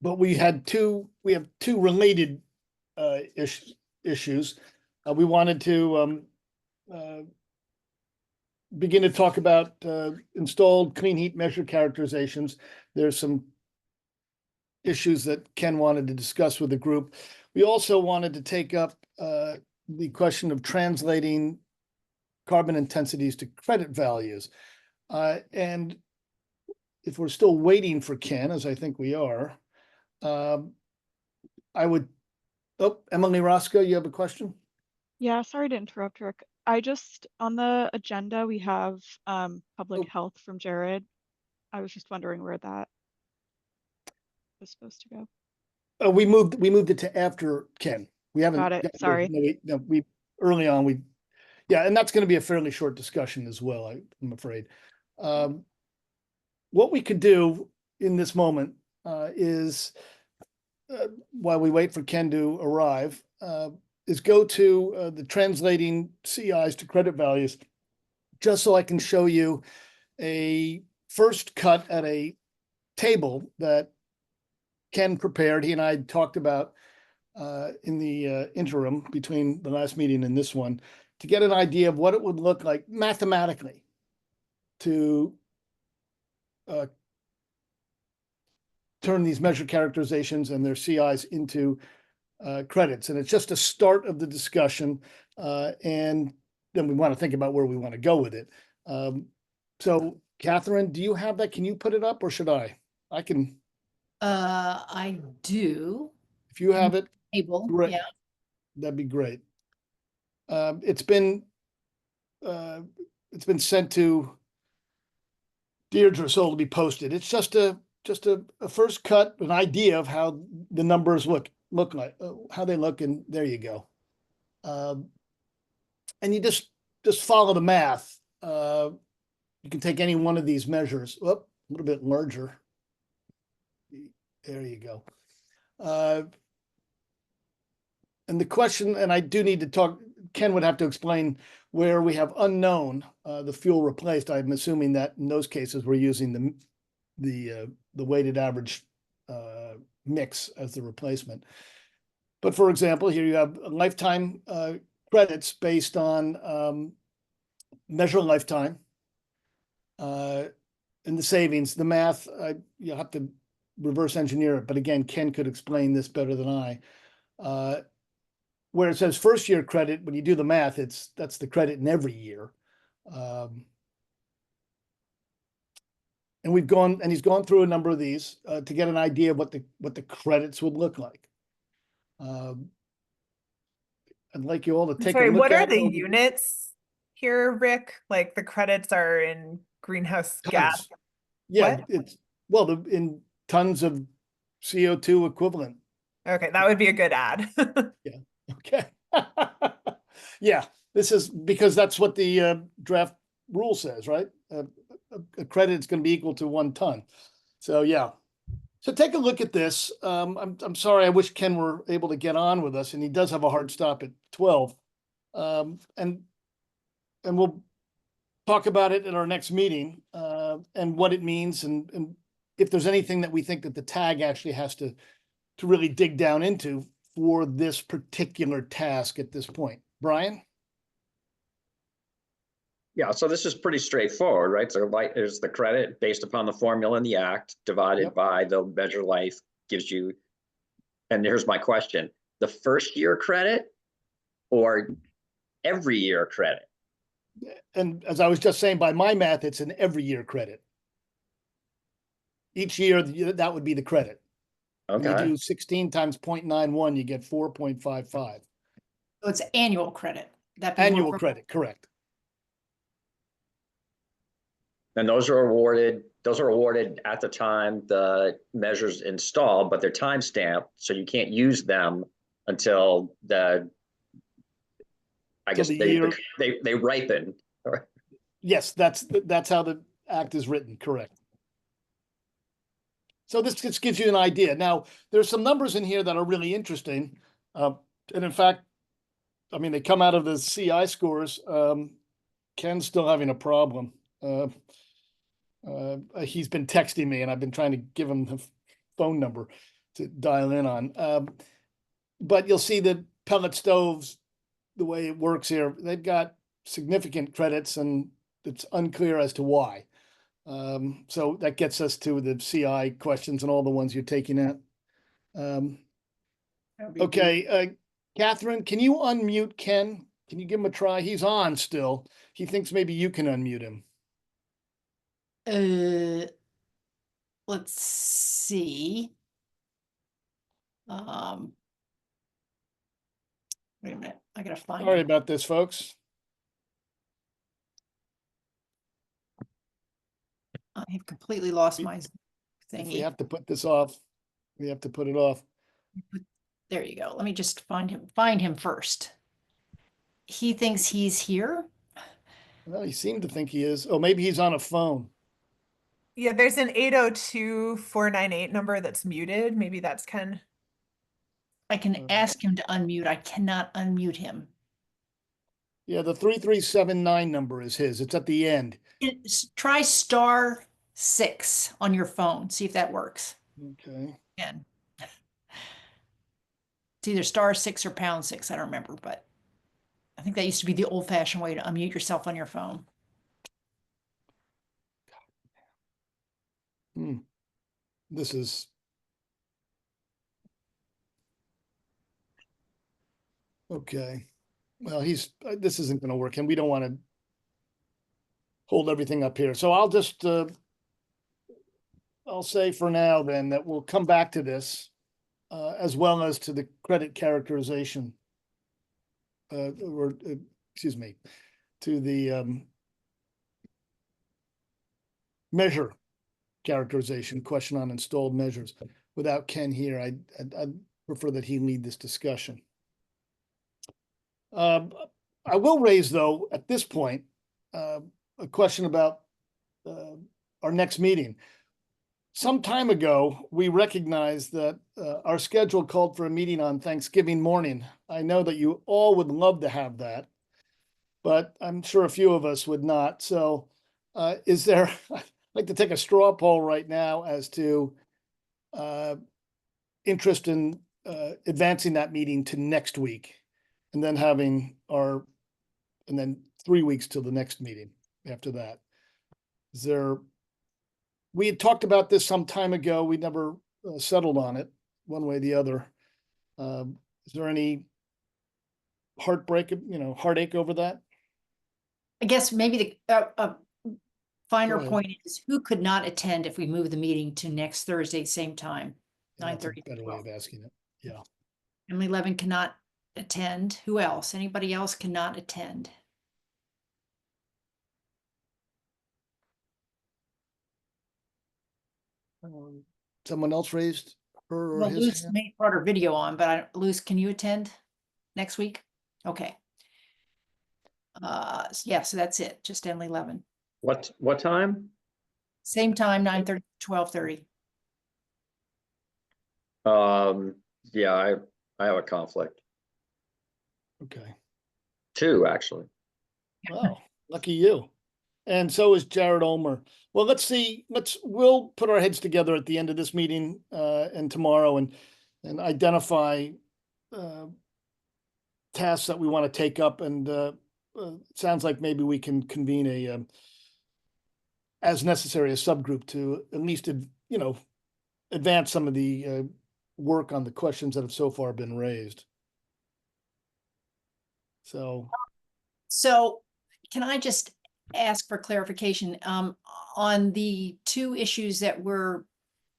But we have two related issues. We wanted to begin to talk about installed clean heat measure characterizations. There's some issues that Ken wanted to discuss with the group. We also wanted to take up the question of translating carbon intensities to credit values. And if we're still waiting for Ken, as I think we are, Emily Roscoe, you have a question? Yeah, sorry to interrupt, Rick. On the agenda, we have public health from Jared. I was just wondering where that was supposed to go. We moved it to after Ken. We haven't got it. Sorry. We early on and that's going to be a fairly short discussion as well, I'm afraid. What we could do in this moment is, while we wait for Ken to arrive, is go to the translating CIs to credit values, just so I can show you a first cut at a table that Ken prepared. He and I talked about in the interim between the last meeting and this one, to get an idea of what it would look like mathematically to turn these measure characterizations and their CIs into credits. And it's just a start of the discussion. And then we want to think about where we want to go with it. So Catherine, do you have that? Can you put it up or should I? I can. I do. If you have it, Able, great. yeah. That'd be great. It's been sent to Deirdre Soul to be posted. It's just a first cut, an idea of how the numbers look like, how they look, and there you go. And you just follow the math. You can take any one of these measures. Oh, a little bit larger. There you go. And the question, and I do need to talk, Ken would have to explain where we have unknown, the fuel replaced. I'm assuming that in those cases, we're using the weighted average mix as the replacement. But for example, here you have lifetime credits based on measure lifetime and the savings, the math, you'll have to reverse engineer it. But again, Ken could explain this better than I. Where it says first year credit, when you do the math, that's the credit in every year. And he's gone through a number of these to get an idea of what the credits would look like. I'd like you all to take a look what are at the it. units here, Rick? Like the credits are in greenhouse gas. Yeah, What? it's in tons of CO2 equivalent. Okay, that would be a good ad. Yeah. Okay. Yeah, this is because that's what the draft rule says, right? A credit is going to be equal to 1 ton. So yeah. So take a look at this. I'm sorry. I wish Ken were able to get on with us, and he does have a hard stop at 12. And we'll talk about it in our next meeting and what it means, and if there's anything that we think that the tag actually has to really dig down into for this particular task at this point. Brian? Yeah, so this is pretty straightforward, right? So there's the credit based upon the formula in the act divided by the measure life gives you, and here's my question, the first year credit or every year credit? And as I was just saying, by my math, it's an every year credit. Each year, that would be the credit. Okay. You do 16 times 0.91, you get 4.55. So it's annual credit. That'd be more Annual for- credit, correct. And those are awarded at the time the measures installed, but they're time stamped, so you can't use them until I guess they ripen. Yes, that's how the act is written, correct. So this just gives you an idea. Now, there's some numbers in here that are really interesting. And in fact, I mean, they come out of the CI scores. Ken's still having a problem. He's been texting me and I've been trying to give him the phone number to dial in on. But you'll see the pellet stoves, the way it works here, they've got significant credits and it's unclear as to why. So that gets us to the CI questions and all the ones you're taking at. Okay, Catherine, can you unmute Ken? Can you give him a try? He's on still. He thinks maybe you can unmute him. Let's see. Wait a minute. I gotta find Sorry it. about this, folks. I have completely lost my If we thingy. have to put this off, we have to put it off. There you go. Let me just find him first. He thinks he's here. Well, he seemed to think he is. Oh, maybe he's on a phone. Yeah, there's an 802-498 number that's muted. Maybe that's Ken. I can ask him to unmute. I cannot unmute him. Yeah, the 3379 number is his. It's at the end. Try *6 on your phone, see if that works. Okay. And it's either *6 or #6, I don't remember, but I think that used to be the old-fashioned way to unmute yourself on your phone. This is. Okay. Well, this isn't going to work, and we don't want to hold everything up here. So I'll just, I'll say for now then that we'll come back to this, as well as to the credit characterization. Excuse me, to the measure characterization question on installed measures. Without Ken here, I'd prefer that he lead this discussion. I will raise, though, at this point, a question about our next meeting. Some time ago, we recognized that our schedule called for a meeting on Thanksgiving morning. I know that you all would love to have that, but I'm sure a few of us would not. So is there, I'd like to take a straw poll right now as to interest in advancing that meeting to next week, and then having and then 3 weeks till the next meeting after that. We had talked about this some time ago. We never settled on it one way or the other. Is there any heartache over that? I guess maybe the finer Go ahead. point is who could not attend if we move the meeting to next Thursday, same time, Yeah, that's a 9:30. better way of asking it. Yeah. Emily Levin cannot attend. Who else? Anybody else cannot attend? Someone else raised her or Well, his Luce hand? may brought her video on, but Luce, can you attend next week? Okay. Yeah, so that's it. Just Emily Levin. What time? Same time, 9:30, 12:30. Yeah, I have a conflict. Okay. 2, actually. Wow, lucky you. And so is Jared Ulmer. Well, let's see, we'll put our heads together at the end of this meeting and tomorrow and identify tasks that we want to take up. And it sounds like maybe we can convene as necessary, a subgroup to at least, advance some of the work on the questions that have so far been raised. So can I just ask for clarification on the 2 issues that we're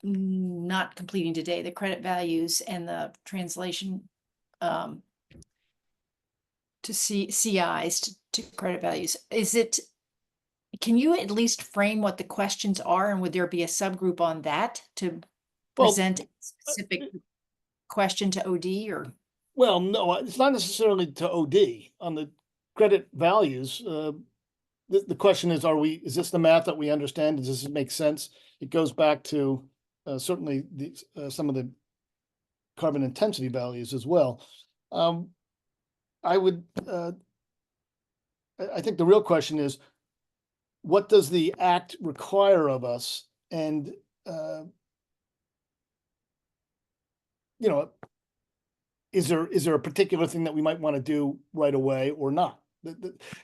not completing today, the credit values and the translation to CIs to credit values? Can you at least frame what the questions are, and would there be a subgroup on that to present a specific question to OD or? Well, no, it's not necessarily to OD. On the credit values, the question is, is this the math that we understand? Does this make sense? It goes back to certainly some of the carbon intensity values as well. I think the real question is, what does the act require of us? And, is there a particular thing that we might want to do right away or not?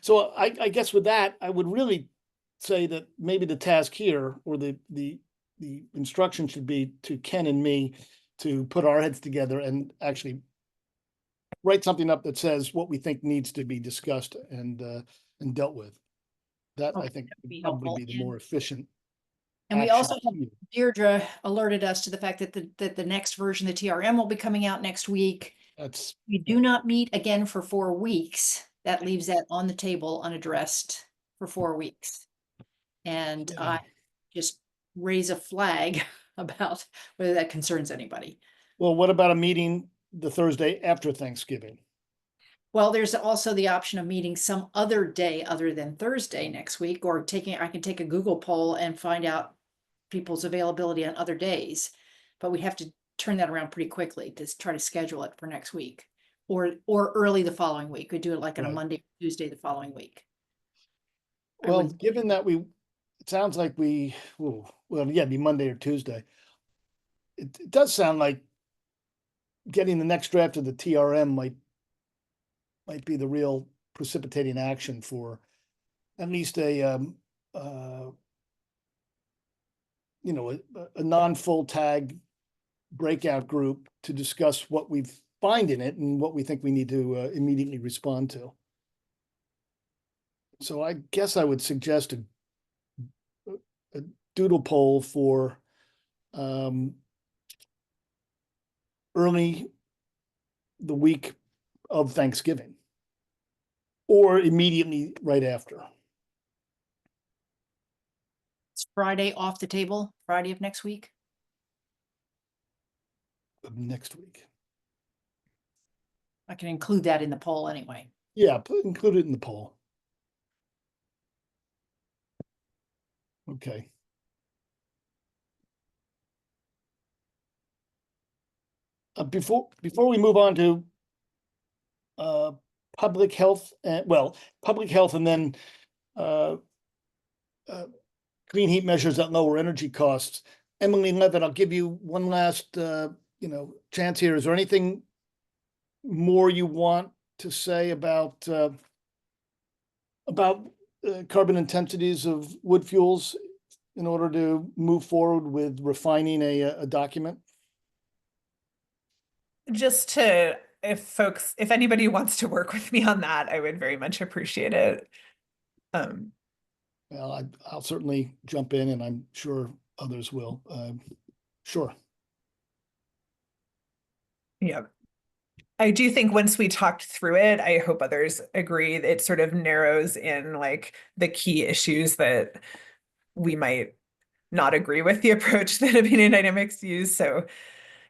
So I guess with that, I would really say that maybe the task here, or the instruction should be to Ken and me to put our heads together and actually write something up that says what we think needs to be discussed and dealt with. That I think would probably be the more efficient. And we action also have here. Deirdre alerted us to the fact that the next version, the TRM, will be coming out next week. We do not meet again for 4 weeks. That leaves that on the table unaddressed for 4 weeks. And Yeah. I just raise a flag about whether that concerns anybody. Well, what about a meeting the Thursday after Thanksgiving? Well, there's also the option of meeting some other day other than Thursday next week, or I can take a Google poll and find out people's availability on other days. But we have to turn that around pretty quickly to try to schedule it for next week. or early the following week. We do it like on a Right. Monday, Tuesday, the following week. I Well, would- given that it sounds like yeah, it'd be Monday or Tuesday. It does sound like getting the next draft of the TRM might be the real precipitating action for at least a non-full tag breakout group to discuss what we find in it and what we think we need to immediately respond to. So I guess I would suggest a doodle poll for early the week of Thanksgiving or immediately right after. Is Friday off the table, Friday of next week? Of next week. I can include that in the poll anyway. Yeah, include it in the poll. Okay. Before we move on to public health, public health and then clean heat measures that lower energy costs. Emily Levitt, I'll give you one last chance here. Is there anything more you want to say about carbon intensities of wood fuels in order to move forward with refining a document? Just to, if anybody wants to work with me on that, I would very much appreciate it. Well, I'll certainly jump in, and I'm sure others will. Sure. Yeah. I do think once we talked through it, I hope others agree, it sort of narrows in like the key issues that we might not agree with the approach that Opinion Dynamics use. So,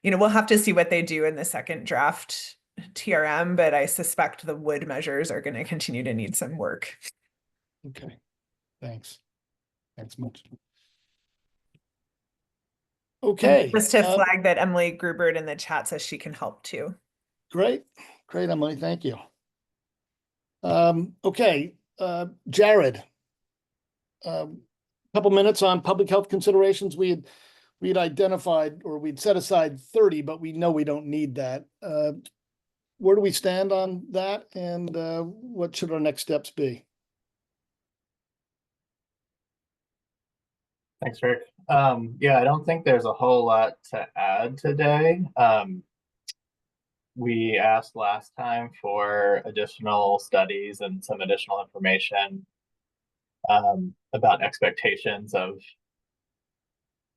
we'll have to see what they do in the second draft TRM, but I suspect the wood measures are going to continue to need some work. Okay. Thanks. Thanks much. Okay. And just to flag that Emily Grubert in the chat says she can help too. Great, Emily, thank you. Okay, Jared. Couple minutes on public health considerations. We'd identified, or we'd set aside 30, but we know we don't need that. Where do we stand on that, and what should our next steps be? Thanks, Rick. Yeah, I don't think there's a whole lot to add today. We asked last time for additional studies and some additional information about expectations of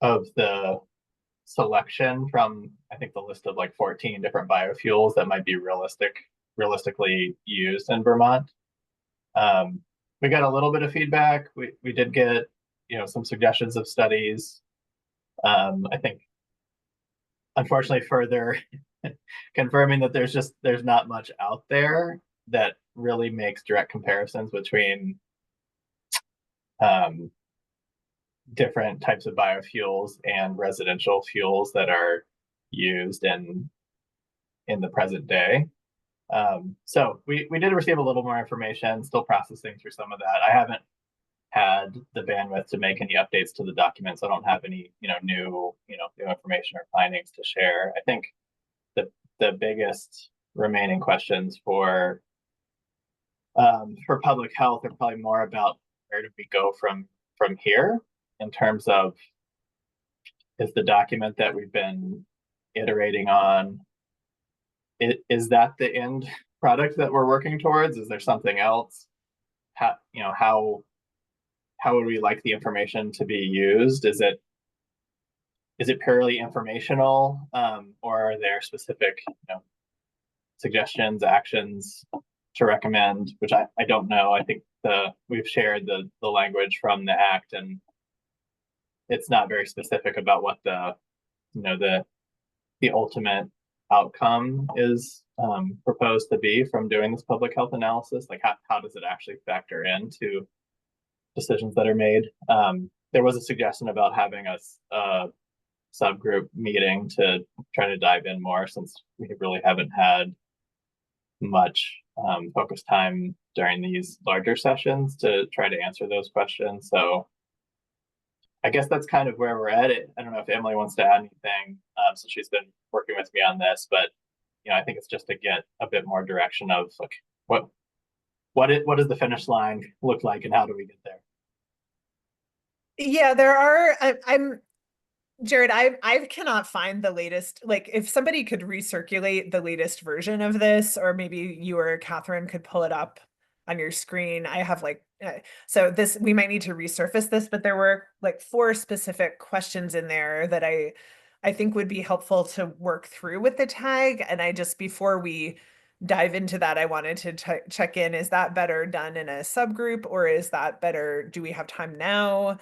the selection from, I think, the list of like 14 different biofuels that might be realistically used in Vermont. We got a little bit of feedback. We did get some suggestions of studies. I think, unfortunately, further confirming that there's not much out there that really makes direct comparisons between different types of biofuels and residential fuels that are used in the present day. So we did receive a little more information, still processing through some of that. I haven't had the bandwidth to make any updates to the document, so I don't have any new information or findings to share. I think the biggest remaining questions for public health are probably more about where do we go from here, in terms of, is the document that we've been iterating on, is that the end product that we're working towards? Is there something else? How would we like the information to be used? Is it purely informational, or are there specific suggestions, actions to recommend, which I don't know. I think we've shared the language from the act, and it's not very specific about what the ultimate outcome is proposed to be from doing this public health analysis. Like how does it actually factor into decisions that are made? There was a suggestion about having a subgroup meeting to try to dive in more, since we really haven't had much focused time during these larger sessions to try to answer those questions. So I guess that's kind of where we're at. I don't know if Emily wants to add anything, since she's been working with me on this, but I think it's just to get a bit more direction of like what does the finish line look like and how do we get there? Yeah, there are. I'm Jared. I cannot find the latest. Like, if somebody could recirculate the latest version of this, or maybe you or Catherine could pull it up on your screen. I have so this, we might need to resurface this, but there were like 4 specific questions in there that I think would be helpful to work through with the tag. And before we dive into that, I wanted to check in, is that better done in a subgroup, or is that better? Do we have time now?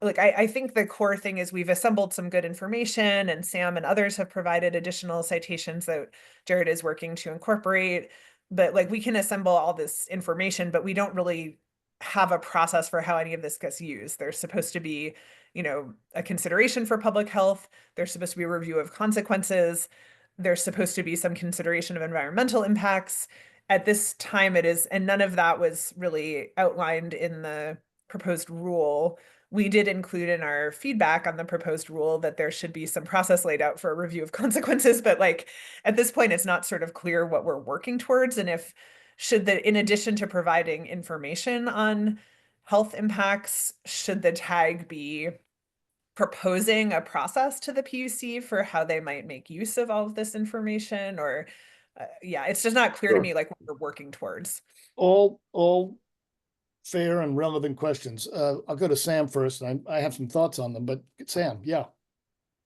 Like, I think the core thing is we've assembled some good information, and Sam and others have provided additional citations that Jared is working to incorporate. But like, we can assemble all this information, but we don't really have a process for how any of this gets used. There's supposed to be, a consideration for public health. There's supposed to be a review of consequences. There's supposed to be some consideration of environmental impacts. At this time it is, and none of that was really outlined in the proposed rule. We did include in our feedback on the proposed rule that there should be some process laid out for a review of consequences, but like, at this point, it's not sort of clear what we're working towards. And in addition to providing information on health impacts, should the tag be proposing a process to the PUC for how they might make use of all of this information? Or yeah, it's just not clear to me like what we're working towards. All fair and relevant questions. I'll go to Sam first. I have some thoughts on them, but Sam, yeah.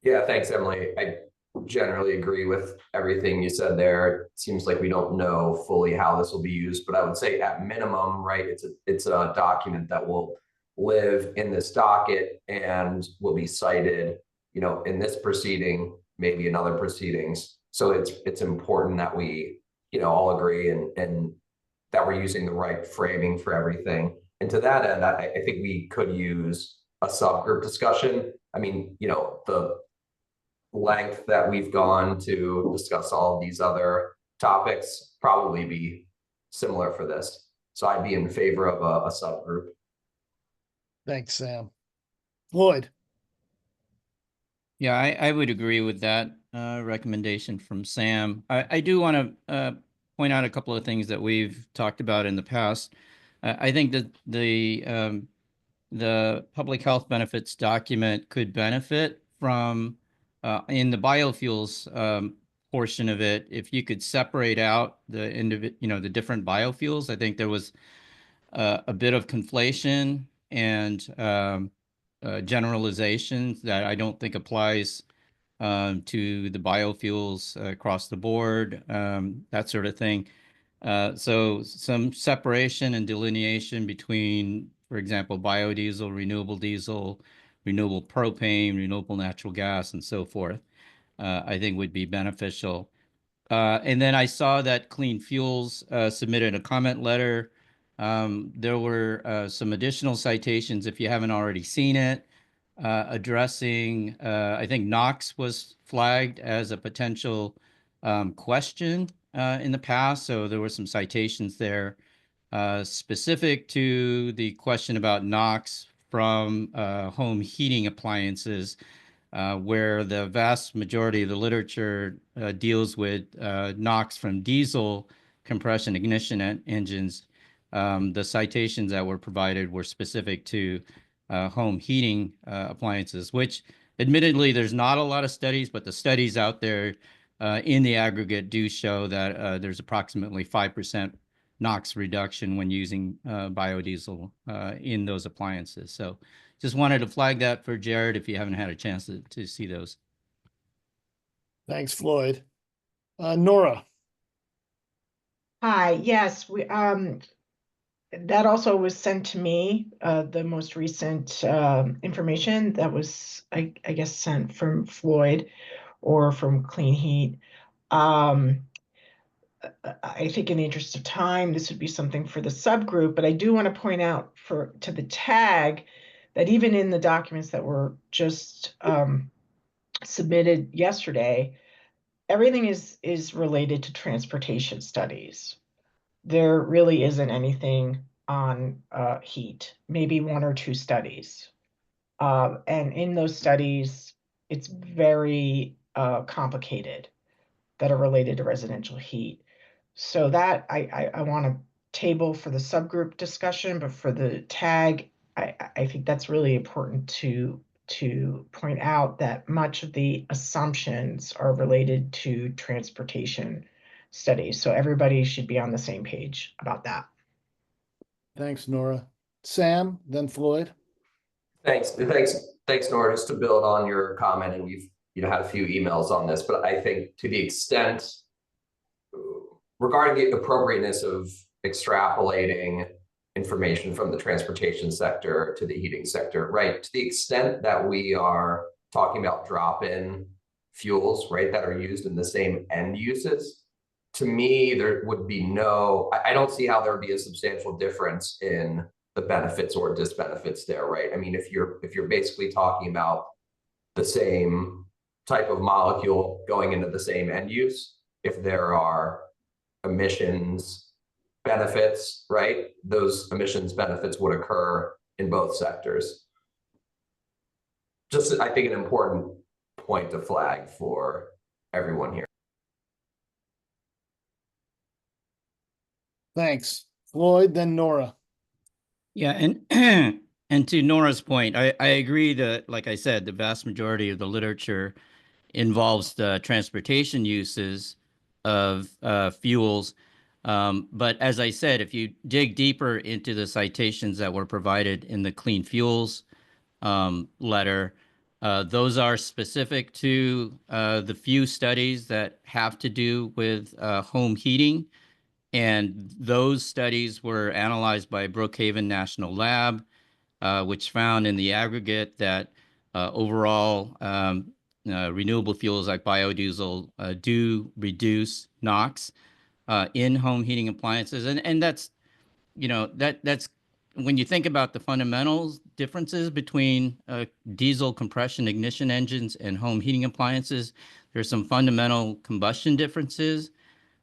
Yeah, thanks, Emily. I generally agree with everything you said there. It seems like we don't know fully how this will be used, but I would say at minimum, right, it's a document that will live in this docket and will be cited, in this proceeding, maybe in other proceedings. So it's important that we, all agree and that we're using the right framing for everything. And to that end, I think we could use a subgroup discussion. I mean, the length that we've gone to discuss all of these other topics probably be similar for this. So I'd be in favor of a subgroup. Thanks, Sam. Floyd. Yeah, I would agree with that recommendation from Sam. I do want to point out a couple of things that we've talked about in the past. I think that the public health benefits document could benefit from in the biofuels portion of it. If you could separate out the different biofuels, I think there was a bit of conflation and generalizations that I don't think applies to the biofuels across the board, that sort of thing. So some separation and delineation between, for example, biodiesel, renewable diesel, renewable propane, renewable natural gas, and so forth, I think would be beneficial. And then I saw that Clean Fuels submitted a comment letter. There were some additional citations, if you haven't already seen it, addressing, I think NOx was flagged as a potential question in the past. So there were some citations there specific to the question about NOx from home heating appliances, where the vast majority of the literature deals with NOx from diesel compression ignition engines. The citations that were provided were specific to home heating appliances, which admittedly there's not a lot of studies, but the studies out there in the aggregate do show that there's approximately 5% NOx reduction when using biodiesel in those appliances. So just wanted to flag that for Jared if you haven't had a chance to see those. Thanks, Floyd. Nora. Hi, yes, that also was sent to me, the most recent information that was, I guess, sent from Floyd or from Clean Heat. I think in the interest of time, this would be something for the subgroup, but I do want to point out to the tag that even in the documents that were just submitted yesterday, everything is related to transportation studies. There really isn't anything on heat, maybe 1 or 2 studies. And in those studies, it's very complicated that are related to residential heat. So that I want to table for the subgroup discussion, but for the tag, I think that's really important to point out that much of the assumptions are related to transportation studies. So everybody should be on the same page about that. Thanks, Nora. Sam, then Floyd. Thanks, Nora. Just to build on your comment, and we've had a few emails on this, but I think to the extent regarding the appropriateness of extrapolating information from the transportation sector to the heating sector, right? To the extent that we are talking about drop-in fuels, right, that are used in the same end uses, to me, there would be I don't see how there would be a substantial difference in the benefits or disbenefits there, right? I mean, if you're basically talking about the same type of molecule going into the same end use, if there are emissions benefits, right, those emissions benefits would occur in both sectors. Just, I think, an important point to flag for everyone here. Thanks. Floyd, then Nora. Yeah, and and to Nora's point, I agree that, like I said, the vast majority of the literature involves the transportation uses of fuels. But as I said, if you dig deeper into the citations that were provided in the Clean Fuels letter, those are specific to the few studies that have to do with home heating. And those studies were analyzed by Brookhaven National Lab, which found in the aggregate that overall renewable fuels like biodiesel do reduce NOx in home heating appliances. And that's, that's when you think about the fundamentals differences between diesel compression ignition engines and home heating appliances, there's some fundamental combustion differences.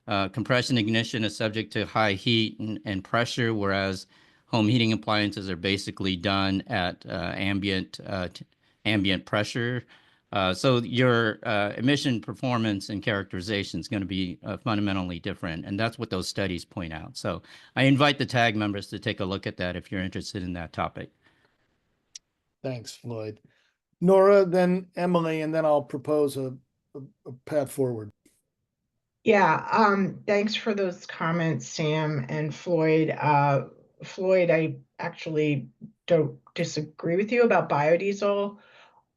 Compression ignition is subject to high heat and pressure, whereas home heating appliances are basically done at ambient pressure. So your emission performance and characterization is going to be fundamentally different, and that's what those studies point out. So I invite the TAG members to take a look at that if you're interested in that topic. Thanks, Floyd. Nora, then Emily, and then I'll propose a path forward. Yeah, thanks for those comments, Sam and Floyd. Floyd, I actually don't disagree with you about biodiesel,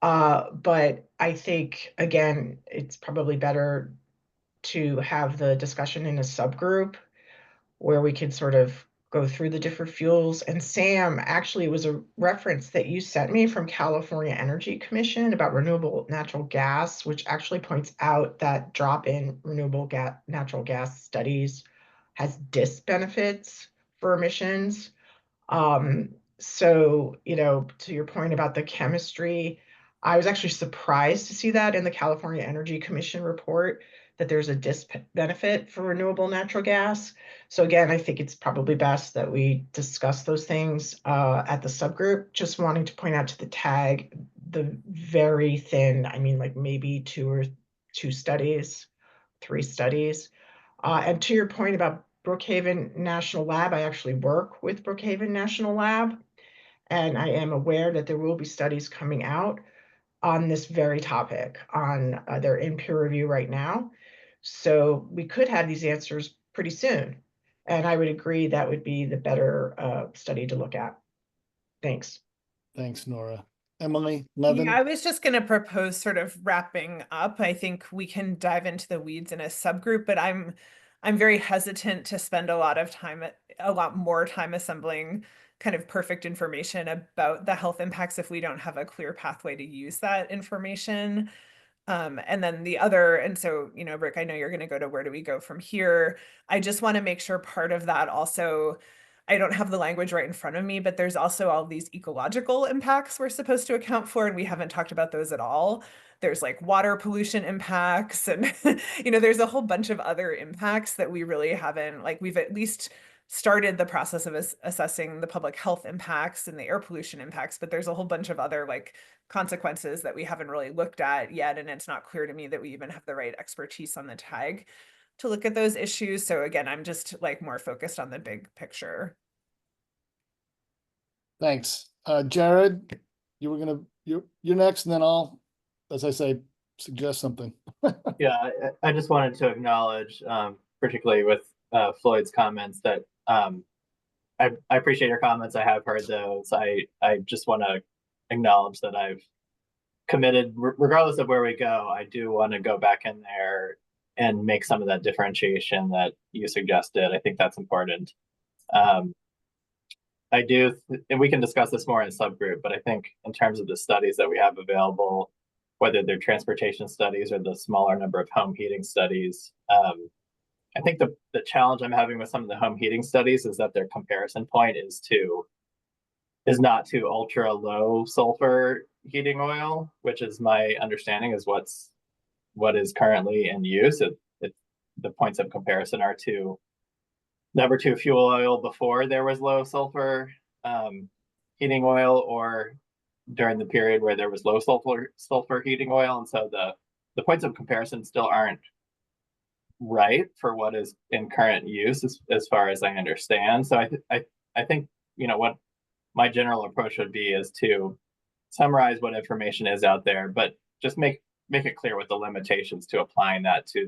but I think, again, it's probably better to have the discussion in a subgroup where we could sort of go through the different fuels. And Sam, actually, it was a reference that you sent me from California Energy Commission about renewable natural gas, which actually points out that drop-in renewable natural gas studies has disbenefits for emissions. So, to your point about the chemistry, I was actually surprised to see that in the California Energy Commission report, that there's a disbenefit for renewable natural gas. So again, I think it's probably best that we discuss those things at the subgroup. Just wanting to point out to the TAG, the very thin, I mean, like maybe 3 studies. And to your point about Brookhaven National Lab, I actually work with Brookhaven National Lab, and I am aware that there will be studies coming out on this very topic. They're in peer review right now. So we could have these answers pretty soon. And I would agree that would be the better study to look at. Thanks. Thanks, Nora. Emily, Levin? Yeah, I was just going to propose sort of wrapping up. I think we can dive into the weeds in a subgroup, but I'm very hesitant to spend a lot more time assembling kind of perfect information about the health impacts if we don't have a clear pathway to use that information. And then so, Rick, I know you're going to go to where do we go from here. I just want to make sure part of that also I don't have the language right in front of me, but there's also all these ecological impacts we're supposed to account for, and we haven't talked about those at all. There's like water pollution impacts, and there's a whole bunch of other impacts that we really haven't, like, we've at least started the process of assessing the public health impacts and the air pollution impacts, but there's a whole bunch of other like consequences that we haven't really looked at yet, and it's not clear to me that we even have the right expertise on the TAG to look at those issues. So again, I'm just like more focused on the big picture. Thanks. Jared, you're next, and then I'll, as I say, suggest something. Yeah, I just wanted to acknowledge, particularly with Floyd's comments, that I appreciate your comments. I have heard those. I just want to acknowledge that I've committed, regardless of where we go, I do want to go back in there and make some of that differentiation that you suggested. I think that's important. I do, and we can discuss this more in subgroup, but I think in terms of the studies that we have available, whether they're transportation studies or the smaller number of home heating studies, I think the challenge I'm having with some of the home heating studies is that their comparison point is not to ultra low sulfur heating oil, which is my understanding is what is currently in use. The points of comparison are to number 2 fuel oil before there was low sulfur heating oil, or during the period where there was low sulfur heating oil. And so the points of comparison still aren't right for what is in current use as far as I understand. So I think, what my general approach would be is to summarize what information is out there, but just make it clear what the limitations to applying that to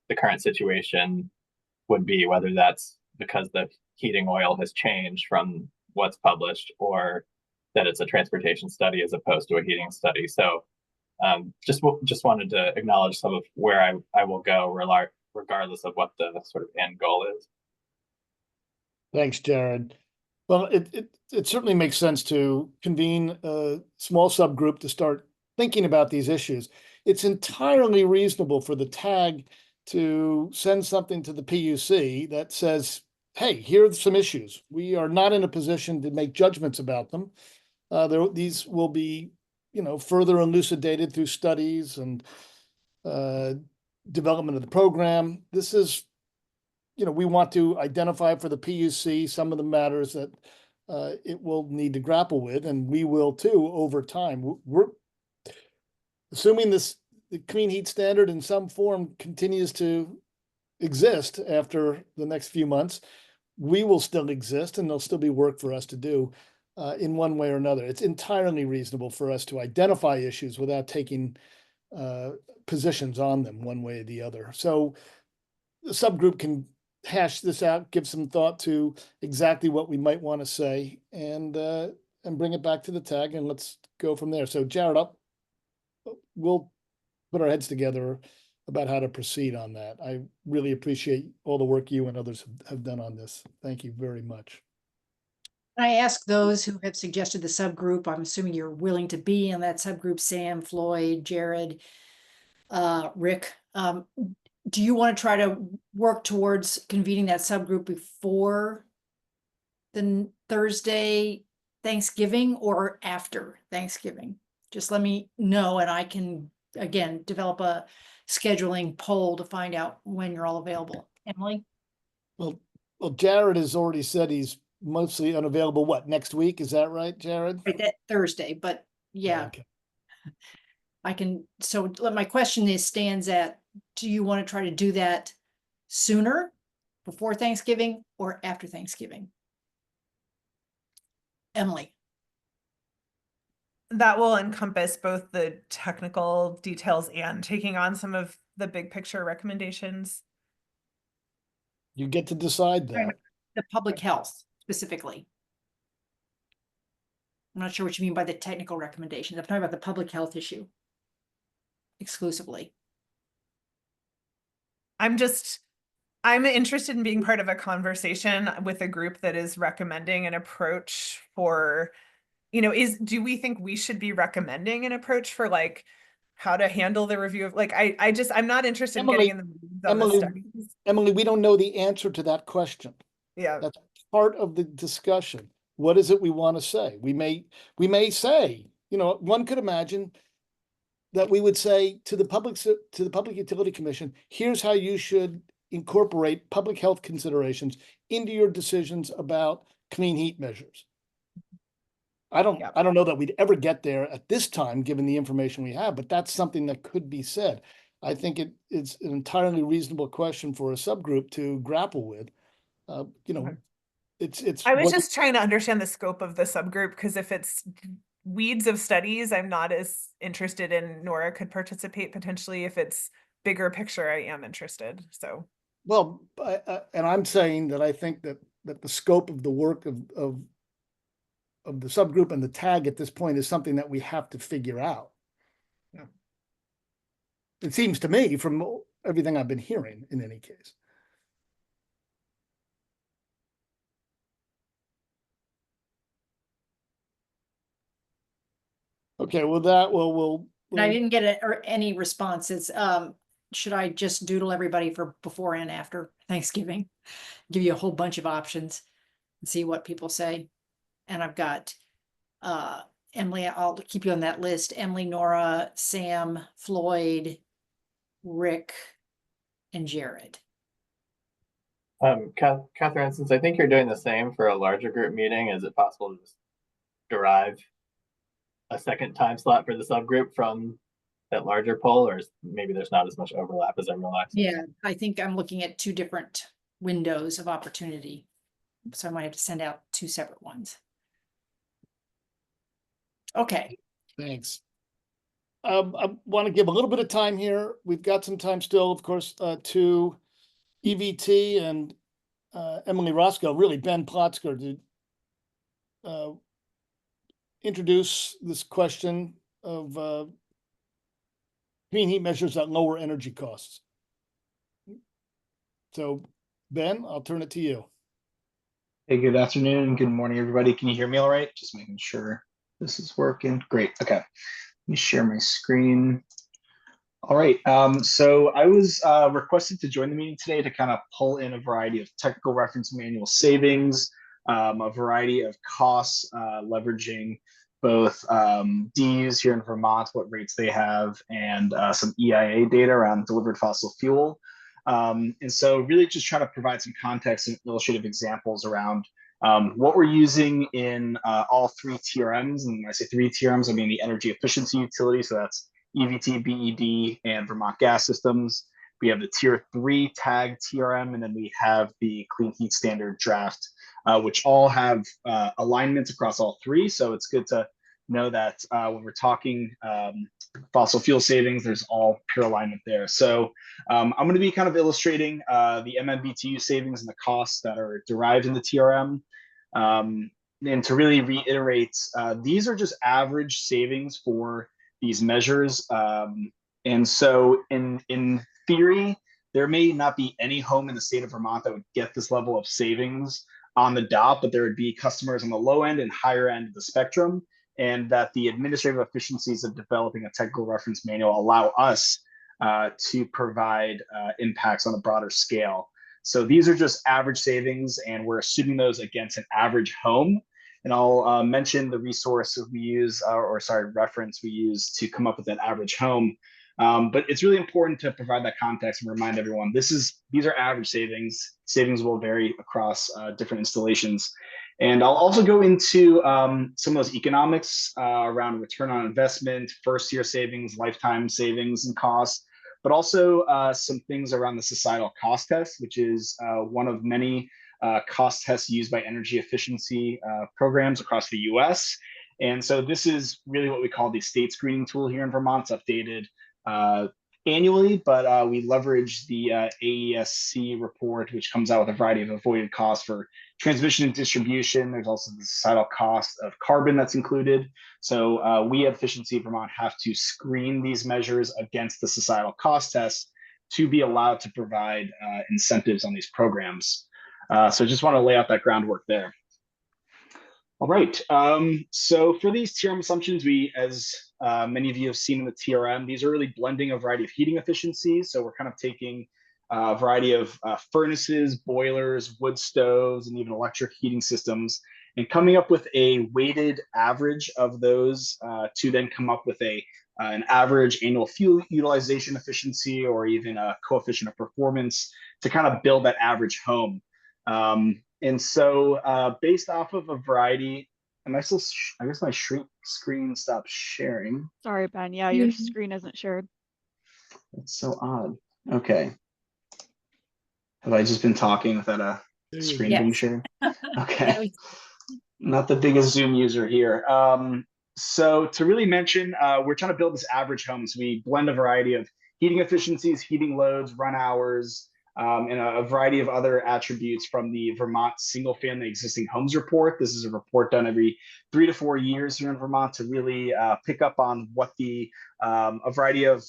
the current situation would be, whether that's because the heating oil has changed from what's published, or that it's a transportation study as opposed to a heating study. So just wanted to acknowledge some of where I will go, regardless of what the sort of end goal is. Thanks, Jared. Well, it certainly makes sense to convene a small subgroup to start thinking about these issues. It's entirely reasonable for the TAG to send something to the PUC that says, hey, here are some issues. We are not in a position to make judgments about them. These will be, further elucidated through studies and development of the program. This is, we want to identify for the PUC some of the matters that it will need to grapple with, and we will too over time. We're assuming the clean heat standard in some form continues to exist after the next few months. We will still exist, and there'll still be work for us to do in one way or another. It's entirely reasonable for us to identify issues without taking positions on them one way or the other. So the subgroup can hash this out, give some thought to exactly what we might want to say, and bring it back to the TAG, and let's go from there. So Jared, we'll put our heads together about how to proceed on that. I really appreciate all the work you and others have done on this. Thank you very much. I ask those who have suggested the subgroup, I'm assuming you're willing to be in that subgroup, Sam, Floyd, Jared, Rick. Do you want to try to work towards convening that subgroup before the Thursday Thanksgiving or after Thanksgiving? Just let me know, and I can, again, develop a scheduling poll to find out when you're all available. Emily? Well, Jared has already said he's mostly unavailable. What, next week? Is that right, Jared? Right, that Thursday, but yeah. Okay. I can, so my question stands at, do you want to try to do that sooner, before Thanksgiving or after Thanksgiving? Emily? That will encompass both the technical details and taking on some of the big picture recommendations. You get to decide that. The public health specifically. I'm not sure what you mean by the technical recommendations. I'm talking about the public health issue exclusively. I'm interested in being part of a conversation with a group that is recommending an approach for, do we think we should be recommending an approach for like how to handle the review of, like, I'm not interested in getting in the weeds on the studies. Emily, we don't know the answer to that question. Yeah. part of the discussion. What is it we want to say? We may say, you know, one could imagine that we would say to the Public Utility Commission, here's how you should incorporate public health considerations into your decisions about clean heat measures. I don't know that we'd ever get there at this time, given the information we have, but that's something that could be said. I think it's an entirely reasonable question for a subgroup to grapple with. You know, it's. I was just trying to understand the scope of the subgroup, because if it's weeds of studies, I'm not as interested in. Nora could participate potentially. If it's bigger picture, I am interested. So. Well, and I'm saying that I think that the scope of the work of the subgroup and the tag at this point is something that we have to figure out. Yeah. It seems to me, from everything I've been hearing, in any case. Okay, well, we'll. And I didn't get any responses. Should I just doodle everybody for before and after Thanksgiving? Give you a whole bunch of options and see what people say. And I've got Emily, I'll keep you on that list. Emily, Nora, Sam, Floyd, Rick, and Jared. Catherine, since I think you're doing the same for a larger group meeting, is it possible to just derive a second time slot for the subgroup from that larger poll, or maybe there's not as much overlap as I realized? Yeah, I think I'm looking at two different windows of opportunity. So I might have to send out two separate ones. Okay. Thanks. I want to give a little bit of time here. We've got some time still, of course, to EVT and Emily Roscoe, really Ben Plotzker, to introduce this question of clean heat measures that lower energy costs. So, Ben, I'll turn it to you. Hey, good afternoon. Good morning, everybody. Can you hear me all right? Just making sure this is working. Great. Okay. Let me share my screen. All right. So I was requested to join the meeting today to kind of pull in a variety of technical reference manual savings, a variety of costs, leveraging both DUs here in Vermont, what rates they have, and some EIA data around delivered fossil fuel. And so really just trying to provide some context and illustrative examples around what we're using in all three TRMs. And when I say three TRMs, I mean the energy efficiency utility. So that's EVT, BED, and Vermont Gas Systems. We have the Tier 3 tag TRM, and then we have the Clean Heat Standard draft, which all have alignments across all three. So it's good to know that when we're talking fossil fuel savings, there's all pure alignment there. So I'm going to be kind of illustrating the MMBTU savings and the costs that are derived in the TRM. And to really reiterate, these are just average savings for these measures. And so in theory, there may not be any home in the state of Vermont that would get this level of savings on the dot, but there would be customers on the low end and higher end of the spectrum, and that the administrative efficiencies of developing a technical reference manual allow us to provide impacts on a broader scale. So these are just average savings, and we're assuming those against an average home. And I'll mention the resource we use, reference we use to come up with that average home. But it's really important to provide that context and remind everyone these are average savings. Savings will vary across different installations. And I'll also go into some of those economics around return on investment, first year savings, lifetime savings and costs, but also some things around the societal cost test, which is one of many cost tests used by energy efficiency programs across the US. And so this is really what we call the state screening tool here in Vermont. It's updated annually, but we leverage the AESC report, which comes out with a variety of avoided costs for transmission and distribution. There's also the societal cost of carbon that's included. So we at Efficiency Vermont have to screen these measures against the societal cost test to be allowed to provide incentives on these programs. So just want to lay out that groundwork there. All right, so for these TRM assumptions, we, as many of you have seen in the TRM, these are really blending a variety of heating efficiencies. So we're kind of taking a variety of furnaces, boilers, wood stoves, and even electric heating systems, and coming up with a weighted average of those to then come up with an average annual fuel utilization efficiency or even a coefficient of performance to kind of build that average home. And so based off of a variety, am I still, I guess my screen stopped sharing. Sorry, Ben. Yeah, your screen isn't shared. That's so odd. Okay. Have I just been talking without a screen being shared? Okay. Not the biggest Zoom user here. So to really mention, we're trying to build this average home. So we blend a variety of heating efficiencies, heating loads, run hours, and a variety of other attributes from the Vermont Single Family Existing Homes Report. This is a report done every 3 to 4 years here in Vermont to really pick up on what a variety of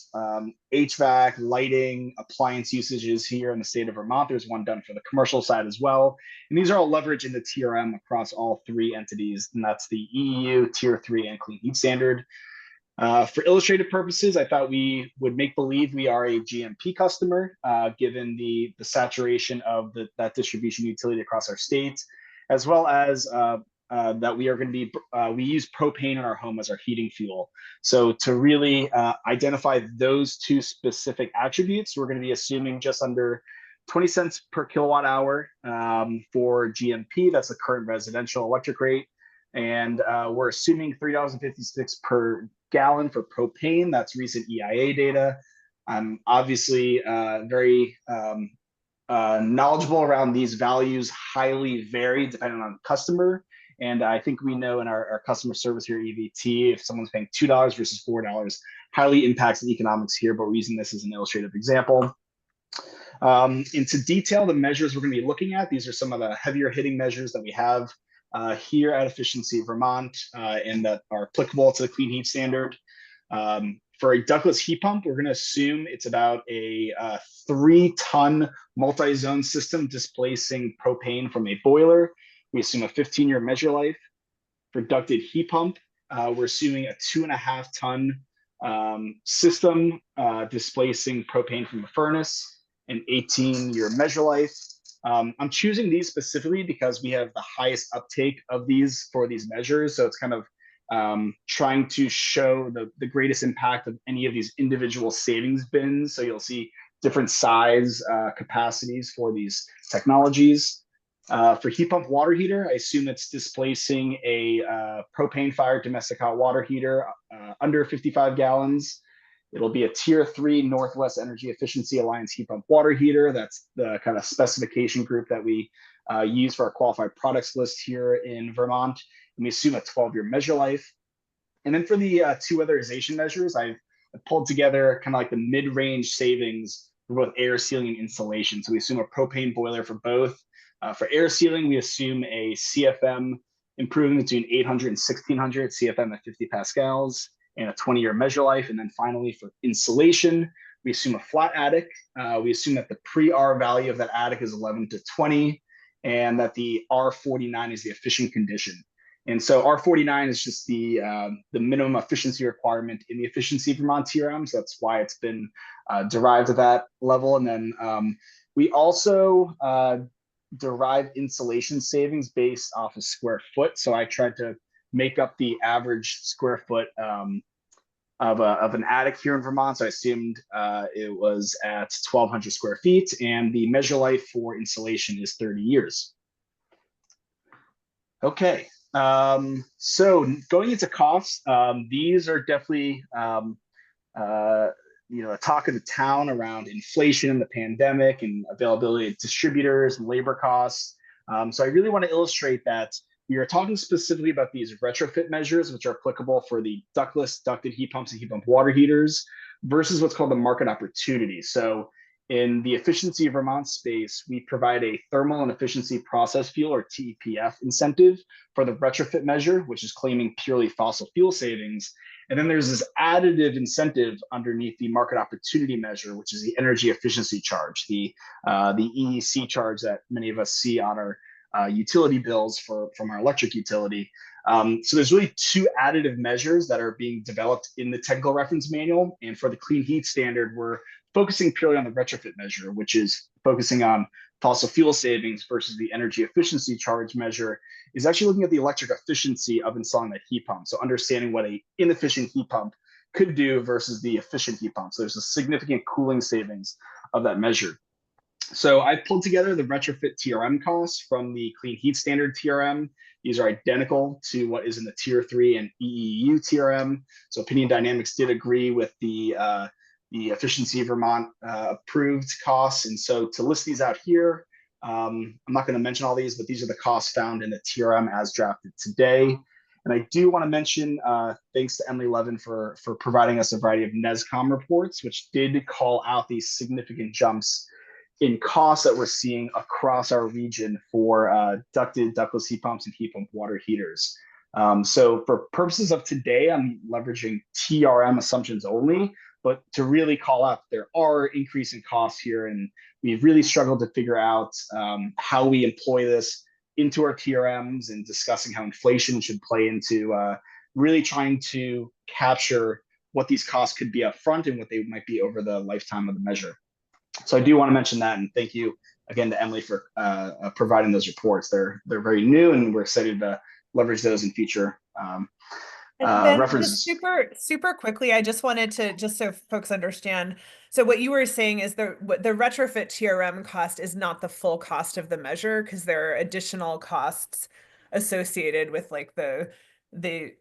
HVAC, lighting, appliance usage is here in the state of Vermont. There's one done for the commercial side as well. And these are all leveraged in the TRM across all 3 entities, and that's the EEU, Tier 3, and Clean Heat Standard. For illustrative purposes, I thought we would make believe we are a GMP customer, given the saturation of that distribution utility across our state, as well as that we are going to be, we use propane in our home as our heating fuel. So to really identify those 2 specific attributes, we're going to be assuming just under 20 cents per kilowatt hour for GMP. That's the current residential electric rate. And we're assuming $3.56 per gallon for propane. That's recent EIA data. I'm obviously very knowledgeable around these values, highly vary depending on customer. And I think we know in our customer service here at EVT, if someone's paying $2 versus $4, highly impacts the economics here, but we're using this as an illustrative example. Into detail, the measures we're going to be looking at, these are some of the heavier hitting measures that we have here at Efficiency Vermont and that are applicable to the Clean Heat Standard. For a ductless heat pump, we're going to assume it's about a 3-ton multi-zone system displacing propane from a boiler. We assume a 15-year measure life. For ducted heat pump, we're assuming a 2.5-ton system displacing propane from a furnace, an 18-year measure life. I'm choosing these specifically because we have the highest uptake of these for these measures. So it's kind of trying to show the greatest impact of any of these individual savings bins. So you'll see different size capacities for these technologies. For heat pump water heater, I assume it's displacing a propane-fired domestic hot water heater under 55 gallons. It'll be a Tier 3 Northwest Energy Efficiency Alliance heat pump water heater. That's the kind of specification group that we use for our qualified products list here in Vermont. And we assume a 12-year measure life. And then for the 2 weatherization measures, I've pulled together kind of like the mid-range savings for both air sealing and insulation. So we assume a propane boiler for both. For air sealing, we assume a CFM improvement between 800 and 1600 CFM at 50 pascals and a 20-year measure life. And then finally, for insulation, we assume a flat attic. We assume that the pre-R value of that attic is 11 to 20 and that the R49 is the efficient condition. And so R49 is just the minimum efficiency requirement in the Efficiency Vermont TRM. So that's why it's been derived at that level. And then we also derive insulation savings based off of square foot. So I tried to make up the average square foot of an attic here in Vermont. So I assumed it was at 1,200 square feet, and the measure life for insulation is 30 years. Okay, so going into costs, these are definitely a talk of the town around inflation, the pandemic, and availability of distributors and labor costs. So I really want to illustrate that we are talking specifically about these retrofit measures, which are applicable for the ductless, ducted heat pumps and heat pump water heaters versus what's called the market opportunity. So in the Efficiency Vermont space, we provide a thermal and efficiency process fuel or TEPF incentive for the retrofit measure, which is claiming purely fossil fuel savings. And then there's this additive incentive underneath the market opportunity measure, which is the energy efficiency charge, the EEC charge that many of us see on our utility bills from our electric utility. So there's really 2 additive measures that are being developed in the technical reference manual. And for the Clean Heat Standard, we're focusing purely on the retrofit measure, which is focusing on fossil fuel savings versus the energy efficiency charge measure, is actually looking at the electric efficiency of installing that heat pump. So understanding what a inefficient heat pump could do versus the efficient heat pump. So there's a significant cooling savings of that measure. So I pulled together the retrofit TRM costs from the Clean Heat Standard TRM. These are identical to what is in the Tier 3 and EEU TRM. So Opinion Dynamics did agree with the Efficiency Vermont approved costs. And so to list these out here, I'm not going to mention all these, but these are the costs found in the TRM as drafted today. And I do want to mention thanks to Emily Levin for providing us a variety of NESCOM reports, which did call out these significant jumps in costs that we're seeing across our region for ducted, ductless heat pumps and heat pump water heaters. So for purposes of today, I'm leveraging TRM assumptions only, but to really call out there are increasing costs here, and we've really struggled to figure out how we employ this into our TRMs and discussing how inflation should play into really trying to capture what these costs could be up front and what they might be over the lifetime of the measure. So I do want to mention that, and thank you again to Emily for providing those reports. They're very new, and we're excited to leverage those in future references. Just super quickly, I just wanted to, just so folks understand. So what you were saying is the retrofit TRM cost is not the full cost of the measure, because there are additional costs associated with like the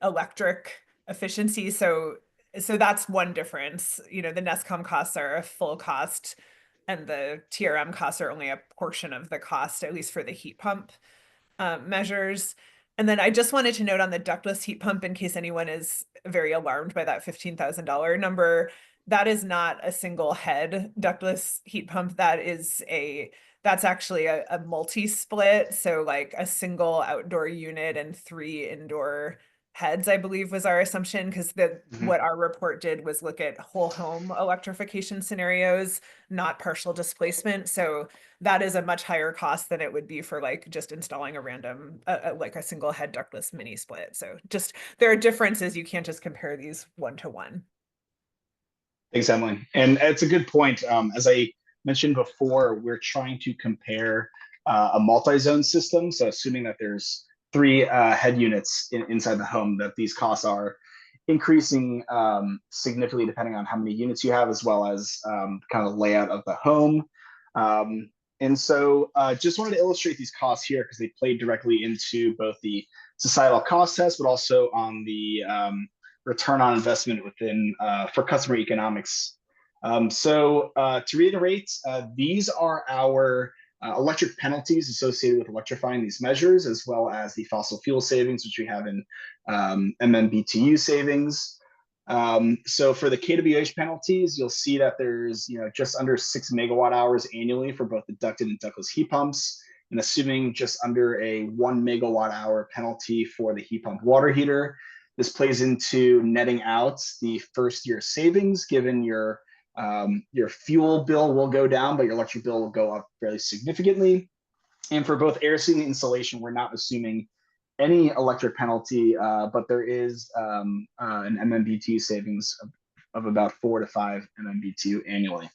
electric efficiency. So that's one difference. You know, the NESCOM costs are a full cost, and the TRM costs are only a portion of the cost, at least for the heat pump measures. And then I just wanted to note on the ductless heat pump, in case anyone is very alarmed by that $15,000 number, that is not a single head ductless heat pump. That's actually a multi-split. So like a single outdoor unit and 3 indoor heads, I believe was our assumption, because what our report did was look at whole home electrification scenarios, not partial displacement. So that is a much higher cost than it would be for like just installing a random, like a single head ductless mini split. So just, there are differences. You can't just compare these one-to-one. Thanks, Emily. And it's a good point. As I mentioned before, we're trying to compare a multi-zone system. So assuming that there's 3 head units inside the home, that these costs are increasing significantly depending on how many units you have, as well as kind of layout of the home. And so just wanted to illustrate these costs here because they play directly into both the societal cost test, but also on the return on investment within for customer economics. So to reiterate, these are our electric penalties associated with electrifying these measures, as well as the fossil fuel savings, which we have in MMBTU savings. So for the kWh penalties, you'll see that there's just under 6 megawatt hours annually for both the ducted and ductless heat pumps, and assuming just under a 1 megawatt hour penalty for the heat pump water heater. This plays into netting out the first year savings, given your fuel bill will go down, but your electric bill will go up fairly significantly. And for both air seating and installation, we're not assuming any electric penalty, but there is an MMBTU savings of about 4 to 5 MMBTU annually.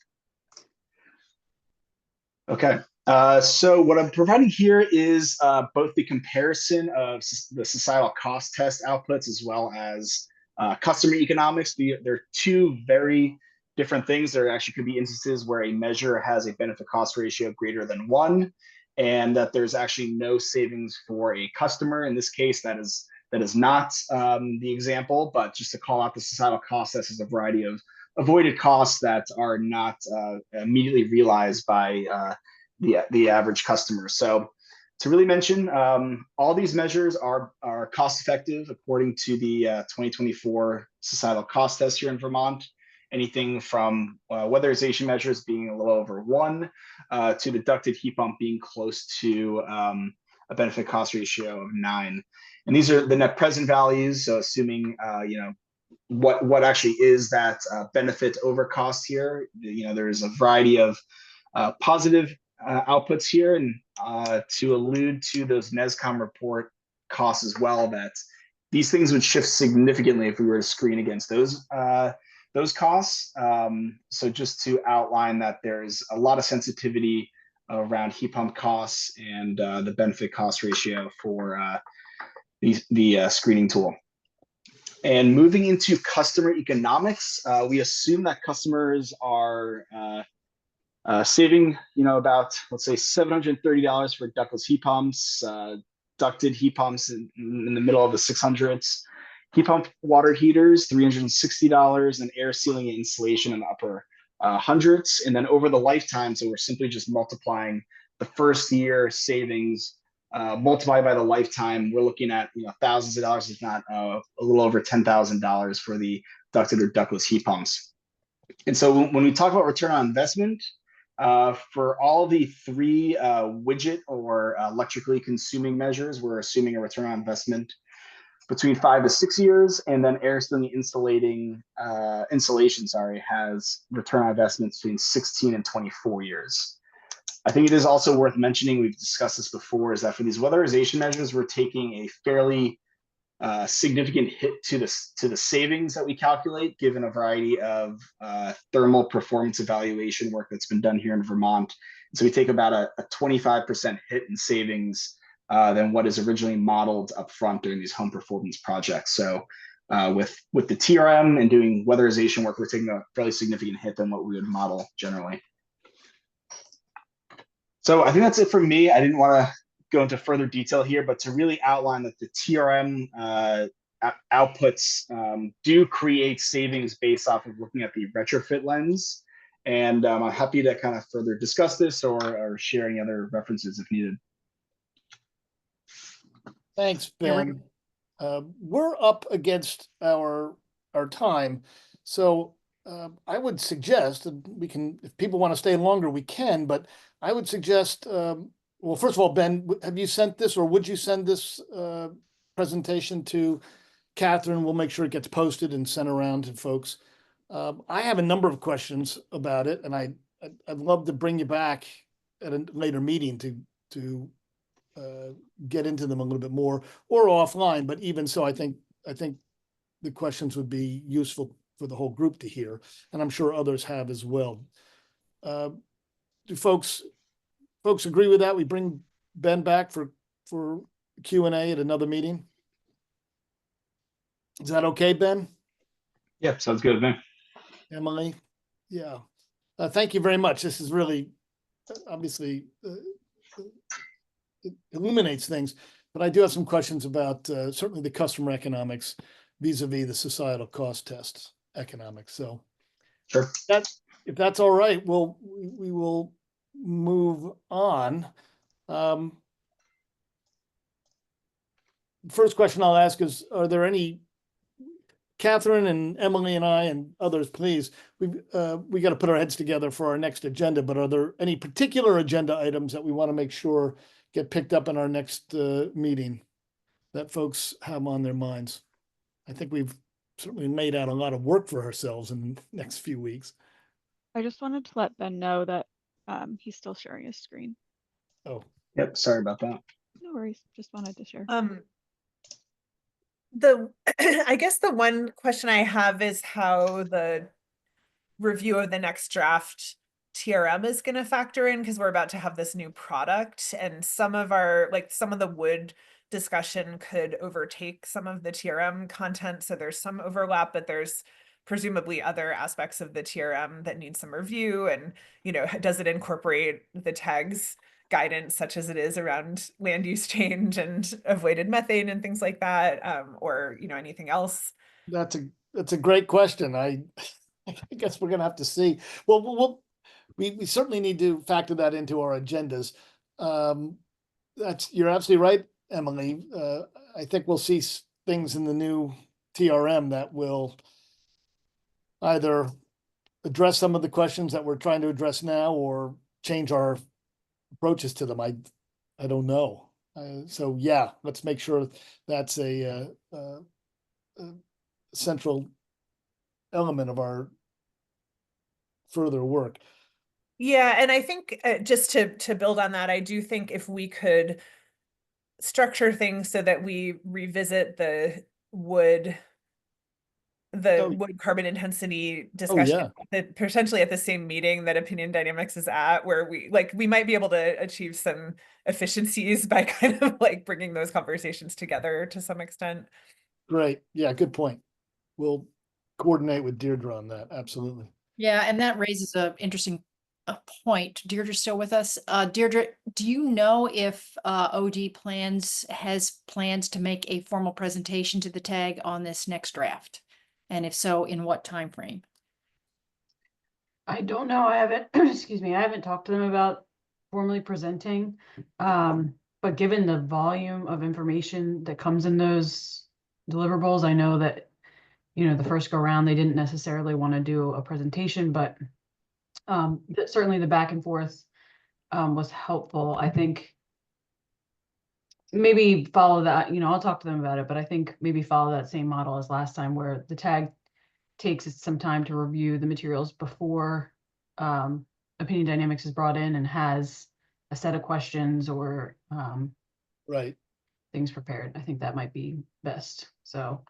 Okay, so what I'm providing here is both the comparison of the societal cost test outputs as well as customer economics. They're 2 very different things. There actually could be instances where a measure has a benefit cost ratio greater than 1, and that there's actually no savings for a customer. In this case, that is not the example, but just to call out the societal cost test is a variety of avoided costs that are not immediately realized by the average customer. So to really mention, all these measures are cost effective according to the 2024 societal cost test here in Vermont. Anything from weatherization measures being a little over 1 to the ducted heat pump being close to a benefit cost ratio of 9. And these are the net present values. So assuming what actually is that benefit over cost here. There's a variety of positive outputs here, and to allude to those NESCOM report costs as well, that these things would shift significantly if we were to screen against those those costs. So just to outline that there's a lot of sensitivity around heat pump costs and the benefit cost ratio for the screening tool. And moving into customer economics, we assume that customers are saving, about, let's say, $730 for ductless heat pumps, ducted heat pumps in the middle of the 600s, heat pump water heaters, $360, and air sealing and insulation in the upper hundreds. And then over the lifetime, so we're simply just multiplying the first year savings multiplied by the lifetime, we're looking at thousands of dollars, if not a little over $10,000 for the ducted or ductless heat pumps. And so when we talk about return on investment, for all the three widget or electrically consuming measures, we're assuming a return on investment between 5 to 6 years, and then air sealing insulation has return on investment between 16 and 24 years. I think it is also worth mentioning, we've discussed this before, is that for these weatherization measures, we're taking a fairly significant hit to the savings that we calculate, given a variety of thermal performance evaluation work that's been done here in Vermont. So we take about a 25% hit in savings than what is originally modeled up front during these home performance projects. So with the TRM and doing weatherization work, we're taking a fairly significant hit than what we would model generally. So I think that's it from me. I didn't want to go into further detail here, but to really outline that the TRM outputs do create savings based off of looking at the retrofit lens. And I'm happy to kind of further discuss this or share any other references if needed. Thanks, Ben. We're up against our time. So I would suggest that we can, if people want to stay longer, we can, but I would suggest, well, first of all, Ben, have you sent this, or would you send this presentation to Catherine? We'll make sure it gets posted and sent around to folks. I have a number of questions about it, and I'd love to bring you back at a later meeting to get into them a little bit more, or offline. But even so, I think the questions would be useful for the whole group to hear, and I'm sure others have as well. Do folks agree with that? We bring Ben back for Q&A at another meeting? Is that okay, Ben? Yep, sounds good, man. Emily? Yeah. Thank you very much. This is really, obviously, it illuminates things, but I do have some questions about certainly the customer economics vis-a-vis the societal cost test economics. So sure. If that's all right, we will move on. First question I'll ask is, are there any, Catherine and Emily and I and others, please, we got to put our heads together for our next agenda, but are there any particular agenda items that we want to make sure get picked up in our next meeting that folks have on their minds? I think we've certainly made out a lot of work for ourselves in the next few weeks. I just wanted to let Ben know that he's still sharing his screen. Oh, yep. Sorry about that. No worries. Just wanted to share. I guess the one question I have is how the review of the next draft TRM is going to factor in, because we're about to have this new product, and some of the wood discussion could overtake some of the TRM content. So there's some overlap, but there's presumably other aspects of the TRM that need some review. And, does it incorporate the tags guidance, such as it is around land use change and avoided methane and things like that, or anything else? That's a great question. I guess we're gonna have to see. Well, we certainly need to factor that into our agendas. You're absolutely right, Emily. I think we'll see things in the new TRM that will either address some of the questions that we're trying to address now, or change our approaches to them. I don't know. So yeah, let's make sure that's a central element of our further work. Yeah, and I think just to build on that, I do think if we could structure things so that we revisit the the Oh. wood carbon intensity discussion potentially at the same meeting that Opinion Dynamics is at, where we might be able to achieve some efficiencies by kind of like bringing those conversations together to some extent. Great. Yeah, good point. We'll coordinate with Deirdre on that. Absolutely. Yeah, and that raises a interesting point. Deirdre's still with us. Deirdre, do you know if OD has plans to make a formal presentation to the TAG on this next draft? And if so, in what time frame? I don't know. I haven't, excuse me, I haven't talked to them about formally presenting. But given the volume of information that comes in those deliverables, I know that, you know, the first go round, they didn't necessarily want to do a presentation, but certainly the back and forth was helpful. I think maybe follow that, you know, I'll talk to them about it, but I think maybe follow that same model as last time, where the TAG takes some time to review the materials before Opinion Dynamics is brought in and has a set of questions or right things prepared. I think that might be best. So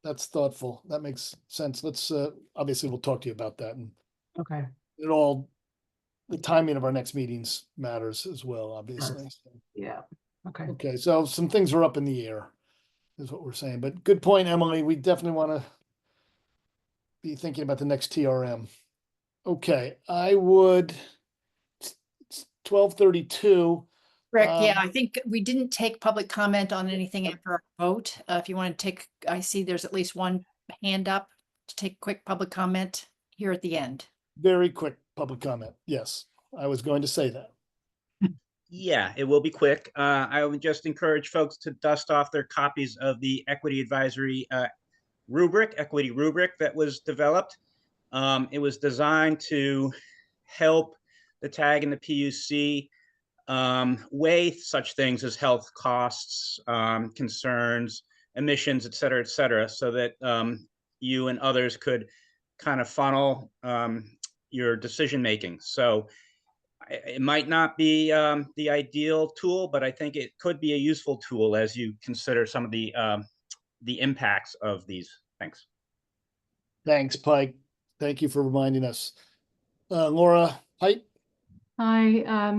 that's thoughtful. That makes sense. Let's obviously we'll talk to you about that, and okay. The timing of our next meetings matters as well, obviously. Yes. Yeah. Okay. Okay, so some things are up in the air, is what we're saying. But good point, Emily. We definitely want to be thinking about the next TRM. Okay, I would. It's 12:32. Rick, yeah, I think we didn't take public comment on anything after our vote. If you want to take, I see there's at least one hand up to take quick public comment here at the end. Very quick public comment. Yes, I was going to say that. Yeah, it will be quick. I would just encourage folks to dust off their copies of the equity advisory equity rubric that was developed. It was designed to help the TAG and the PUC weigh such things as health costs, concerns, emissions, et cetera, so that you and others could kind of funnel your decision making. So it might not be the ideal tool, but I think it could be a useful tool as you consider some of the impacts of these. Thanks. Thanks, Pike. Thank you for reminding us. Laura Height. Hi,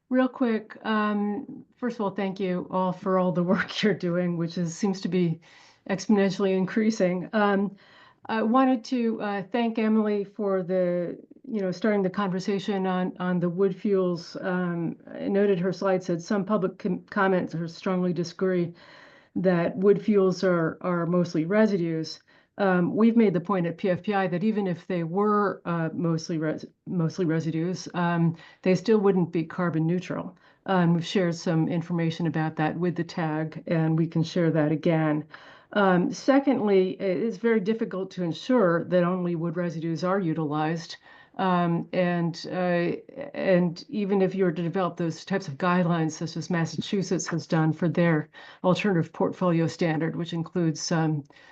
real quick. First of all, thank you all for all the work you're doing, which seems to be exponentially increasing. I wanted to thank Emily for starting the conversation on the wood fuels. I noted her slide said some public comments are strongly disagree that wood fuels are mostly residues. We've made the point at PFPI that even if they were mostly residues, they still wouldn't be carbon neutral. We've shared some information about that with the TAG, and we can share that again. Secondly, it's very difficult to ensure that only wood residues are utilized. And even if you were to develop those types of guidelines, such as Massachusetts has done for their alternative portfolio standard, which includes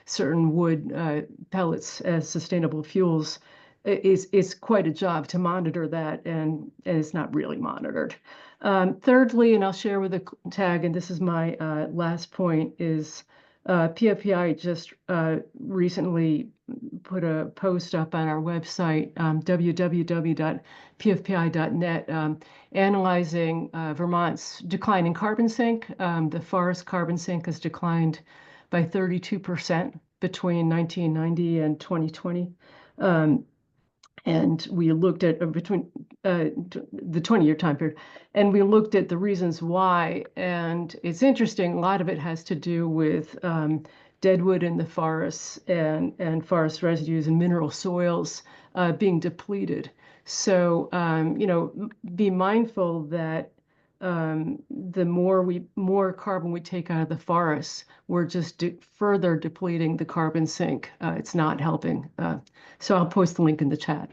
certain wood pellets as sustainable fuels, is quite a job to monitor that, and it's not really monitored. Thirdly, and I'll share with the TAG, and this is my last point, is PFPI just recently put a post up on our website, www.pfpi.net, analyzing Vermont's decline in carbon sink. The forest carbon sink has declined by 32% between 1990 and 2020. And we looked at between the 20-year time period, and we looked at the reasons why. And it's interesting, a lot of it has to do with deadwood in the forests and forest residues and mineral soils being depleted. So, be mindful that the more carbon we take out of the forests, we're just further depleting the carbon sink. It's not helping. So I'll post the link in the chat.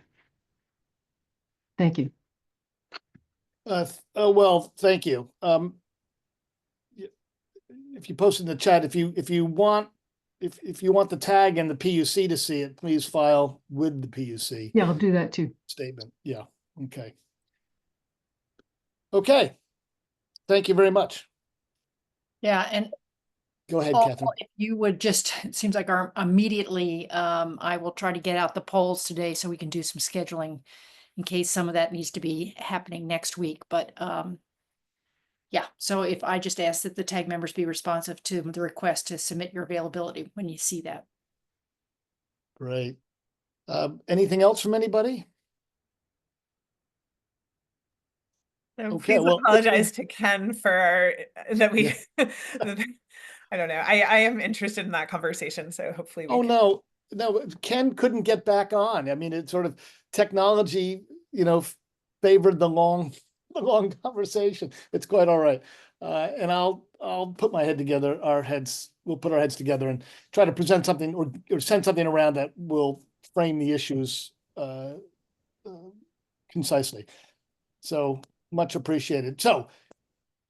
Thank you. Well, thank you. If you post in the chat, if you want the TAG and the PUC to see it, please file with the PUC. Yeah, I'll do that too. Statement. Yeah. Okay. Okay. Thank you very much. Yeah, and Go ahead, Oh, Catherine. if you would just, it seems like our immediately, I will try to get out the polls today so we can do some scheduling in case some of that needs to be happening next week, but, yeah, so if I just ask that the tag members be responsive to the request to submit your availability when you see that. Great. Anything else from anybody? So Okay, please well, apologize to Ken for our, that we, Yeah. I don't know. I am interested in that conversation, so hopefully we Oh, can. no, Ken couldn't get back on. I mean, it sort of technology, favored the long conversation. It's quite all right. And I'll put my head together, we'll put our heads together and try to present something or send something around that will frame the issues concisely. So much appreciated. So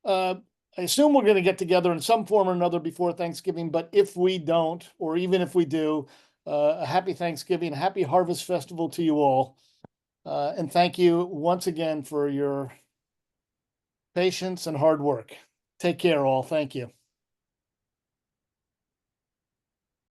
I assume we're going to get together in some form or another before Thanksgiving, but if we don't, or even if we do, a happy Thanksgiving, a happy Harvest Festival to you all. And thank you once again for your patience and hard work. Take care all. Thank you.